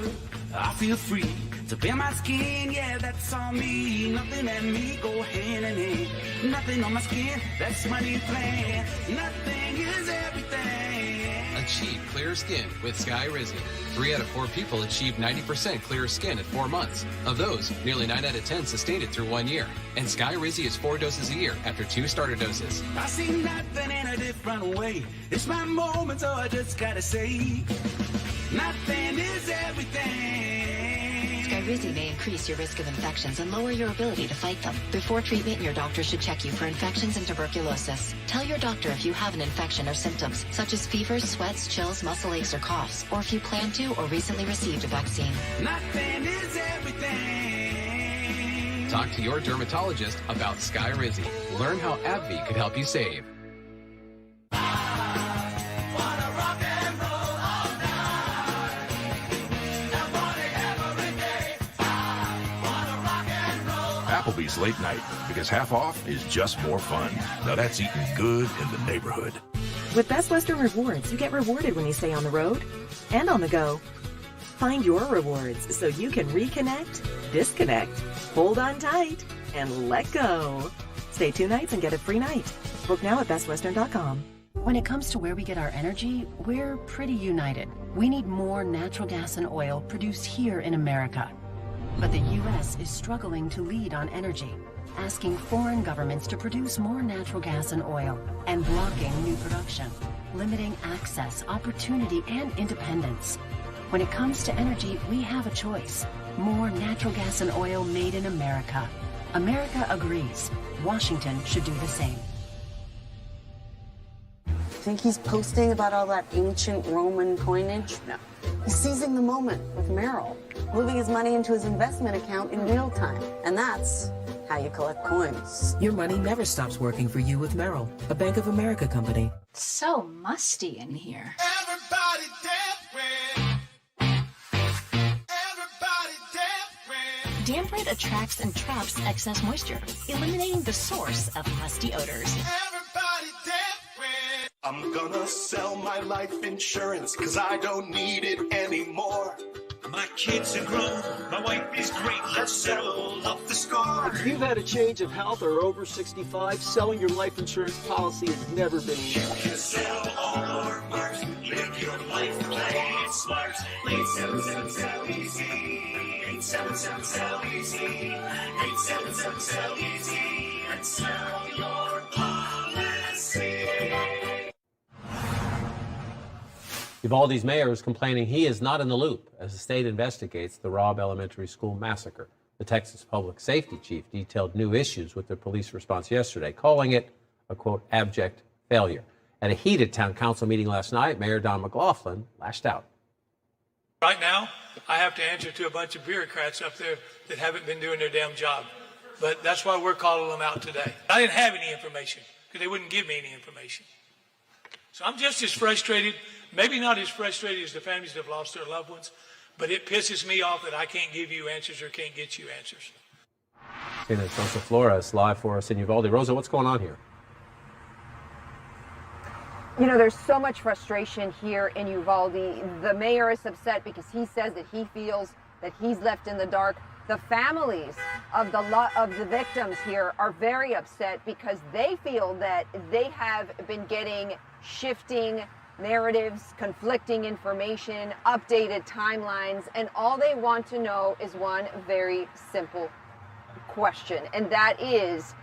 [SPEAKER 22] I feel free to bare my skin. Yeah, that's on me. Nothing and me go hand in hand. Nothing on my skin. That's my new plan. Nothing is everything.
[SPEAKER 9] Achieve clear skin with Skyrizi. 3 out of 4 people achieved 90% clearer skin at 4 months. Of those, nearly 9 out of 10 sustained it through 1 year. And Skyrizi is 4 doses a year after 2 starter doses.
[SPEAKER 22] I see nothing in a different way. It's my moment, so I just gotta say, nothing is everything.
[SPEAKER 12] Skyrizi may increase your risk of infections and lower your ability to fight them. Before treatment, your doctor should check you for infections and tuberculosis. Tell your doctor if you have an infection or symptoms, such as fevers, sweats, chills, muscle aches, or coughs, or if you plan to or recently received a vaccine.
[SPEAKER 22] Nothing is everything.
[SPEAKER 9] Talk to your dermatologist about Skyrizi. Learn how AbbVie could help you save.
[SPEAKER 3] Applebee's late night, because half off is just more fun. Now that's eating good in the neighborhood.
[SPEAKER 6] With Best Western Rewards, you get rewarded when you stay on the road and on the go. Find your rewards so you can reconnect, disconnect, hold on tight, and let go. Stay 2 nights and get a free night. Book now at bestwestern.com.
[SPEAKER 10] When it comes to where we get our energy, we're pretty united. We need more natural gas and oil produced here in America. But the U.S. is struggling to lead on energy, asking foreign governments to produce more natural gas and oil and blocking new production, limiting access, opportunity, and independence. When it comes to energy, we have a choice. More natural gas and oil made in America. America agrees. Washington should do the same.
[SPEAKER 11] Think he's posting about all that ancient Roman coinage? No. He's seizing the moment with Merrill, moving his money into his investment account in real time. And that's how you collect coins.
[SPEAKER 13] Your money never stops working for you with Merrill, a Bank of America company.
[SPEAKER 15] So musty in here. Damp Rid attracts and traps excess moisture, eliminating the source of musty odors.
[SPEAKER 23] I'm gonna sell my life insurance, cause I don't need it anymore. My kids are grown, my wife is great, let's settle up the score.
[SPEAKER 24] If you've had a change of health or are over 65, selling your life insurance policy has never been easy.
[SPEAKER 23] You can sell all or part, live your life, play it smart. 877-SELL-EASY, 877-SELL-EASY, 877-SELL-EASY, and sell your policy.
[SPEAKER 33] Uvalde's mayor is complaining he is not in the loop as the state investigates the Robb Elementary School massacre. The Texas public safety chief detailed new issues with the police response yesterday, calling it a, quote, abject failure. At a heated town council meeting last night, Mayor Don McLaughlin lashed out.
[SPEAKER 5] Right now, I have to answer to a bunch of bureaucrats up there that haven't been doing their damn job. But that's why we're calling them out today. I didn't have any information because they wouldn't give me any information. So I'm just as frustrated, maybe not as frustrated as the families that have lost their loved ones, but it pisses me off that I can't give you answers or can't get you answers.
[SPEAKER 33] CNN's Rosa Flores live for us in Uvalde. Rosa, what's going on here?
[SPEAKER 25] You know, there's so much frustration here in Uvalde. The mayor is upset because he says that he feels that he's left in the dark. The families of the victims here are very upset because they feel that they have been getting shifting narratives, conflicting information, updated timelines, and all they want to know is one very simple question, and that is,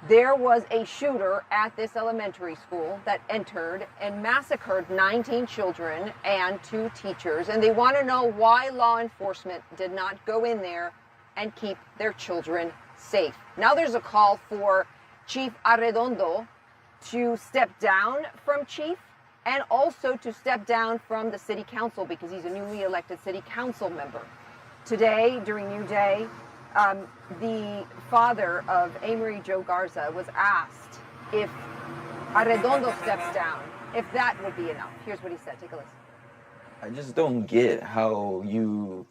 [SPEAKER 25] there was a shooter at this elementary school that entered and massacred 19 children and 2 teachers, and they want to know why law enforcement did not go in there and keep their children safe. Now there's a call for Chief Arredondo to step down from chief and also to step down from the city council because he's a newly elected city council member. Today, during New Day, the father of Amory Joe Garza was asked if Arredondo steps down, if that would be enough. Here's what he said. Take a listen.
[SPEAKER 28] I just don't get how you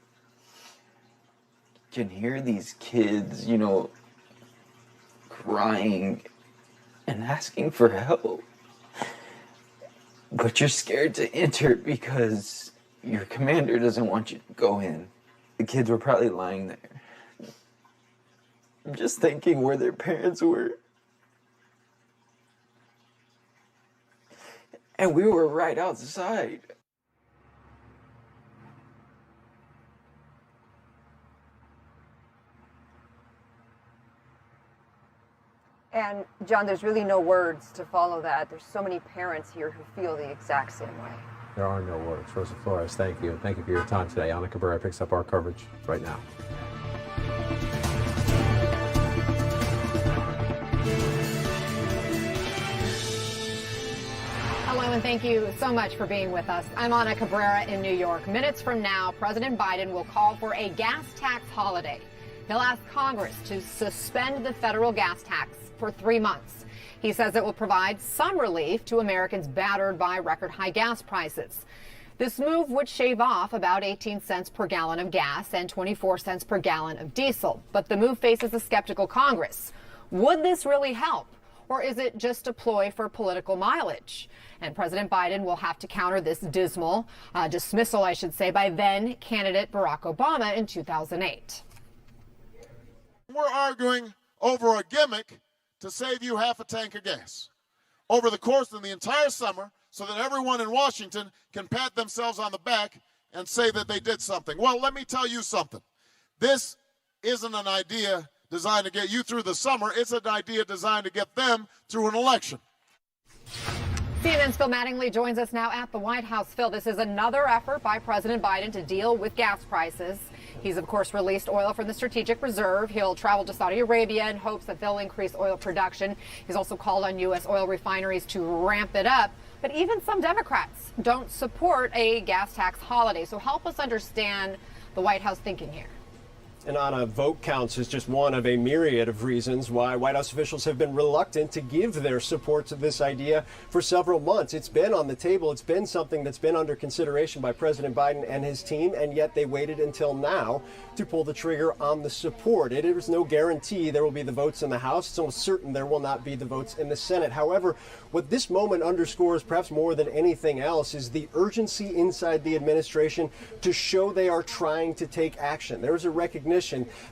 [SPEAKER 28] can hear these kids, you know, crying and asking for help. But you're scared to enter because your commander doesn't want you to go in. The kids were probably lying there. I'm just thinking where their parents were. And we were right outside.
[SPEAKER 25] And John, there's really no words to follow that. There's so many parents here who feel the exact same way.
[SPEAKER 33] There are no words. Rosa Flores, thank you. Thank you for your time today. Ana Cabrera picks up our coverage right now.
[SPEAKER 29] Hello, and thank you so much for being with us. I'm Ana Cabrera in New York. Minutes from now, President Biden will call for a gas tax holiday. He'll ask Congress to suspend the federal gas tax for 3 months. He says it will provide some relief to Americans battered by record high gas prices. This move would shave off about 18 cents per gallon of gas and 24 cents per gallon of diesel. But the move faces a skeptical Congress. Would this really help? Or is it just a ploy for political mileage? And President Biden will have to counter this dismal dismissal, I should say, by then candidate Barack Obama in 2008.
[SPEAKER 1] We're arguing over a gimmick to save you half a tank of gas over the course of the entire summer so that everyone in Washington can pat themselves on the back and say that they did something. Well, let me tell you something. This isn't an idea designed to get you through the summer. It's an idea designed to get them through an election.
[SPEAKER 29] CNN's Phil Mattingly joins us now at the White House. Phil, this is another effort by President Biden to deal with gas prices. He's, of course, released oil from the strategic reserve. He'll travel to Saudi Arabia in hopes that they'll increase oil production. He's also called on U.S. oil refineries to ramp it up. But even some Democrats don't support a gas tax holiday. So help us understand the White House thinking here.
[SPEAKER 2] And Anna, vote counts is just one of a myriad of reasons why White House officials have been reluctant to give their support to this idea for several months. It's been on the table. It's been something that's been under consideration by President Biden and his team, and yet they waited until now to pull the trigger on the support. It is no guarantee there will be the votes in the House. It's almost certain there will not be the votes in the Senate. However, what this moment underscores, perhaps more than anything else, is the urgency inside the administration to show they are trying to take action. There is a recognition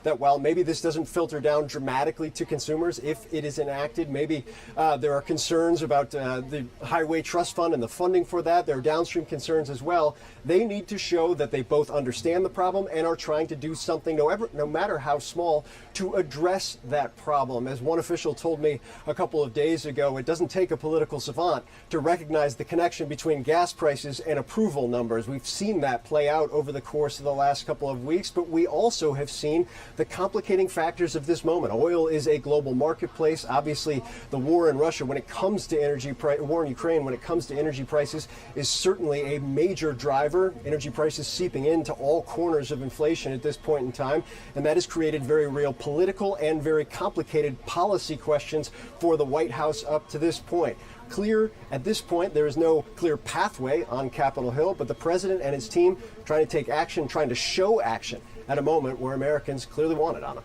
[SPEAKER 2] that while maybe this doesn't filter down dramatically to consumers if it is enacted, maybe there are concerns about the Highway Trust Fund and the funding for that. There are downstream concerns as well. They need to show that they both understand the problem and are trying to do something, no matter how small, to address that problem. As one official told me a couple of days ago, it doesn't take a political savant to recognize the connection between gas prices and approval numbers. We've seen that play out over the course of the last couple of weeks, but we also have seen the complicating factors of this moment. Oil is a global marketplace. Obviously, the war in Russia, when it comes to war in Ukraine, when it comes to energy prices, is certainly a major driver. Energy prices seeping into all corners of inflation at this point in time, and that has created very real political and very complicated policy questions for the White House up to this point. At this point, there is no clear pathway on Capitol Hill, but the president and his team trying to take action, trying to show action at a moment where Americans clearly want it on them.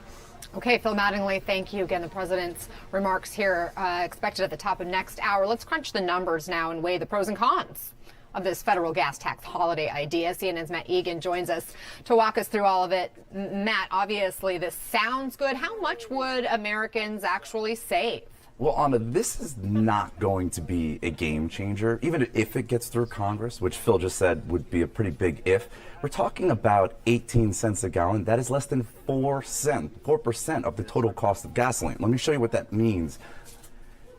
[SPEAKER 29] Okay, Phil Mattingly, thank you. Again, the president's remarks here expected at the top of next hour. Let's crunch the numbers now and weigh the pros and cons of this federal gas tax holiday idea. CNN's Matt Egan joins us to walk us through all of it. Matt, obviously this sounds good. How much would Americans actually save?
[SPEAKER 4] Well, Anna, this is not going to be a game changer, even if it gets through Congress, which Phil just said would be a pretty big if. We're talking about 18 cents a gallon. That is less than 4% of the total cost of gasoline. Let me show you what that means.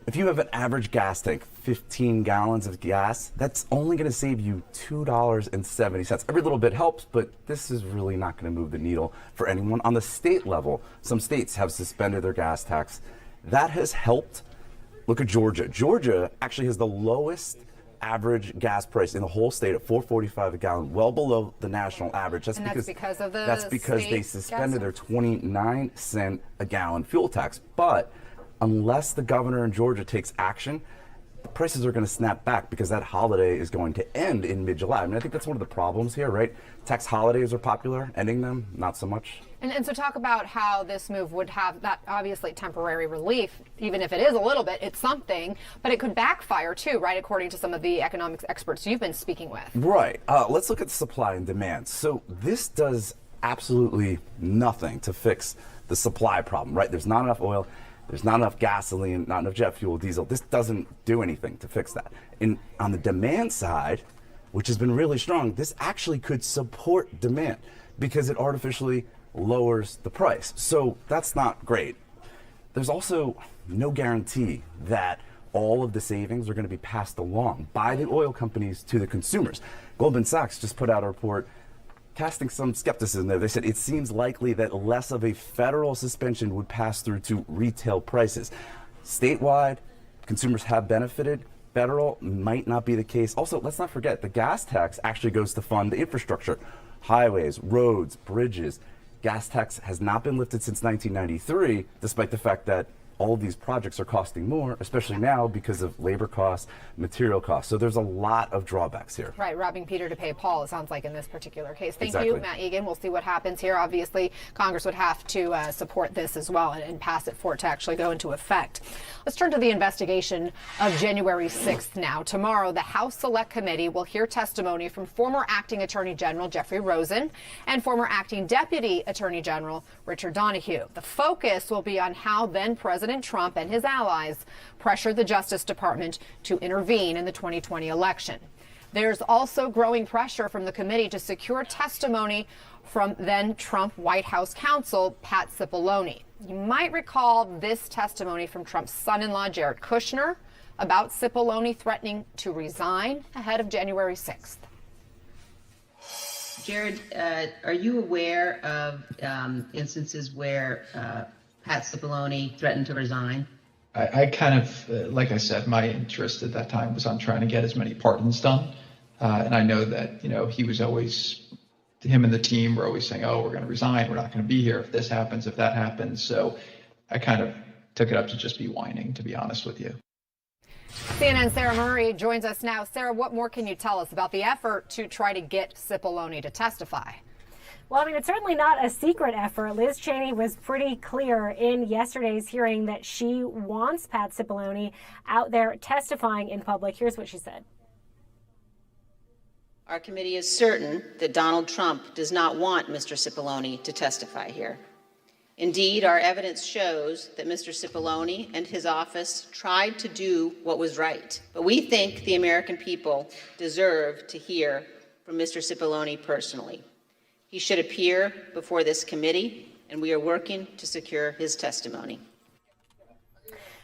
[SPEAKER 4] If you have an average gas tank, 15 gallons of gas, that's only going to save you $2.70. Every little bit helps, but this is really not going to move the needle for anyone. On the state level, some states have suspended their gas tax. That has helped. Look at Georgia. Georgia actually has the lowest average gas price in the whole state at $4.45 a gallon, well below the national average. That's because they suspended their 29-cent a gallon fuel tax. But unless the governor in Georgia takes action, the prices are going to snap back because that holiday is going to end in mid-July. I mean, I think that's one of the problems here, right? Tax holidays are popular, ending them, not so much.
[SPEAKER 29] And so talk about how this move would have that obviously temporary relief, even if it is a little bit, it's something, but it could backfire too, right, according to some of the economics experts you've been speaking with.
[SPEAKER 4] Right. Let's look at the supply and demand. So this does absolutely nothing to fix the supply problem, right? There's not enough oil. There's not enough gasoline, not enough jet fuel, diesel. This doesn't do anything to fix that. On the demand side, which has been really strong, this actually could support demand because it artificially lowers the price. So that's not great. There's also no guarantee that all of the savings are going to be passed along by the oil companies to the consumers. Goldman Sachs just put out a report casting some skepticism there. They said it seems likely that less of a federal suspension would pass through to retail prices. Statewide, consumers have benefited. Federal might not be the case. Also, let's not forget, the gas tax actually goes to fund the infrastructure, highways, roads, bridges. Gas tax has not been lifted since 1993, despite the fact that all of these projects are costing more, especially now because of labor costs, material costs. So there's a lot of drawbacks here.
[SPEAKER 29] Right, robbing Peter to pay Paul, it sounds like in this particular case. Thank
[SPEAKER 4] Exactly.
[SPEAKER 29] you, Matt Egan. We'll see what happens here. Obviously, Congress would have to support this as well and pass it for it to actually go into effect. Let's turn to the investigation of January 6th now. Tomorrow, the House Select Committee will hear testimony from former Acting Attorney General Jeffrey Rosen and former Acting Deputy Attorney General Richard Donahue. The focus will be on how then President Trump and his allies pressured the Justice Department to intervene in the 2020 election. There's also growing pressure from the committee to secure testimony from then Trump White House counsel Pat Cipollone. You might recall this testimony from Trump's son-in-law Jared Kushner about Cipollone threatening to resign ahead of January 6th.
[SPEAKER 7] Jared, are you aware of instances where Pat Cipollone threatened to resign?
[SPEAKER 8] I kind of, like I said, my interest at that time was on trying to get as many pardons done. And I know that, he was always, him and the team were always saying, oh, we're going to resign. We're not going to be here if this happens, if that happens. So I kind of took it up to just be whining, to be honest with you.
[SPEAKER 29] CNN's Sarah Murray joins us now. Sarah, what more can you tell us about the effort to try to get Cipollone to testify?
[SPEAKER 16] Well, I mean, it's certainly not a secret effort. Liz Cheney was pretty clear in yesterday's hearing that she wants Pat Cipollone out there testifying in public. Here's what she said.
[SPEAKER 7] Our committee is certain that Donald Trump does not want Mr. Cipollone to testify here. Indeed, our evidence shows that Mr. Cipollone and his office tried to do what was right. But we think the American people deserve to hear from Mr. Cipollone personally. He should appear before this committee, and we are working to secure his testimony.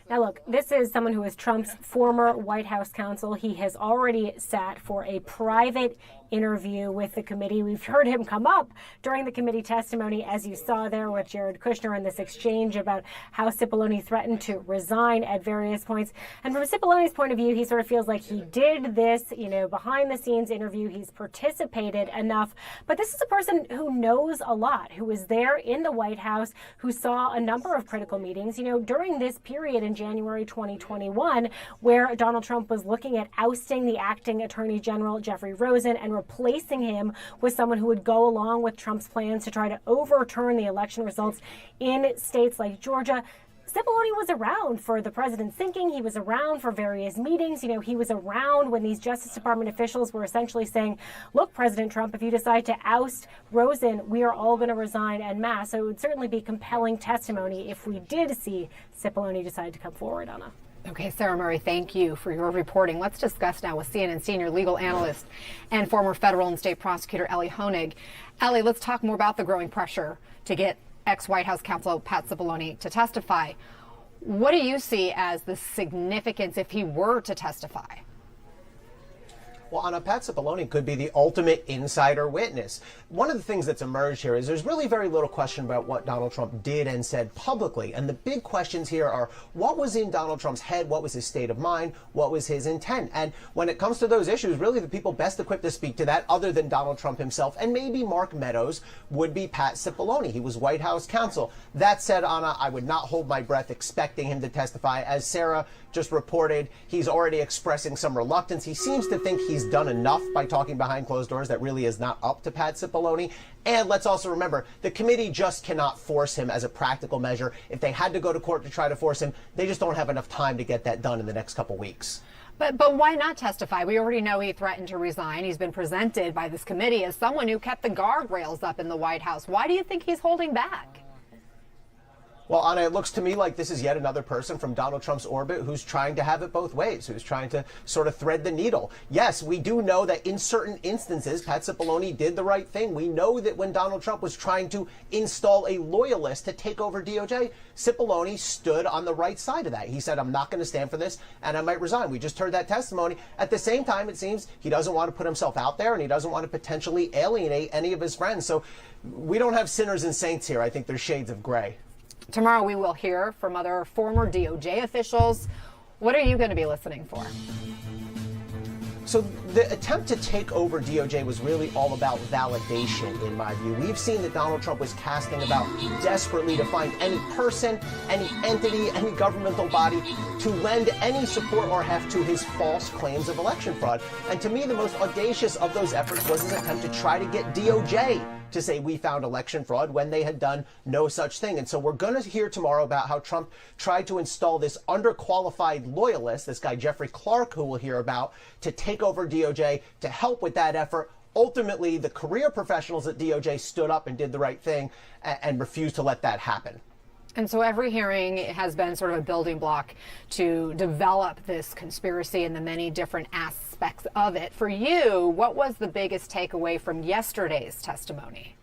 [SPEAKER 16] Now, look, this is someone who is Trump's former White House counsel. He has already sat for a private interview with the committee. We've heard him come up during the committee testimony, as you saw there with Jared Kushner in this exchange about how Cipollone threatened to resign at various points. And from Cipollone's point of view, he sort of feels like he did this, behind the scenes interview. He's participated enough. But this is a person who knows a lot, who was there in the White House, who saw a number of critical meetings, during this period in January 2021, where Donald Trump was looking at ousting the acting Attorney General Jeffrey Rosen and replacing him with someone who would go along with Trump's plans to try to overturn the election results in states like Georgia. Cipollone was around for the president's thinking. He was around for various meetings. He was around when these Justice Department officials were essentially saying, look, President Trump, if you decide to oust Rosen, we are all going to resign en masse. So it would certainly be compelling testimony if we did see Cipollone decide to come forward, Anna.
[SPEAKER 29] Okay, Sarah Murray, thank you for your reporting. Let's discuss now with CNN senior legal analyst and former federal and state prosecutor Ellie Honig. Ellie, let's talk more about the growing pressure to get ex-White House counsel Pat Cipollone to testify. What do you see as the significance if he were to testify?
[SPEAKER 2] Well, Anna, Pat Cipollone could be the ultimate insider witness. One of the things that's emerged here is there's really very little question about what Donald Trump did and said publicly. And the big questions here are what was in Donald Trump's head? What was his state of mind? What was his intent? And when it comes to those issues, really the people best equipped to speak to that, other than Donald Trump himself and maybe Mark Meadows, would be Pat Cipollone. He was White House counsel. That said, Anna, I would not hold my breath expecting him to testify. As Sarah just reported, he's already expressing some reluctance. He seems to think he's done enough by talking behind closed doors. That really is not up to Pat Cipollone. And let's also remember, the committee just cannot force him as a practical measure. If they had to go to court to try to force him, they just don't have enough time to get that done in the next couple weeks.
[SPEAKER 29] But why not testify? We already know he threatened to resign. He's been presented by this committee as someone who kept the guardrails up in the White House. Why do you think he's holding back?
[SPEAKER 2] Well, Anna, it looks to me like this is yet another person from Donald Trump's orbit who's trying to have it both ways, who's trying to sort of thread the needle. Yes, we do know that in certain instances, Pat Cipollone did the right thing. We know that when Donald Trump was trying to install a loyalist to take over DOJ, Cipollone stood on the right side of that. He said, I'm not going to stand for this, and I might resign. We just heard that testimony. At the same time, it seems he doesn't want to put himself out there, and he doesn't want to potentially alienate any of his friends. So we don't have sinners and saints here. I think there's shades of gray.
[SPEAKER 29] Tomorrow we will hear from other former DOJ officials. What are you going to be listening for?
[SPEAKER 12] So the attempt to take over DOJ was really all about validation, in my view. We've seen that Donald Trump was casting about desperately to find any person, any entity, any governmental body to lend any support or heft to his false claims of election fraud. And to me, the most audacious of those efforts was his attempt to try to get DOJ to say we found election fraud when they had done no such thing. And so we're going to hear tomorrow about how Trump tried to install this underqualified loyalist, this guy Jeffrey Clark, who we'll hear about, to take over DOJ to help with that effort. Ultimately, the career professionals at DOJ stood up and did the right thing and refused to let that happen.
[SPEAKER 29] And so every hearing has been sort of a building block to develop this conspiracy and the many different aspects of it. For you, what was the biggest takeaway from yesterday's testimony?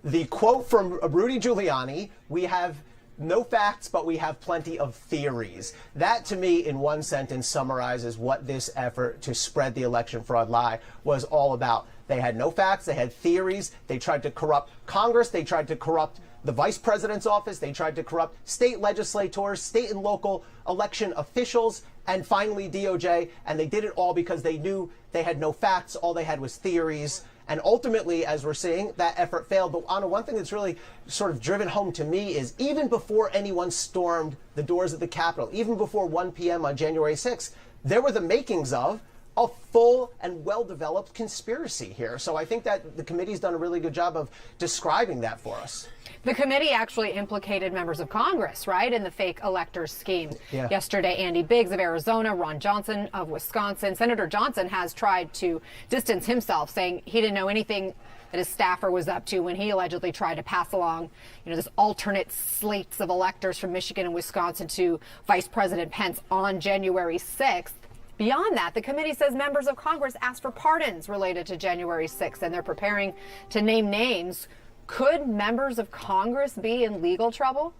[SPEAKER 12] The quote from Rudy Giuliani, we have no facts, but we have plenty of theories. That, to me, in one sentence, summarizes what this effort to spread the election fraud lie was all about. They had no facts, they had theories, they tried to corrupt Congress, they tried to corrupt the vice president's office, they tried to corrupt state legislators, state and local election officials, and finally DOJ, and they did it all because they knew they had no facts, all they had was theories. And ultimately, as we're seeing, that effort failed. But Anna, one thing that's really sort of driven home to me is even before anyone stormed the doors of the Capitol, even before 1 p.m. on January 6th, there were the makings of a full and well-developed conspiracy here. So I think that the committee's done a really good job of describing that for us.
[SPEAKER 29] The committee actually implicated members of Congress, right, in the fake electors scheme.
[SPEAKER 12] Yeah.
[SPEAKER 29] Yesterday, Andy Biggs of Arizona, Ron Johnson of Wisconsin. Senator Johnson has tried to distance himself, saying he didn't know anything that his staffer was up to when he allegedly tried to pass along, this alternate slates of electors from Michigan and Wisconsin to Vice President Pence on January 6th. Beyond that, the committee says members of Congress asked for pardons related to January 6th, and they're preparing to name names. Could members of Congress be in legal trouble?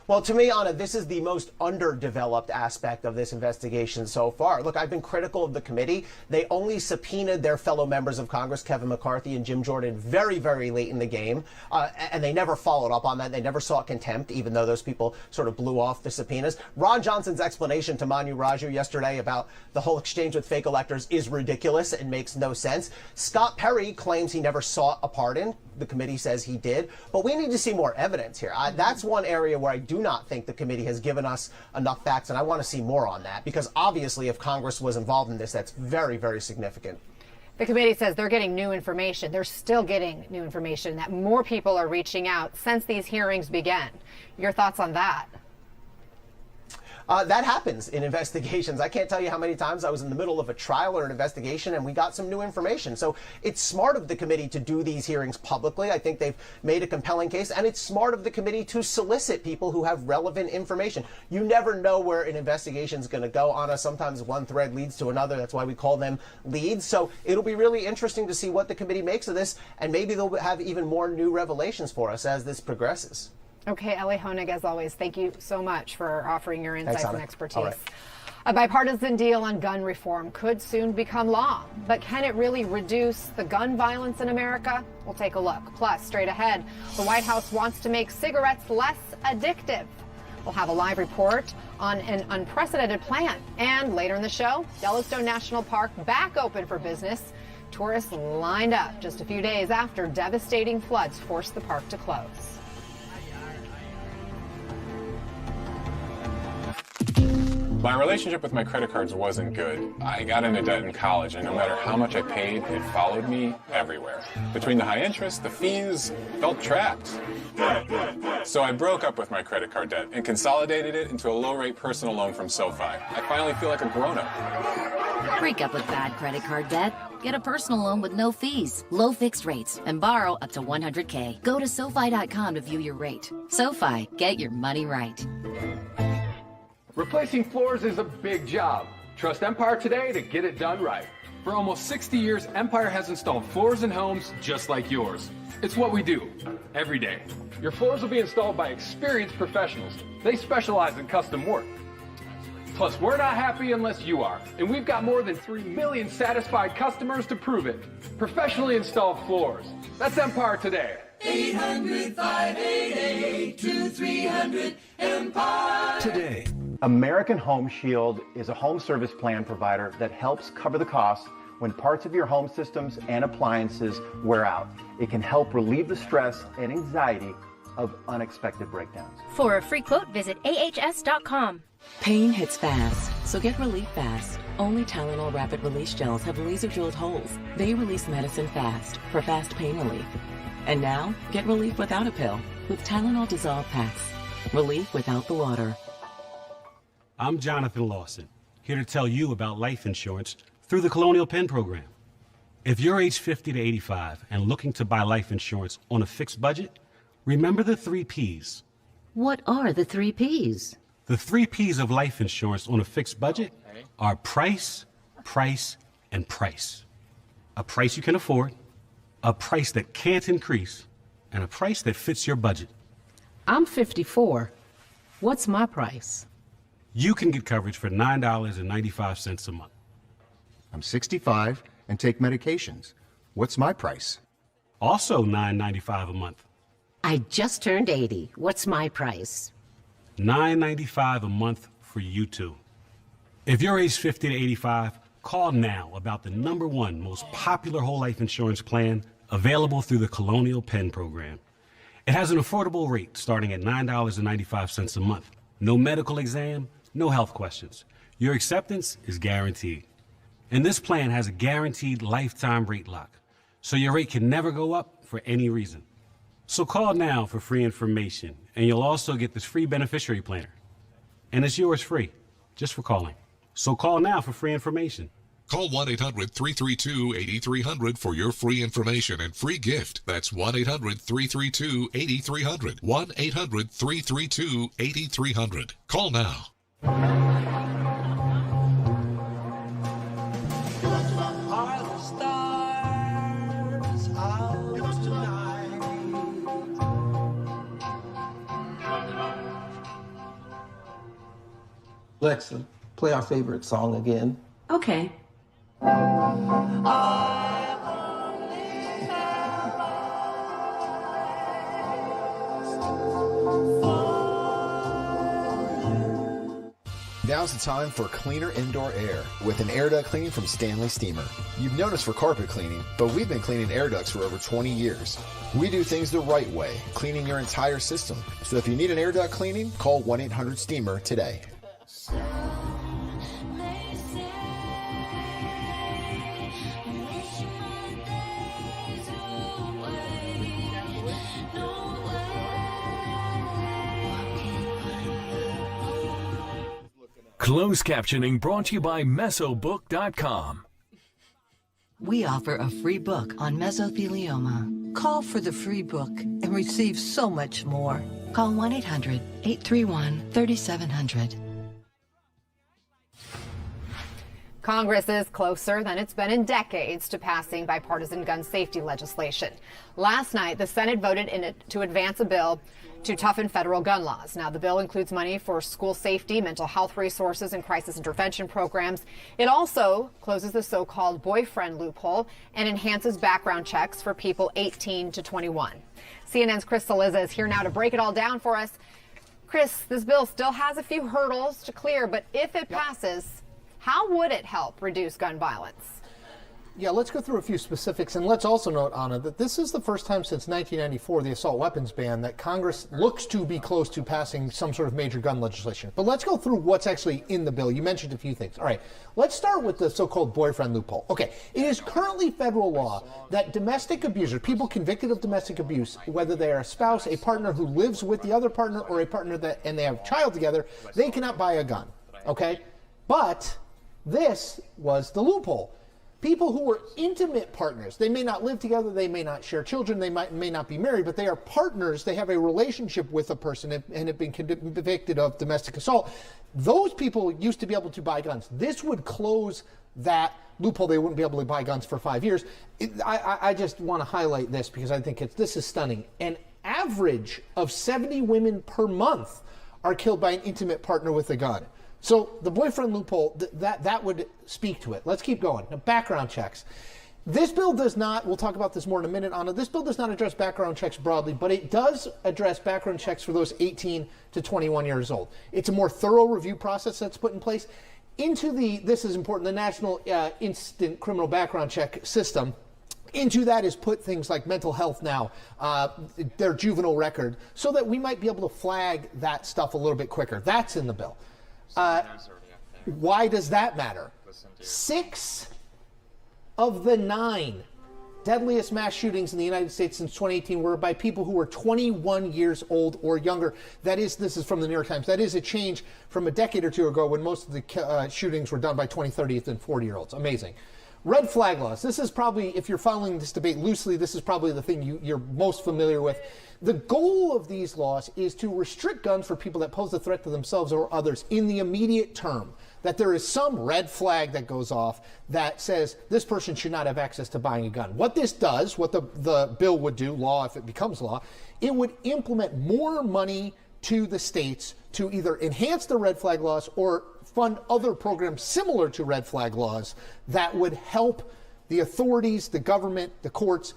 [SPEAKER 12] Well, to me, Anna, this is the most underdeveloped aspect of this investigation so far. Look, I've been critical of the committee. They only subpoenaed their fellow members of Congress, Kevin McCarthy and Jim Jordan, very, very late in the game. And they never followed up on that. They never sought contempt, even though those people sort of blew off the subpoenas. Ron Johnson's explanation to Manu Raju yesterday about the whole exchange with fake electors is ridiculous and makes no sense. Scott Perry claims he never sought a pardon. The committee says he did. But we need to see more evidence here. That's one area where I do not think the committee has given us enough facts, and I want to see more on that, because obviously if Congress was involved in this, that's very, very significant.
[SPEAKER 29] The committee says they're getting new information. They're still getting new information, that more people are reaching out since these hearings began. Your thoughts on that?
[SPEAKER 12] That happens in investigations. I can't tell you how many times I was in the middle of a trial or an investigation and we got some new information. So it's smart of the committee to do these hearings publicly. I think they've made a compelling case, and it's smart of the committee to solicit people who have relevant information. You never know where an investigation is going to go, Anna. Sometimes one thread leads to another. That's why we call them leads. So it'll be really interesting to see what the committee makes of this, and maybe they'll have even more new revelations for us as this progresses.
[SPEAKER 29] Okay, Ellie Honig, as always, thank you so much for offering your insights and expertise.
[SPEAKER 12] Right.
[SPEAKER 29] A bipartisan deal on gun reform could soon become law, but can it really reduce the gun violence in America? We'll take a look. Plus, straight ahead, the White House wants to make cigarettes less addictive. We'll have a live report on an unprecedented plan. And later in the show, Yellowstone National Park back open for business. Tourists lined up just a few days after devastating floods forced the park to close.
[SPEAKER 14] My relationship with my credit cards wasn't good. I got into debt in college, and no matter how much I paid, it followed me everywhere. Between the high interest, the fees, felt trapped. So I broke up with my credit card debt and consolidated it into a low-rate personal loan from SoFi. I finally feel like a grown-up.
[SPEAKER 17] Break up with bad credit card debt. Get a personal loan with no fees, low fixed rates, and borrow up to $100K. Go to SoFi.com to view your rate. SoFi, get your money right.
[SPEAKER 18] Replacing floors is a big job. Trust Empire today to get it done right.
[SPEAKER 24] For almost 60 years, Empire has installed floors in homes just like yours. It's what we do, every day.
[SPEAKER 18] Your floors will be installed by experienced professionals. They specialize in custom work. Plus, we're not happy unless you are. And we've got more than 3 million satisfied customers to prove it. Professionally installed floors. That's Empire today.
[SPEAKER 23] 800-588-2300 Empire.
[SPEAKER 3] Today.
[SPEAKER 6] American Home Shield is a home service plan provider that helps cover the costs when parts of your home systems and appliances wear out. It can help relieve the stress and anxiety of unexpected breakdowns.
[SPEAKER 9] For a free quote, visit ahs.com.
[SPEAKER 13] Pain hits fast, so get relief fast. Only Tylenol Rapid Release Gels have laser-drilled holes. They release medicine fast for fast pain relief. And now, get relief without a pill with Tylenol Dissolve Packs. Relief without the water.
[SPEAKER 10] I'm Jonathan Lawson, here to tell you about life insurance through the Colonial Penn program. If you're age 50 to 85 and looking to buy life insurance on a fixed budget, remember the 3 Ps.
[SPEAKER 17] What are the 3 Ps?
[SPEAKER 10] The 3 Ps of life insurance on a fixed budget are price, price, and price. A price you can afford, a price that can't increase, and a price that fits your budget.
[SPEAKER 11] I'm 54. What's my price?
[SPEAKER 10] You can get coverage for $9.95 a month.
[SPEAKER 11] I'm 65 and take medications. What's my price?
[SPEAKER 10] Also $9.95 a month.
[SPEAKER 11] I just turned 80. What's my price?
[SPEAKER 10] $9.95 a month for you too. If you're age 50 to 85, call now about the #1 most popular whole life insurance plan available through the Colonial Penn program. It has an affordable rate starting at $9.95 a month. No medical exam, no health questions. Your acceptance is guaranteed. And this plan has a guaranteed lifetime rate lock, so your rate can never go up for any reason. So call now for free information, and you'll also get this free beneficiary planner. And it's yours free, just for calling. So call now for free information.
[SPEAKER 3] Call 1-800-332-8300 for your free information and free gift. That's 1-800-332-8300. 1-800-332-8300. Call now.
[SPEAKER 19] Alexa, play our favorite song again.
[SPEAKER 11] Okay.
[SPEAKER 20] Now's the time for cleaner indoor air with an air duct cleaning from Stanley Steamer. You've known us for carpet cleaning, but we've been cleaning air ducts for over 20 years. We do things the right way, cleaning your entire system. So if you need an air duct cleaning, call 1-800-STEAMER today.
[SPEAKER 21] Closed captioning brought to you by Mesobook.com.
[SPEAKER 17] We offer a free book on mesothelioma.
[SPEAKER 22] Call for the free book and receive so much more.
[SPEAKER 17] Call 1-800-831-3700.
[SPEAKER 29] Congress is closer than it's been in decades to passing bipartisan gun safety legislation. Last night, the Senate voted to advance a bill to toughen federal gun laws. Now, the bill includes money for school safety, mental health resources, and crisis intervention programs. It also closes the so-called boyfriend loophole and enhances background checks for people 18 to 21. CNN's Chris Saliza is here now to break it all down for us. Chris, this bill still has a few hurdles to clear, but if it passes, how would it help reduce gun violence?
[SPEAKER 12] Yeah, let's go through a few specifics, and let's also note, Anna, that this is the first time since 1994, the assault weapons ban, that Congress looks to be close to passing some sort of major gun legislation. But let's go through what's actually in the bill. You mentioned a few things. All right, let's start with the so-called boyfriend loophole. Okay, it is currently federal law that domestic abusers, people convicted of domestic abuse, whether they are a spouse, a partner who lives with the other partner, or a partner and they have a child together, they cannot buy a gun, okay? But this was the loophole. People who were intimate partners, they may not live together, they may not share children, they may not be married, but they are partners, they have a relationship with a person and have been convicted of domestic assault. Those people used to be able to buy guns. This would close that loophole. They wouldn't be able to buy guns for 5 years. I just want to highlight this because I think this is stunning. An average of 70 women per month are killed by an intimate partner with a gun. So the boyfriend loophole, that would speak to it. Let's keep going. Now, background checks.
[SPEAKER 1] This bill does not, we'll talk about this more in a minute, Anna, this bill does not address background checks broadly, but it does address background checks for those 18 to 21 years old. It's a more thorough review process that's put in place. Into this is important, the National Instant Criminal Background Check System. Into that is put things like mental health now, their juvenile record, so that we might be able to flag that stuff a little bit quicker. That's in the bill. Why does that matter? 6 of the 9 deadliest mass shootings in the United States since 2018 were by people who were 21 years old or younger. This is from the New York Times. That is a change from a decade or two ago when most of the shootings were done by 20, 30 and 40-year-olds. Amazing. Red flag laws. This is probably, if you're following this debate loosely, this is probably the thing you're most familiar with. The goal of these laws is to restrict guns for people that pose a threat to themselves or others in the immediate term. That there is some red flag that goes off that says this person should not have access to buying a gun. What this does, what the bill would do, law if it becomes law, it would implement more money to the states to either enhance the red flag laws or fund other programs similar to red flag laws that would help the authorities, the government, the courts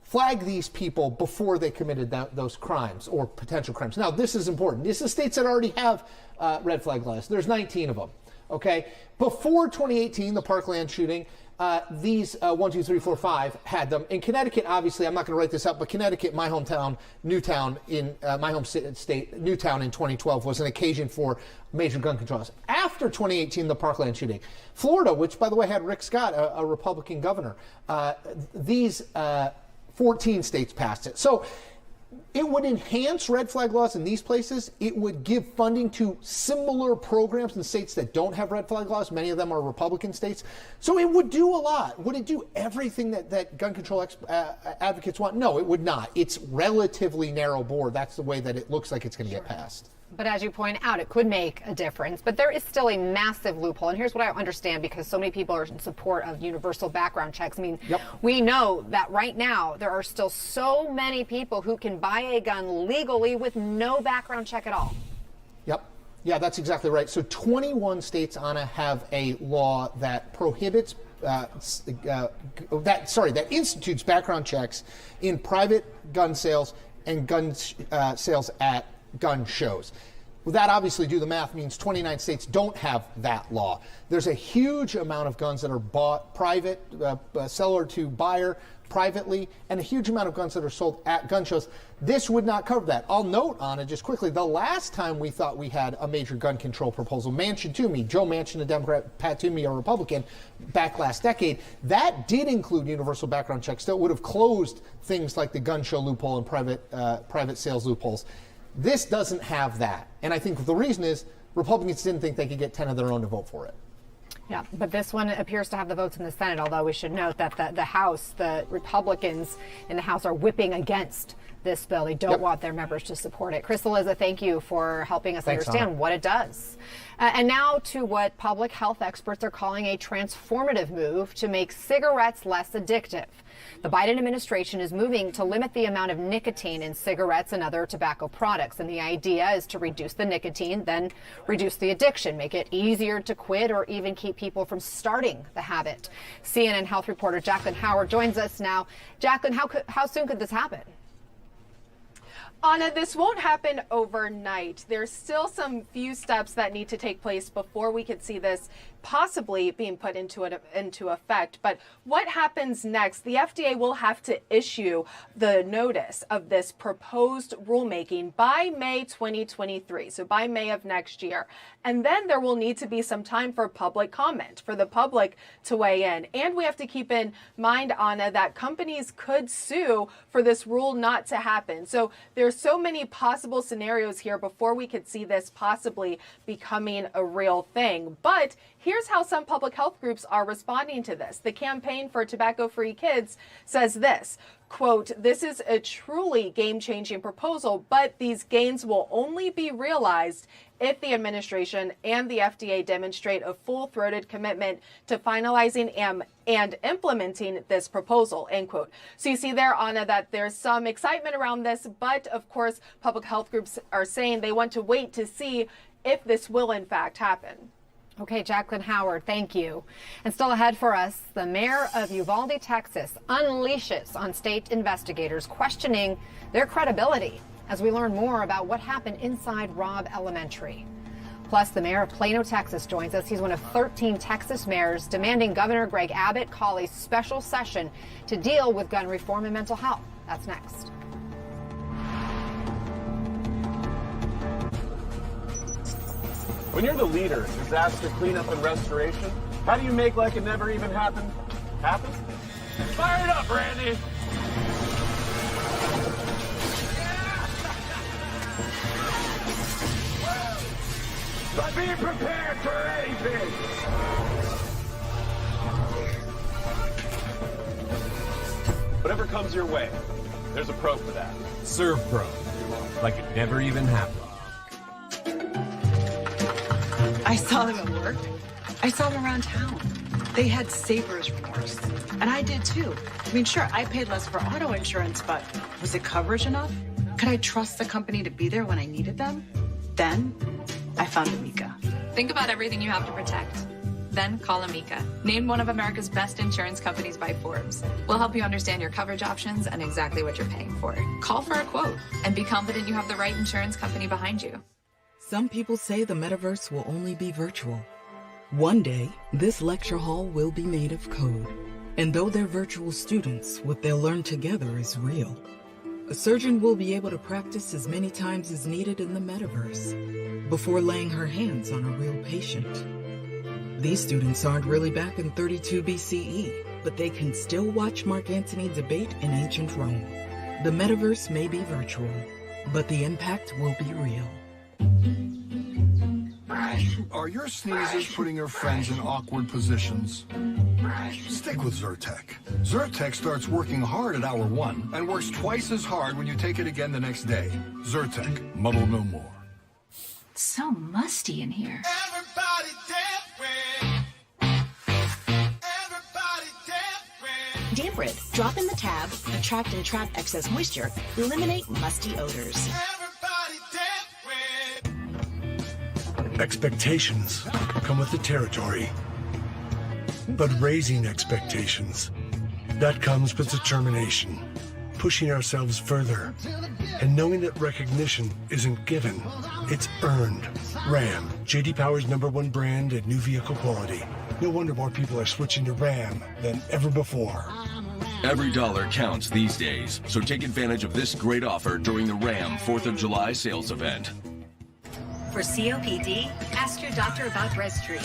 [SPEAKER 1] flag these people before they committed those crimes or potential crimes. Now, this is important. This is states that already have red flag laws. There's 19 of them. Okay, before 2018, the Parkland shooting, these 1, 2, 3, 4, 5 had them. In Connecticut, obviously, I'm not going to write this up, but Connecticut, my hometown, Newtown, in my home state, Newtown in 2012 was an occasion for major gun controls. After 2018, the Parkland shooting, Florida, which by the way had Rick Scott, a Republican governor, these 14 states passed it. So it would enhance red flag laws in these places. It would give funding to similar programs in states that don't have red flag laws. Many of them are Republican states. So it would do a lot. Would it do everything that gun control advocates want? No, it would not. It's relatively narrow board. That's the way that it looks like it's going to get passed.
[SPEAKER 29] But as you point out, it could make a difference. But there is still a massive loophole. And here's what I understand, because so many people are in support of universal background checks. I mean, we know that right now there are still so many people who can buy a gun legally with no background check at all.
[SPEAKER 1] Yep. Yeah, that's exactly right. So 21 states, Anna, have a law that prohibits that institutes background checks in private gun sales and gun sales at gun shows. Well, that obviously, do the math, means 29 states don't have that law. There's a huge amount of guns that are bought private, seller to buyer privately, and a huge amount of guns that are sold at gun shows. This would not cover that. I'll note, Anna, just quickly, the last time we thought we had a major gun control proposal, Manchin-Toomey, Joe Manchin, a Democrat, Pat Toomey, a Republican, back last decade, that did include universal background checks that would have closed things like the gun show loophole and private sales loopholes. This doesn't have that. And I think the reason is Republicans didn't think they could get 10 of their own to vote for it.
[SPEAKER 29] Yeah, but this one appears to have the votes in the Senate, although we should note that the House, the Republicans in the House are whipping against this bill. They don't want their members to support it. Chris Eliza, thank you for helping us understand what it does. And now to what public health experts are calling a transformative move to make cigarettes less addictive. The Biden administration is moving to limit the amount of nicotine in cigarettes and other tobacco products. And the idea is to reduce the nicotine, then reduce the addiction, make it easier to quit or even keep people from starting the habit. CNN health reporter Jacqueline Howard joins us now. Jacqueline, how soon could this happen?
[SPEAKER 4] Anna, this won't happen overnight. There's still some few steps that need to take place before we could see this possibly being put into effect. But what happens next? The FDA will have to issue the notice of this proposed rulemaking by May 2023, so by May of next year. And then there will need to be some time for public comment, for the public to weigh in. And we have to keep in mind, Anna, that companies could sue for this rule not to happen. So there's so many possible scenarios here before we could see this possibly becoming a real thing. But here's how some public health groups are responding to this. The Campaign for Tobacco-Free Kids says this, quote, "This is a truly game-changing proposal, but these gains will only be realized if the administration and the FDA demonstrate a full-throated commitment to finalizing and implementing this proposal," end quote. So you see there, Anna, that there's some excitement around this, but of course, public health groups are saying they want to wait to see if this will in fact happen.
[SPEAKER 29] Okay, Jacqueline Howard, thank you. And still ahead for us, the mayor of Uvalde, Texas, unleashes on state investigators questioning their credibility as we learn more about what happened inside Robb Elementary. Plus, the mayor of Plano, Texas joins us. He's one of 13 Texas mayors demanding Governor Greg Abbott call a special session to deal with gun reform and mental health. That's next.
[SPEAKER 5] When you're the leader, disaster cleanup and restoration, how do you make like it never even happened happen? Fire it up, Randy! But be prepared for anything! Whatever comes your way, there's a pro for that.
[SPEAKER 7] Serve Pro. Like it never even happened.
[SPEAKER 8] I saw them at work. I saw them around town. They had saber's remorse. And I did too. I mean, sure, I paid less for auto insurance, but was it coverage enough? Could I trust the company to be there when I needed them? Then I found Amica.
[SPEAKER 15] Think about everything you have to protect. Then call Amica. Named one of America's best insurance companies by Forbes. We'll help you understand your coverage options and exactly what you're paying for. Call for a quote and be confident you have the right insurance company behind you.
[SPEAKER 16] Some people say the metaverse will only be virtual. One day, this lecture hall will be made of code. And though they're virtual students, what they'll learn together is real. A surgeon will be able to practice as many times as needed in the metaverse before laying her hands on a real patient. These students aren't really back in 32 BCE, but they can still watch Mark Antony debate in ancient Rome. The metaverse may be virtual, but the impact will be real.
[SPEAKER 25] Are your sneezes putting your friends in awkward positions? Stick with Zyrtec. Zyrtec starts working hard at hour 1 and works twice as hard when you take it again the next day. Zyrtec, muddle no more.
[SPEAKER 26] It's so musty in here.
[SPEAKER 27] Damp Rid. Drop in the tab, attract and trap excess moisture, eliminate musty odors.
[SPEAKER 28] Expectations come with the territory. But raising expectations, that comes with determination, pushing ourselves further, and knowing that recognition isn't given, it's earned. Ram, J.D. Power's #1 brand and new vehicle quality. No wonder more people are switching to Ram than ever before.
[SPEAKER 30] Every dollar counts these days, so take advantage of this great offer during the Ram 4th of July sales event.
[SPEAKER 31] For COPD, ask your doctor about Breztri.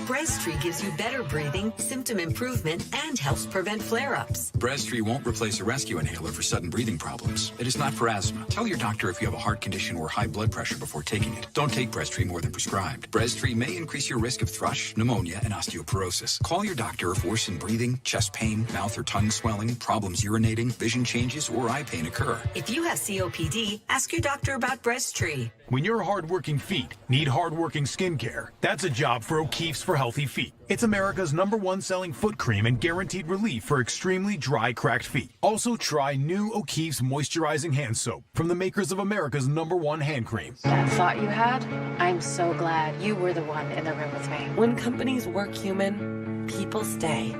[SPEAKER 31] Breztri gives you better breathing, symptom improvement, and helps prevent flare-ups.
[SPEAKER 32] Breztri won't replace a rescue inhaler for sudden breathing problems. It is not for asthma. Tell your doctor if you have a heart condition or high blood pressure before taking it. Don't take Breztri more than prescribed. Breztri may increase your risk of thrush, pneumonia, and osteoporosis. Call your doctor if worsened breathing, chest pain, mouth or tongue swelling, problems urinating, vision changes, or eye pain occur.
[SPEAKER 31] If you have COPD, ask your doctor about Breztri.
[SPEAKER 33] When your hardworking feet need hardworking skincare, that's a job for O'Keeffe's for Healthy Feet. It's America's #1 selling foot cream and guaranteed relief for extremely dry, cracked feet. Also try new O'Keeffe's moisturizing hand soap from the makers of America's #1 hand cream.
[SPEAKER 13] That thought you had, I'm so glad you were the one in the room with me. When companies work human, people stay.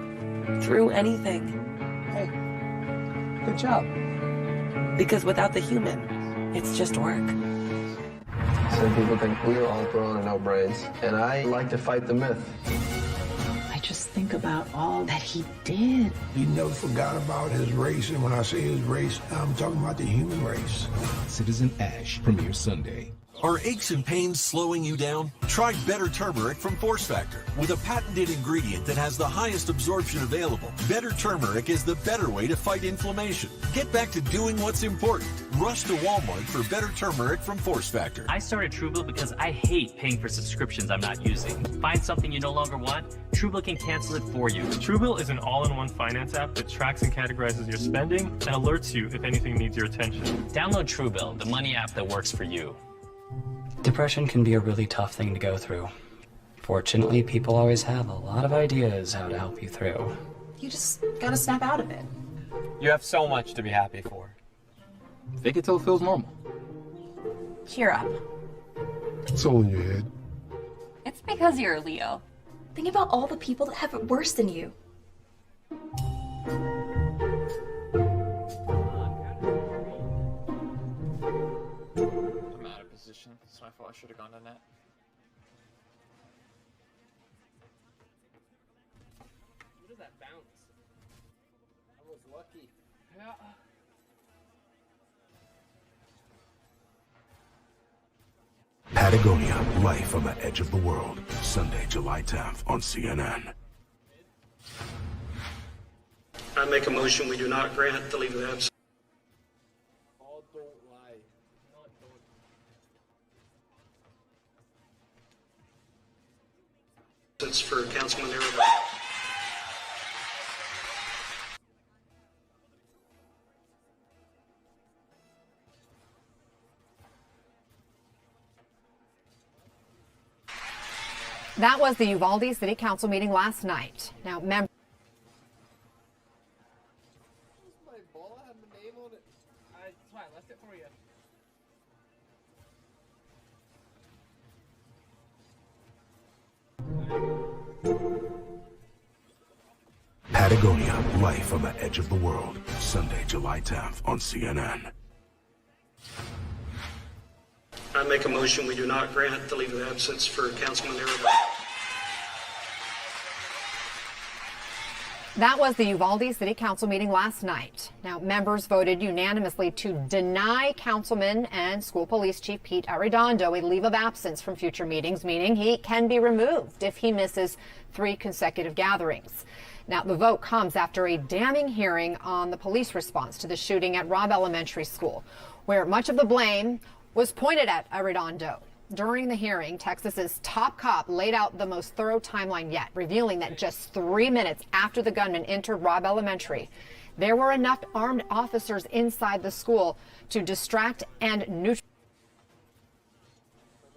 [SPEAKER 13] Through anything.
[SPEAKER 19] Hey, good job.
[SPEAKER 13] Because without the human, it's just work.
[SPEAKER 19] Some people think we're all grown and no brains, and I like to fight the myth.
[SPEAKER 13] I just think about all that he did.
[SPEAKER 34] He never forgot about his race, and when I say his race, I'm talking about the human race.
[SPEAKER 21] Citizen Ash premieres Sunday.
[SPEAKER 35] Are aches and pains slowing you down? Try Better Turmeric from Force Factor. With a patented ingredient that has the highest absorption available, Better Turmeric is the better way to fight inflammation. Get back to doing what's important. Rush to Walmart for Better Turmeric from Force Factor.
[SPEAKER 36] I started Truebill because I hate paying for subscriptions I'm not using. Find something you no longer want? Truebill can cancel it for you.
[SPEAKER 37] Truebill is an all-in-one finance app that tracks and categorizes your spending and alerts you if anything needs your attention.
[SPEAKER 36] Download Truebill, the money app that works for you.
[SPEAKER 38] Depression can be a really tough thing to go through. Fortunately, people always have a lot of ideas how to help you through.
[SPEAKER 39] You just gotta snap out of it.
[SPEAKER 40] You have so much to be happy for.
[SPEAKER 21] Fake it till it feels normal.
[SPEAKER 39] Cheer up.
[SPEAKER 34] It's all in your head.
[SPEAKER 1] It's because you're a Leo.
[SPEAKER 27] Think about all the people that have it worse than you.
[SPEAKER 40] I'm out of position. It's my fault. I should have gone to net.
[SPEAKER 1] What is that bounce? I was lucky. Yeah.
[SPEAKER 28] Patagonia, Life on the Edge of the World, Sunday, July 10th on CNN.
[SPEAKER 2] I make a motion we do not grant the leave of absence.
[SPEAKER 1] All don't lie.
[SPEAKER 2] It's for Councilman Arrow.
[SPEAKER 3] That was the Uvalde City Council meeting last night. Now, members.
[SPEAKER 1] My ball had my name on it. That's why I left it for you.
[SPEAKER 28] Patagonia, Life on the Edge of the World, Sunday, July 10th on CNN.
[SPEAKER 2] I make a motion we do not grant the leave of absence for Councilman Arrow.
[SPEAKER 3] That was the Uvalde City Council meeting last night. Now, members voted unanimously to deny Councilman and School Police Chief Pete Arredondo a leave of absence from future meetings, meaning he can be removed if he misses 3 consecutive gatherings. Now, the vote comes after a damning hearing on the police response to the shooting at Robb Elementary School, where much of the blame was pointed at Arredondo. During the hearing, Texas's top cop laid out the most thorough timeline yet, revealing that just 3 minutes after the gunman entered Robb Elementary, there were enough armed officers inside the school to distract and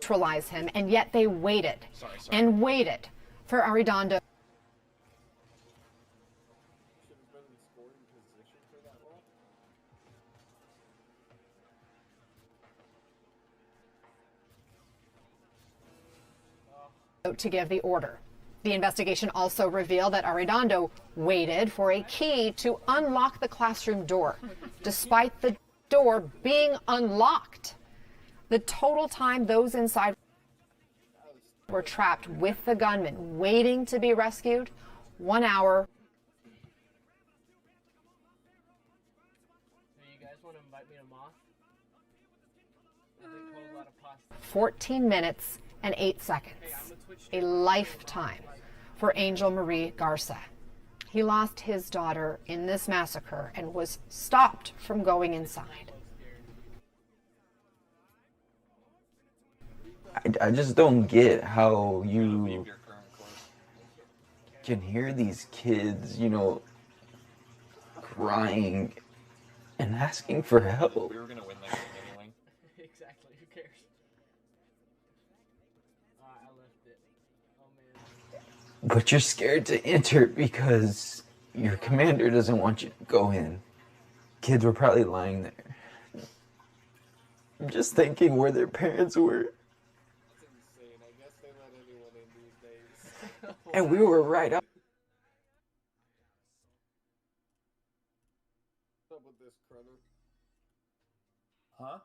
[SPEAKER 3] neutralize him, and yet they waited and waited for Arredondo to give the order. The investigation also revealed that Arredondo waited for a key to unlock the classroom door, despite the door being unlocked. The total time those inside were trapped with the gunman waiting to be rescued, 1 hour.
[SPEAKER 1] You guys want to invite me to Moth?
[SPEAKER 3] 14 minutes and 8 seconds. A lifetime for Angel Marie Garza. He lost his daughter in this massacre and was stopped from going inside.
[SPEAKER 4] I just don't get how you can hear these kids, you know, crying and asking for help.
[SPEAKER 40] We were gonna win that game anyway.
[SPEAKER 1] Exactly. Who cares? I left it. Oh man.
[SPEAKER 4] But you're scared to enter because your commander doesn't want you to go in. Kids were probably lying there, just thinking where their parents were. And we were right up.
[SPEAKER 40] Huh?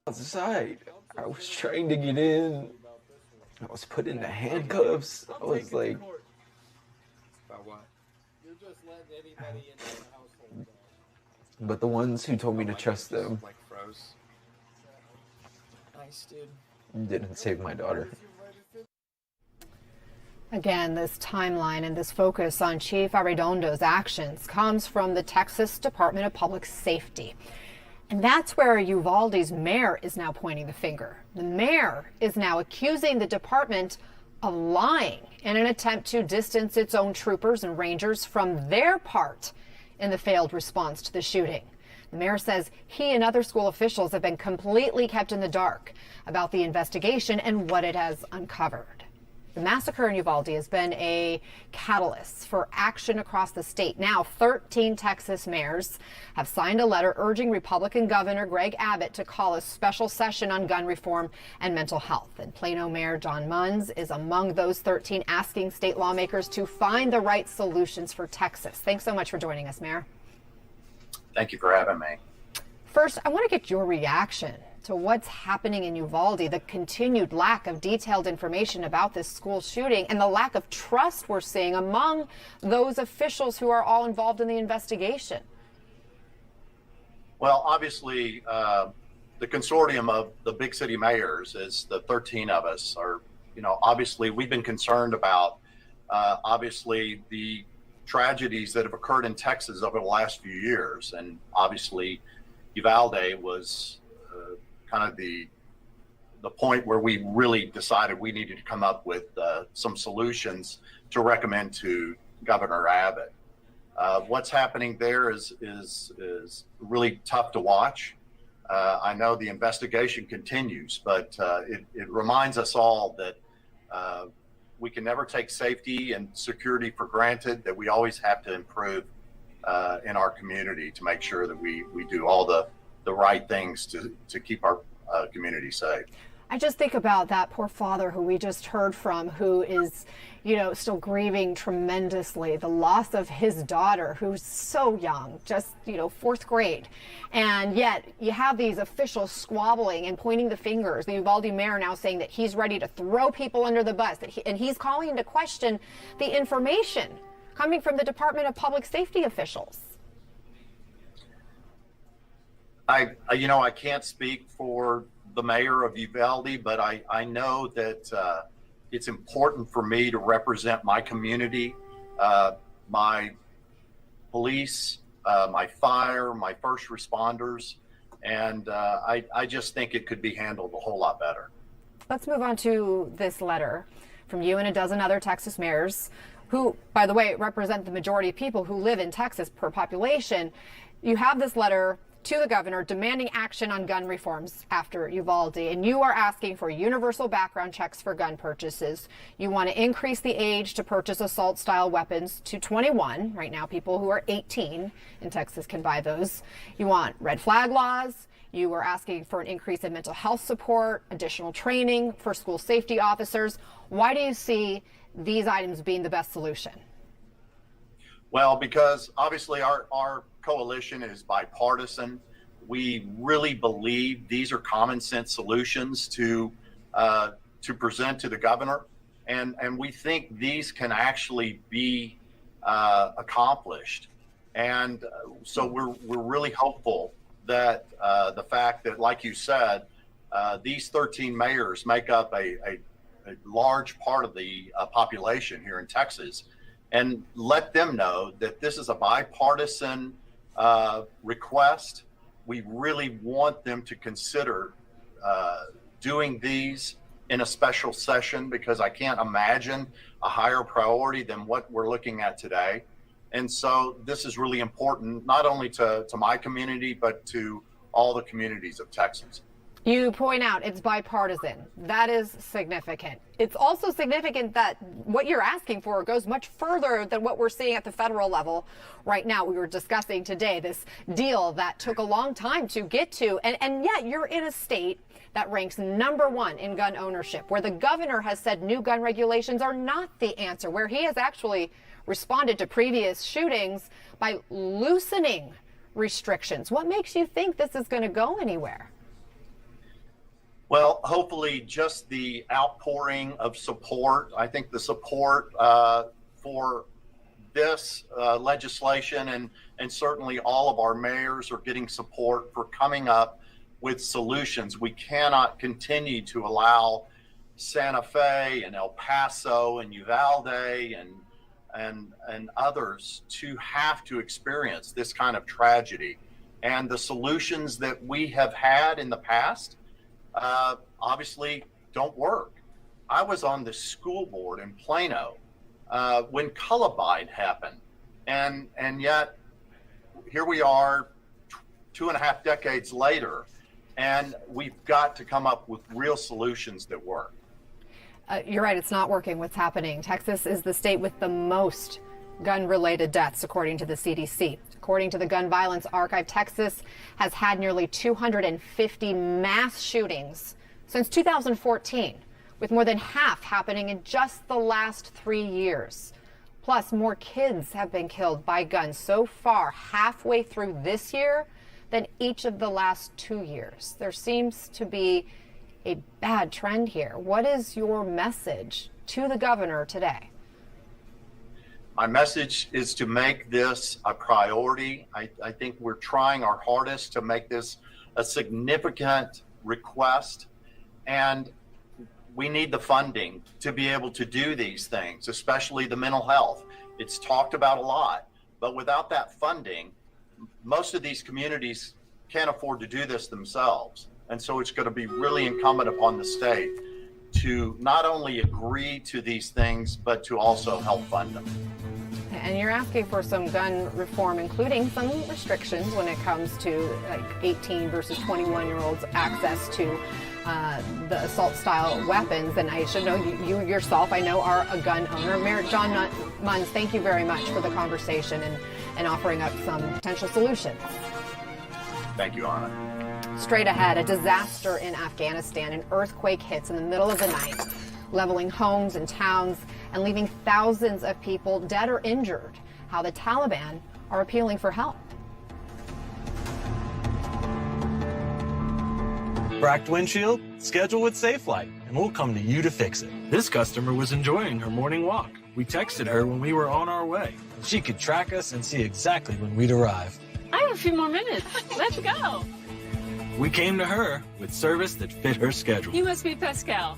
[SPEAKER 4] Outside. I was trying to get in. I was put into handcuffs. I was like.
[SPEAKER 40] About what?
[SPEAKER 1] You're just letting anybody into the household.
[SPEAKER 4] But the ones who told me to trust them
[SPEAKER 40] Like froze. Nice, dude.
[SPEAKER 4] didn't save my daughter.
[SPEAKER 3] Again, this timeline and this focus on Chief Arredondo's actions comes from the Texas Department of Public Safety. And that's where Uvalde's mayor is now pointing the finger. The mayor is now accusing the department of lying in an attempt to distance its own troopers and rangers from their part in the failed response to the shooting. The mayor says he and other school officials have been completely kept in the dark about the investigation and what it has uncovered. The massacre in Uvalde has been a catalyst for action across the state. Now, 13 Texas mayors have signed a letter urging Republican Governor Greg Abbott to call a special session on gun reform and mental health. And Plano Mayor John Munz is among those 13, asking state lawmakers to find the right solutions for Texas. Thanks so much for joining us, Mayor.
[SPEAKER 5] Thank you for having me.
[SPEAKER 3] First, I want to get your reaction to what's happening in Uvalde, the continued lack of detailed information about this school shooting and the lack of trust we're seeing among those officials who are all involved in the investigation.
[SPEAKER 5] Well, obviously, the consortium of the big city mayors is the 13 of us are, obviously we've been concerned about, obviously, the tragedies that have occurred in Texas over the last few years. And obviously, Uvalde was kind of the point where we really decided we needed to come up with some solutions to recommend to Governor Abbott. What's happening there is really tough to watch. I know the investigation continues, but it reminds us all that we can never take safety and security for granted, that we always have to improve in our community to make sure that we do all the right things to keep our community safe.
[SPEAKER 3] I just think about that poor father who we just heard from, who is, still grieving tremendously the loss of his daughter, who's so young, just, fourth grade. And yet you have these officials squabbling and pointing the fingers. The Uvalde mayor now saying that he's ready to throw people under the bus, and he's calling into question the information coming from the Department of Public Safety officials.
[SPEAKER 5] I can't speak for the mayor of Uvalde, but I know that it's important for me to represent my community, my police, my fire, my first responders, and I just think it could be handled a whole lot better.
[SPEAKER 3] Let's move on to this letter from you and a dozen other Texas mayors who, by the way, represent the majority of people who live in Texas per population. You have this letter to the governor demanding action on gun reforms after Uvalde, and you are asking for universal background checks for gun purchases. You want to increase the age to purchase assault-style weapons to 21. Right now, people who are 18 in Texas can buy those. You want red flag laws. You are asking for an increase in mental health support, additional training for school safety officers. Why do you see these items being the best solution?
[SPEAKER 5] Well, because obviously our coalition is bipartisan. We really believe these are common sense solutions to present to the governor, and we think these can actually be accomplished. And so we're really hopeful that the fact that, like you said, these 13 mayors make up a large part of the population here in Texas, and let them know that this is a bipartisan request. We really want them to consider doing these in a special session, because I can't imagine a higher priority than what we're looking at today. And so this is really important, not only to my community, but to all the communities of Texas.
[SPEAKER 3] You point out it's bipartisan. That is significant. It's also significant that what you're asking for goes much further than what we're seeing at the federal level right now. We were discussing today this deal that took a long time to get to, and yet you're in a state that ranks #1 in gun ownership, where the governor has said new gun regulations are not the answer, where he has actually responded to previous shootings by loosening restrictions. What makes you think this is going to go anywhere?
[SPEAKER 5] Well, hopefully just the outpouring of support. I think the support for this legislation, and certainly all of our mayors are getting support for coming up with solutions. We cannot continue to allow Santa Fe and El Paso and Uvalde and others to have to experience this kind of tragedy. And the solutions that we have had in the past obviously don't work. I was on the school board in Plano when Columbine happened, and yet here we are 2.5 decades later, and we've got to come up with real solutions that work.
[SPEAKER 3] You're right, it's not working what's happening. Texas is the state with the most gun-related deaths, according to the CDC. According to the Gun Violence Archive, Texas has had nearly 250 mass shootings since 2014, with more than half happening in just the last 3 years. Plus, more kids have been killed by guns so far halfway through this year than each of the last 2 years. There seems to be a bad trend here. What is your message to the governor today?
[SPEAKER 5] My message is to make this a priority. I think we're trying our hardest to make this a significant request, and we need the funding to be able to do these things, especially the mental health. It's talked about a lot, but without that funding, most of these communities can't afford to do this themselves. And so it's going to be really incumbent upon the state to not only agree to these things, but to also help fund them.
[SPEAKER 3] And you're asking for some gun reform, including some restrictions when it comes to like 18 versus 21-year-olds access to the assault-style weapons. And I should know you yourself, I know, are a gun owner. Mayor John Munns, thank you very much for the conversation and offering up some potential solutions.
[SPEAKER 5] Thank you, Anna.
[SPEAKER 3] Straight ahead, a disaster in Afghanistan. An earthquake hits in the middle of the night, leveling homes and towns and leaving thousands of people dead or injured. How the Taliban are appealing for help.
[SPEAKER 6] Cracked windshield? Schedule with SafeLight, and we'll come to you to fix it. This customer was enjoying her morning walk. We texted her when we were on our way. She could track us and see exactly when we'd arrive.
[SPEAKER 7] I have a few more minutes. Let's go.
[SPEAKER 6] We came to her with service that fit her schedule.
[SPEAKER 7] You must be Pascal.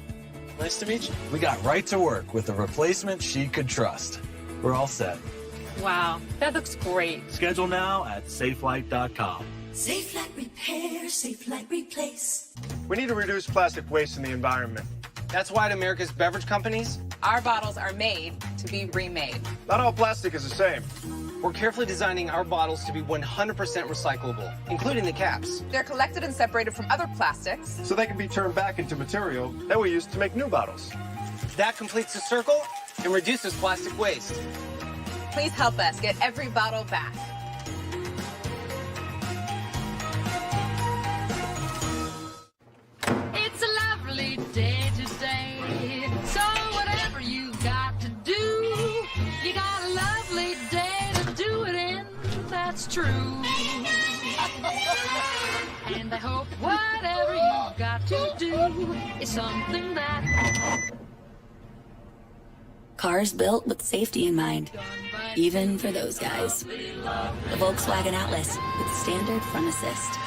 [SPEAKER 6] Nice to meet you. We got right to work with a replacement she could trust. We're all set.
[SPEAKER 7] Wow, that looks great.
[SPEAKER 6] Schedule now at SafeLight.com.
[SPEAKER 31] SafeLight Repair, SafeLight Replace.
[SPEAKER 8] We need to reduce plastic waste in the environment. That's why at America's beverage companies,
[SPEAKER 9] our bottles are made to be remade.
[SPEAKER 8] Not all plastic is the same. We're carefully designing our bottles to be 100% recyclable, including the caps.
[SPEAKER 9] They're collected and separated from other plastics,
[SPEAKER 8] so they can be turned back into material that we use to make new bottles. That completes the circle and reduces plastic waste.
[SPEAKER 9] Please help us get every bottle back.
[SPEAKER 10] It's a lovely day today, so whatever you got to do, you got a lovely day. That's true. And I hope whatever you've got to do is something that...
[SPEAKER 31] Cars built with safety in mind, even for those guys. The Volkswagen Atlas with standard front assist.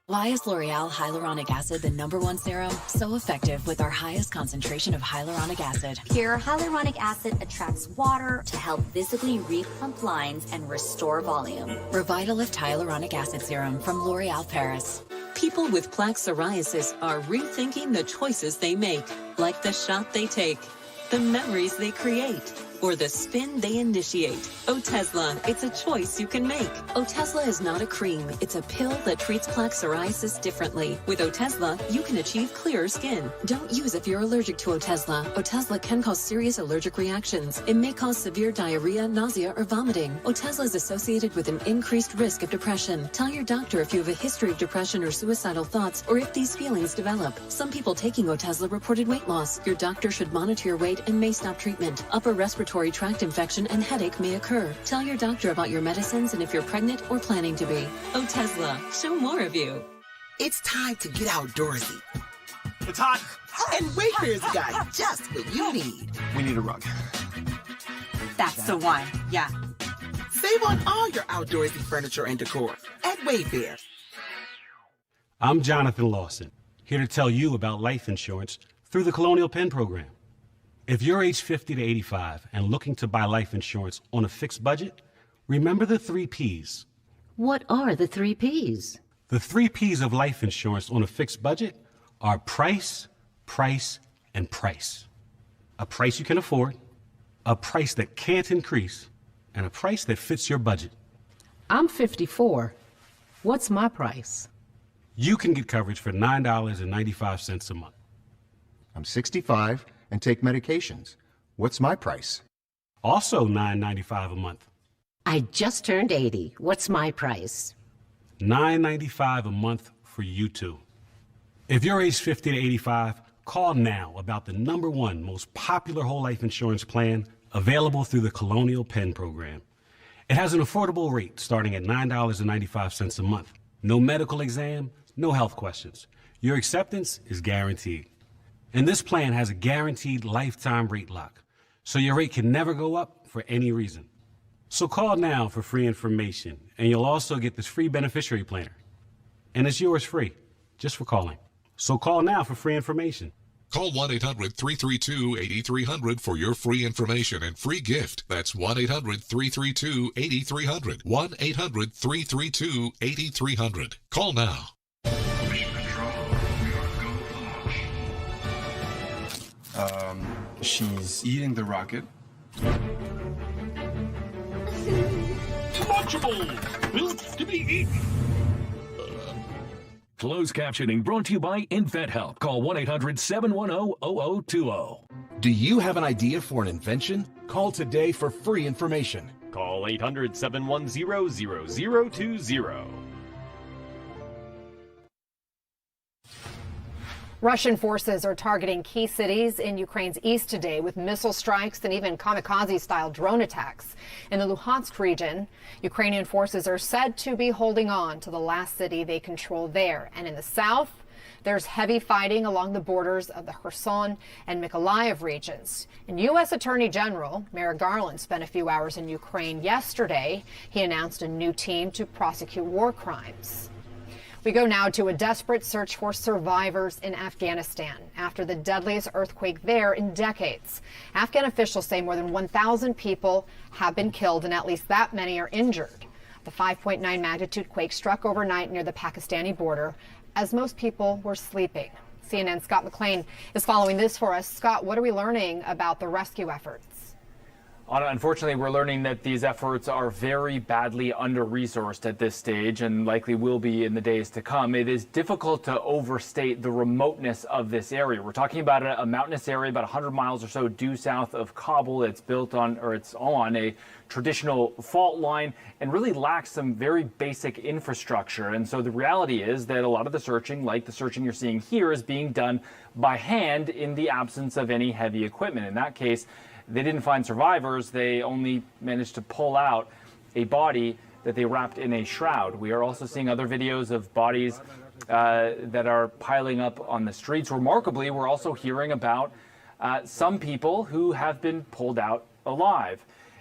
[SPEAKER 31] Why is L'Oreal Hyaluronic Acid the #1 serum? So effective with our highest concentration of hyaluronic acid.
[SPEAKER 11] Pure hyaluronic acid attracts water to help visibly replump lines and restore volume.
[SPEAKER 31] Revitalift Hyaluronic Acid Serum from L'Oreal Paris.
[SPEAKER 13] People with plaque psoriasis are rethinking the choices they make, like the shot they take, the memories they create, or the spin they initiate. Otezla, it's a choice you can make. Otezla is not a cream, it's a pill that treats plaque psoriasis differently. With Otezla, you can achieve clearer skin. Don't use if you're allergic to Otezla. Otezla can cause serious allergic reactions. It may cause severe diarrhea, nausea, or vomiting. Otezla is associated with an increased risk of depression. Tell your doctor if you have a history of depression or suicidal thoughts, or if these feelings develop. Some people taking Otezla reported weight loss. Your doctor should monitor your weight and may stop treatment. Upper respiratory tract infection and headache may occur. Tell your doctor about your medicines and if you're pregnant or planning to be. Otezla, show more of you.
[SPEAKER 12] It's time to get outdoorsy.
[SPEAKER 8] It's hot.
[SPEAKER 12] And Wayfair's got just what you need.
[SPEAKER 8] We need a rug.
[SPEAKER 12] That's the one, yeah. Save on all your outdoorsy furniture and decor at Wayfair.
[SPEAKER 14] I'm Jonathan Lawson, here to tell you about life insurance through the Colonial Penn program. If you're age 50 to 85 and looking to buy life insurance on a fixed budget, remember the 3 Ps.
[SPEAKER 15] What are the 3 Ps?
[SPEAKER 14] The 3 Ps of life insurance on a fixed budget are price, price, and price. A price you can afford, a price that can't increase, and a price that fits your budget.
[SPEAKER 15] I'm 54. What's my price?
[SPEAKER 14] You can get coverage for $9.95 a month.
[SPEAKER 16] I'm 65 and take medications. What's my price?
[SPEAKER 14] Also $9.95 a month.
[SPEAKER 15] I just turned 80. What's my price?
[SPEAKER 14] $9.95 a month for you too. If you're age 50 to 85, call now about the #1 most popular whole life insurance plan available through the Colonial Penn program. It has an affordable rate starting at $9.95 a month. No medical exam, no health questions. Your acceptance is guaranteed. And this plan has a guaranteed lifetime rate lock, so your rate can never go up for any reason. So call now for free information, and you'll also get this free beneficiary planner. And it's yours free, just for calling. So call now for free information.
[SPEAKER 17] Call 1-800-332-8300 for your free information and free gift. That's 1-800-332-8300. 1-800-332-8300. Call now.
[SPEAKER 18] She's eating the rocket.
[SPEAKER 19] Lunchables, built to be eaten. Closed captioning brought to you by InventHelp. Call 1-800-710-0020.
[SPEAKER 20] Do you have an idea for an invention? Call today for free information.
[SPEAKER 21] Call 800-710-0020.
[SPEAKER 3] Russian forces are targeting key cities in Ukraine's east today with missile strikes and even kamikaze-style drone attacks. In the Luhansk region, Ukrainian forces are said to be holding on to the last city they control there. And in the south, there's heavy fighting along the borders of the Kherson and Mykolaiv regions. And U.S. Attorney General Merrick Garland spent a few hours in Ukraine yesterday. He announced a new team to prosecute war crimes. We go now to a desperate search for survivors in Afghanistan after the deadliest earthquake there in decades. Afghan officials say more than 1,000 people have been killed and at least that many are injured. The 5.9 magnitude quake struck overnight near the Pakistani border as most people were sleeping. CNN's Scott McLean is following this for us. Scott, what are we learning about the rescue efforts?
[SPEAKER 22] Unfortunately, we're learning that these efforts are very badly under-resourced at this stage and likely will be in the days to come. It is difficult to overstate the remoteness of this area. We're talking about a mountainous area about 100 miles or so due south of Kabul. It's built on, or it's on a traditional fault line and really lacks some very basic infrastructure. And so the reality is that a lot of the searching, like the searching you're seeing here, is being done by hand in the absence of any heavy equipment. In that case, they didn't find survivors. They only managed to pull out a body that they wrapped in a shroud. We are also seeing other videos of bodies that are piling up on the streets. Remarkably, we're also hearing about some people who have been pulled out alive.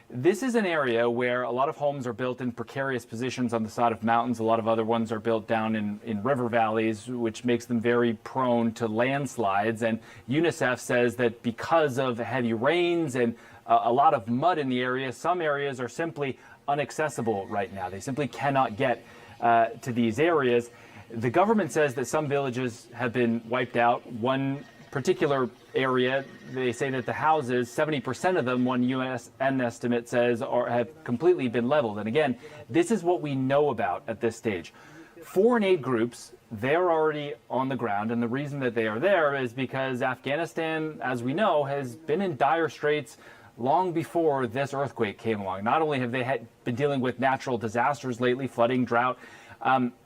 [SPEAKER 22] This is an area where a lot of homes are built in precarious positions on the side of mountains. A lot of other ones are built down in river valleys, which makes them very prone to landslides. And UNICEF says that because of heavy rains and a lot of mud in the area, some areas are simply inaccessible right now. They simply cannot get to these areas. The government says that some villages have been wiped out. One particular area, they say that the houses, 70% of them, one UN estimate says, have completely been leveled. And again, this is what we know about at this stage. Foreign aid groups, they're already on the ground, and the reason that they are there is because Afghanistan, as we know, has been in dire straits long before this earthquake came along. Not only have they been dealing with natural disasters lately, flooding, drought,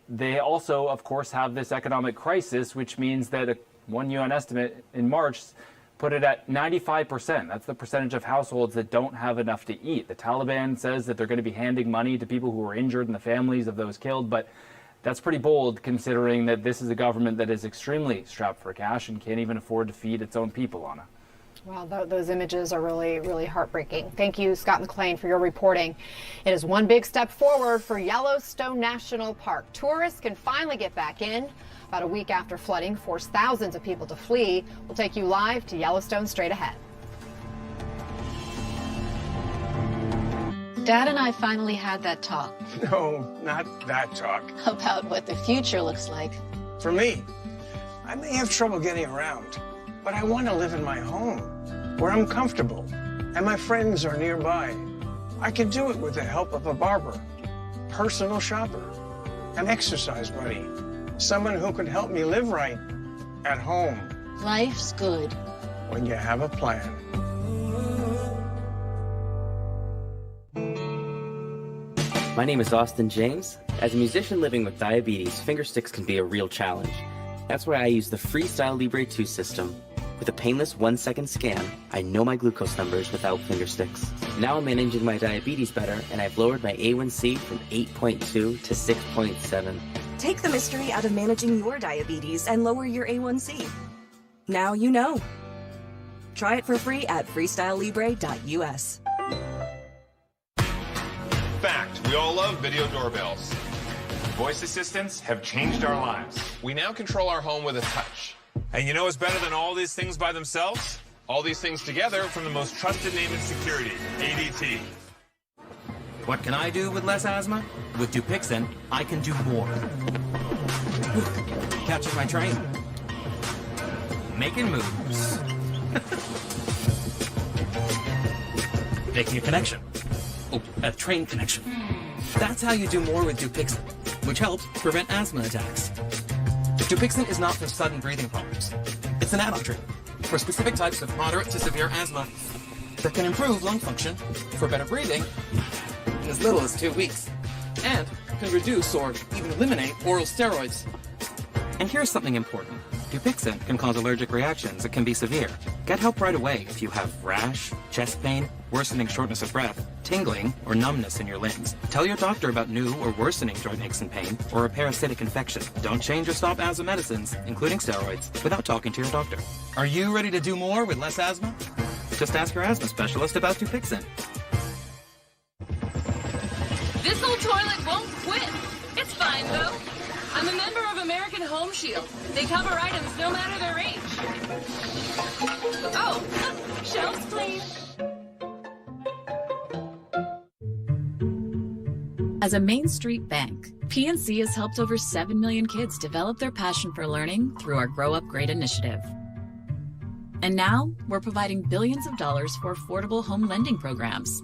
[SPEAKER 22] they also, of course, have this economic crisis, which means that one UN estimate in March put it at 95%. That's the percentage of households that don't have enough to eat. The Taliban says that they're going to be handing money to people who are injured and the families of those killed, but that's pretty bold considering that this is a government that is extremely strapped for cash and can't even afford to feed its own people, Anna.
[SPEAKER 3] Well, those images are really, really heartbreaking. Thank you, Scott McLean, for your reporting. It is one big step forward for Yellowstone National Park. Tourists can finally get back in. About a week after flooding forced thousands of people to flee. We'll take you live to Yellowstone straight ahead.
[SPEAKER 16] Dad and I finally had that talk.
[SPEAKER 34] No, not that talk.
[SPEAKER 16] About what the future looks like.
[SPEAKER 34] For me, I may have trouble getting around, but I want to live in my home, where I'm comfortable, and my friends are nearby. I can do it with the help of a barber, personal shopper, an exercise buddy, someone who could help me live right at home.
[SPEAKER 10] Life's good
[SPEAKER 34] when you have a plan.
[SPEAKER 1] My name is Austin James. As a musician living with diabetes, finger sticks can be a real challenge. That's why I use the FreeStyle Libre 2 system. With a painless 1-second scan, I know my glucose numbers without finger sticks. Now I'm managing my diabetes better, and I've lowered my A1C from 8.2 to 6.7.
[SPEAKER 2] Take the mystery out of managing your diabetes and lower your A1C. Now you know. Try it for free at freestylelibre.us.
[SPEAKER 18] Fact, we all love video doorbells. Voice assistants have changed our lives. We now control our home with a touch. And you know what's better than all these things by themselves? All these things together from the most trusted name in security, ADT.
[SPEAKER 21] What can I do with less asthma? With Dupixent, I can do more. Catching my train. Making moves. Making a connection. Oh, a train connection. That's how you do more with Dupixent, which helps prevent asthma attacks. Dupixent is not for sudden breathing problems. It's an add-on treatment for specific types of moderate to severe asthma that can improve lung function for better breathing in as little as 2 weeks, and can reduce or even eliminate oral steroids. And here's something important. Dupixent can cause allergic reactions that can be severe. Get help right away if you have rash, chest pain, worsening shortness of breath, tingling, or numbness in your limbs. Tell your doctor about new or worsening joint aches and pain or a parasitic infection. Don't change or stop asthma medicines, including steroids, without talking to your doctor. Are you ready to do more with less asthma? Just ask your asthma specialist about Dupixent.
[SPEAKER 10] This old toilet won't quit. It's fine, though. I'm a member of American Home Shield. They cover items no matter their age. Oh, shelves clean.
[SPEAKER 23] As a Main Street bank, PNC has helped over 7 million kids develop their passion for learning through our Grow Up Great initiative. And now, we're providing billions of dollars for affordable home lending programs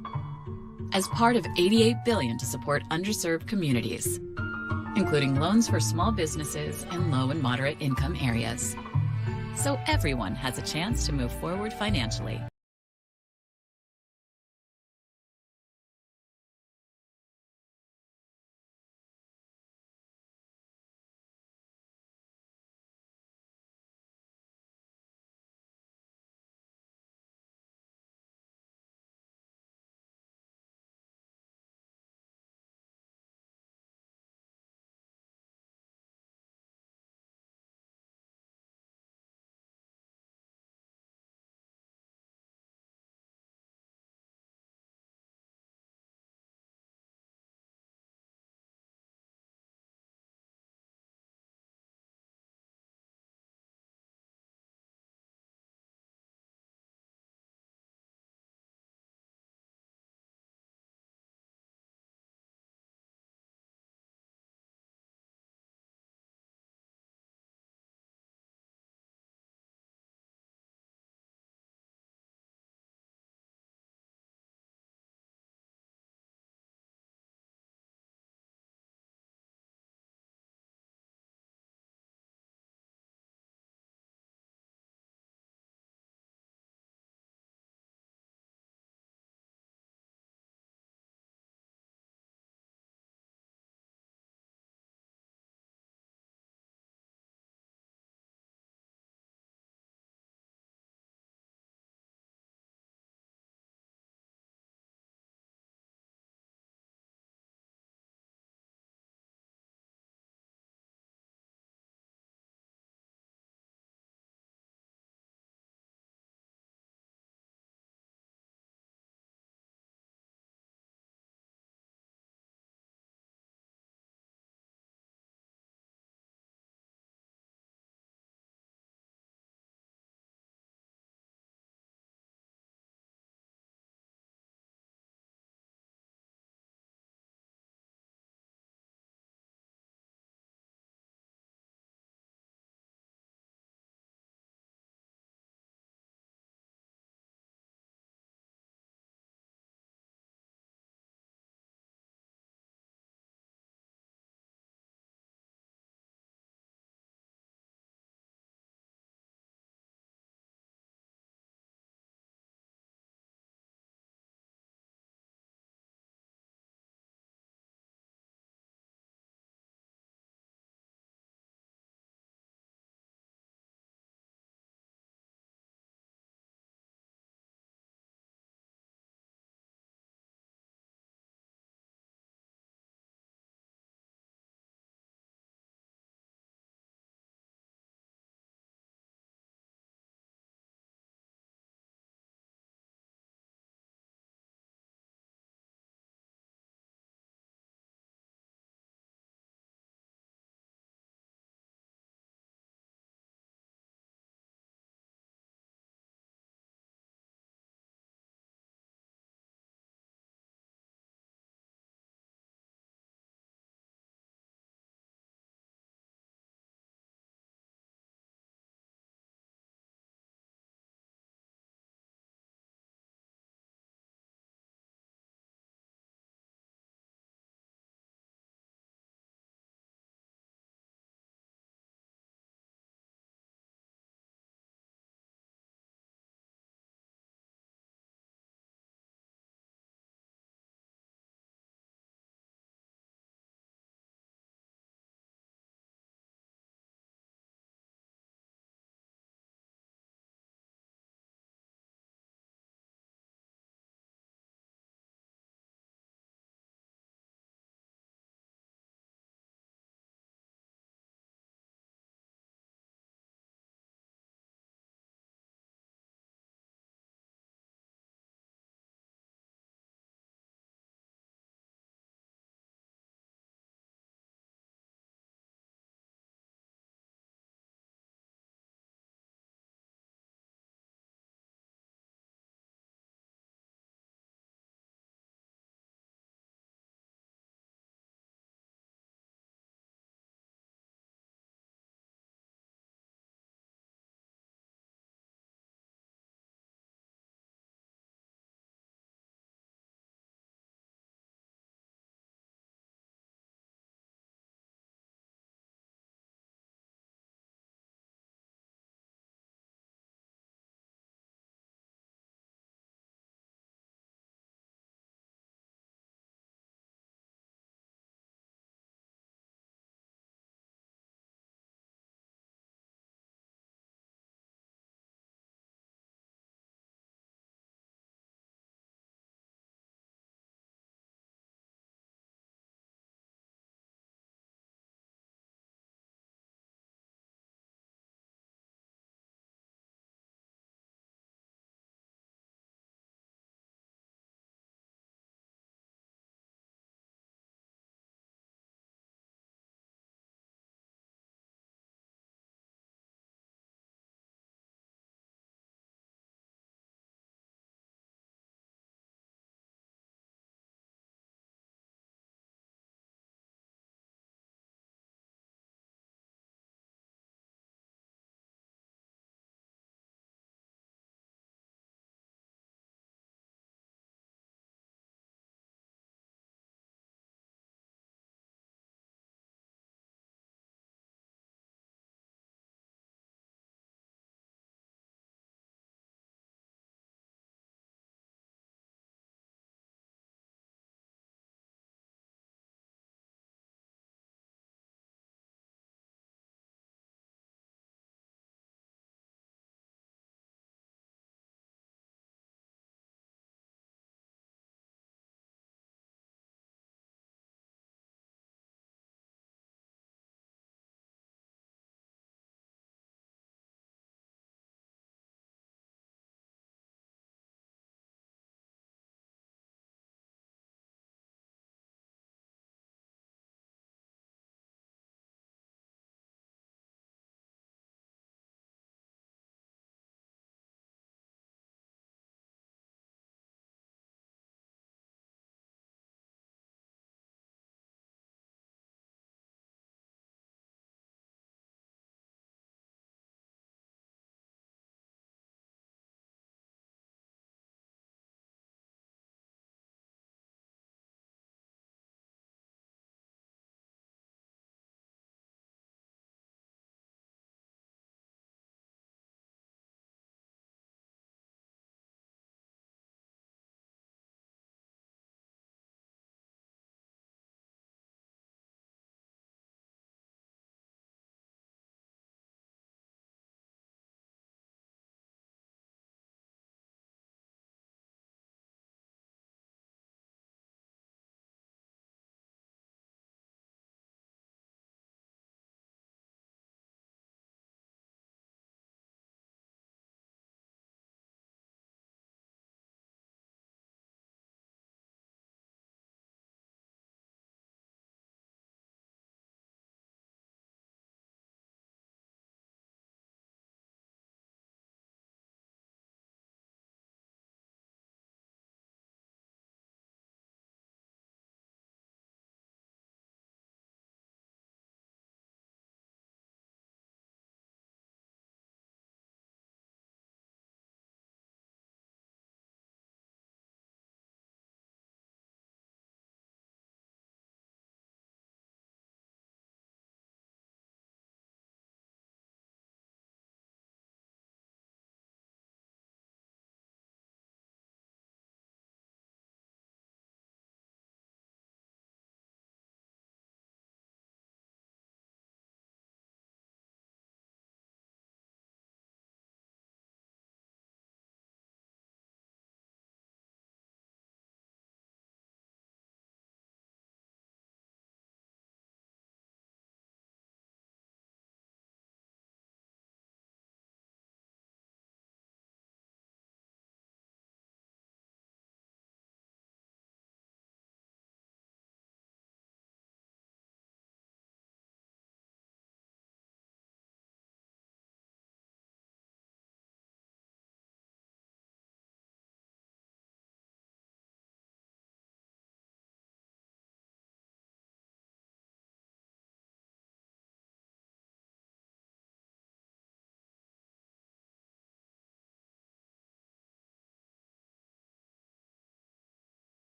[SPEAKER 23] as part of $88 billion to support underserved communities, including loans for small businesses in low and moderate income areas. So everyone has a chance to move forward financially.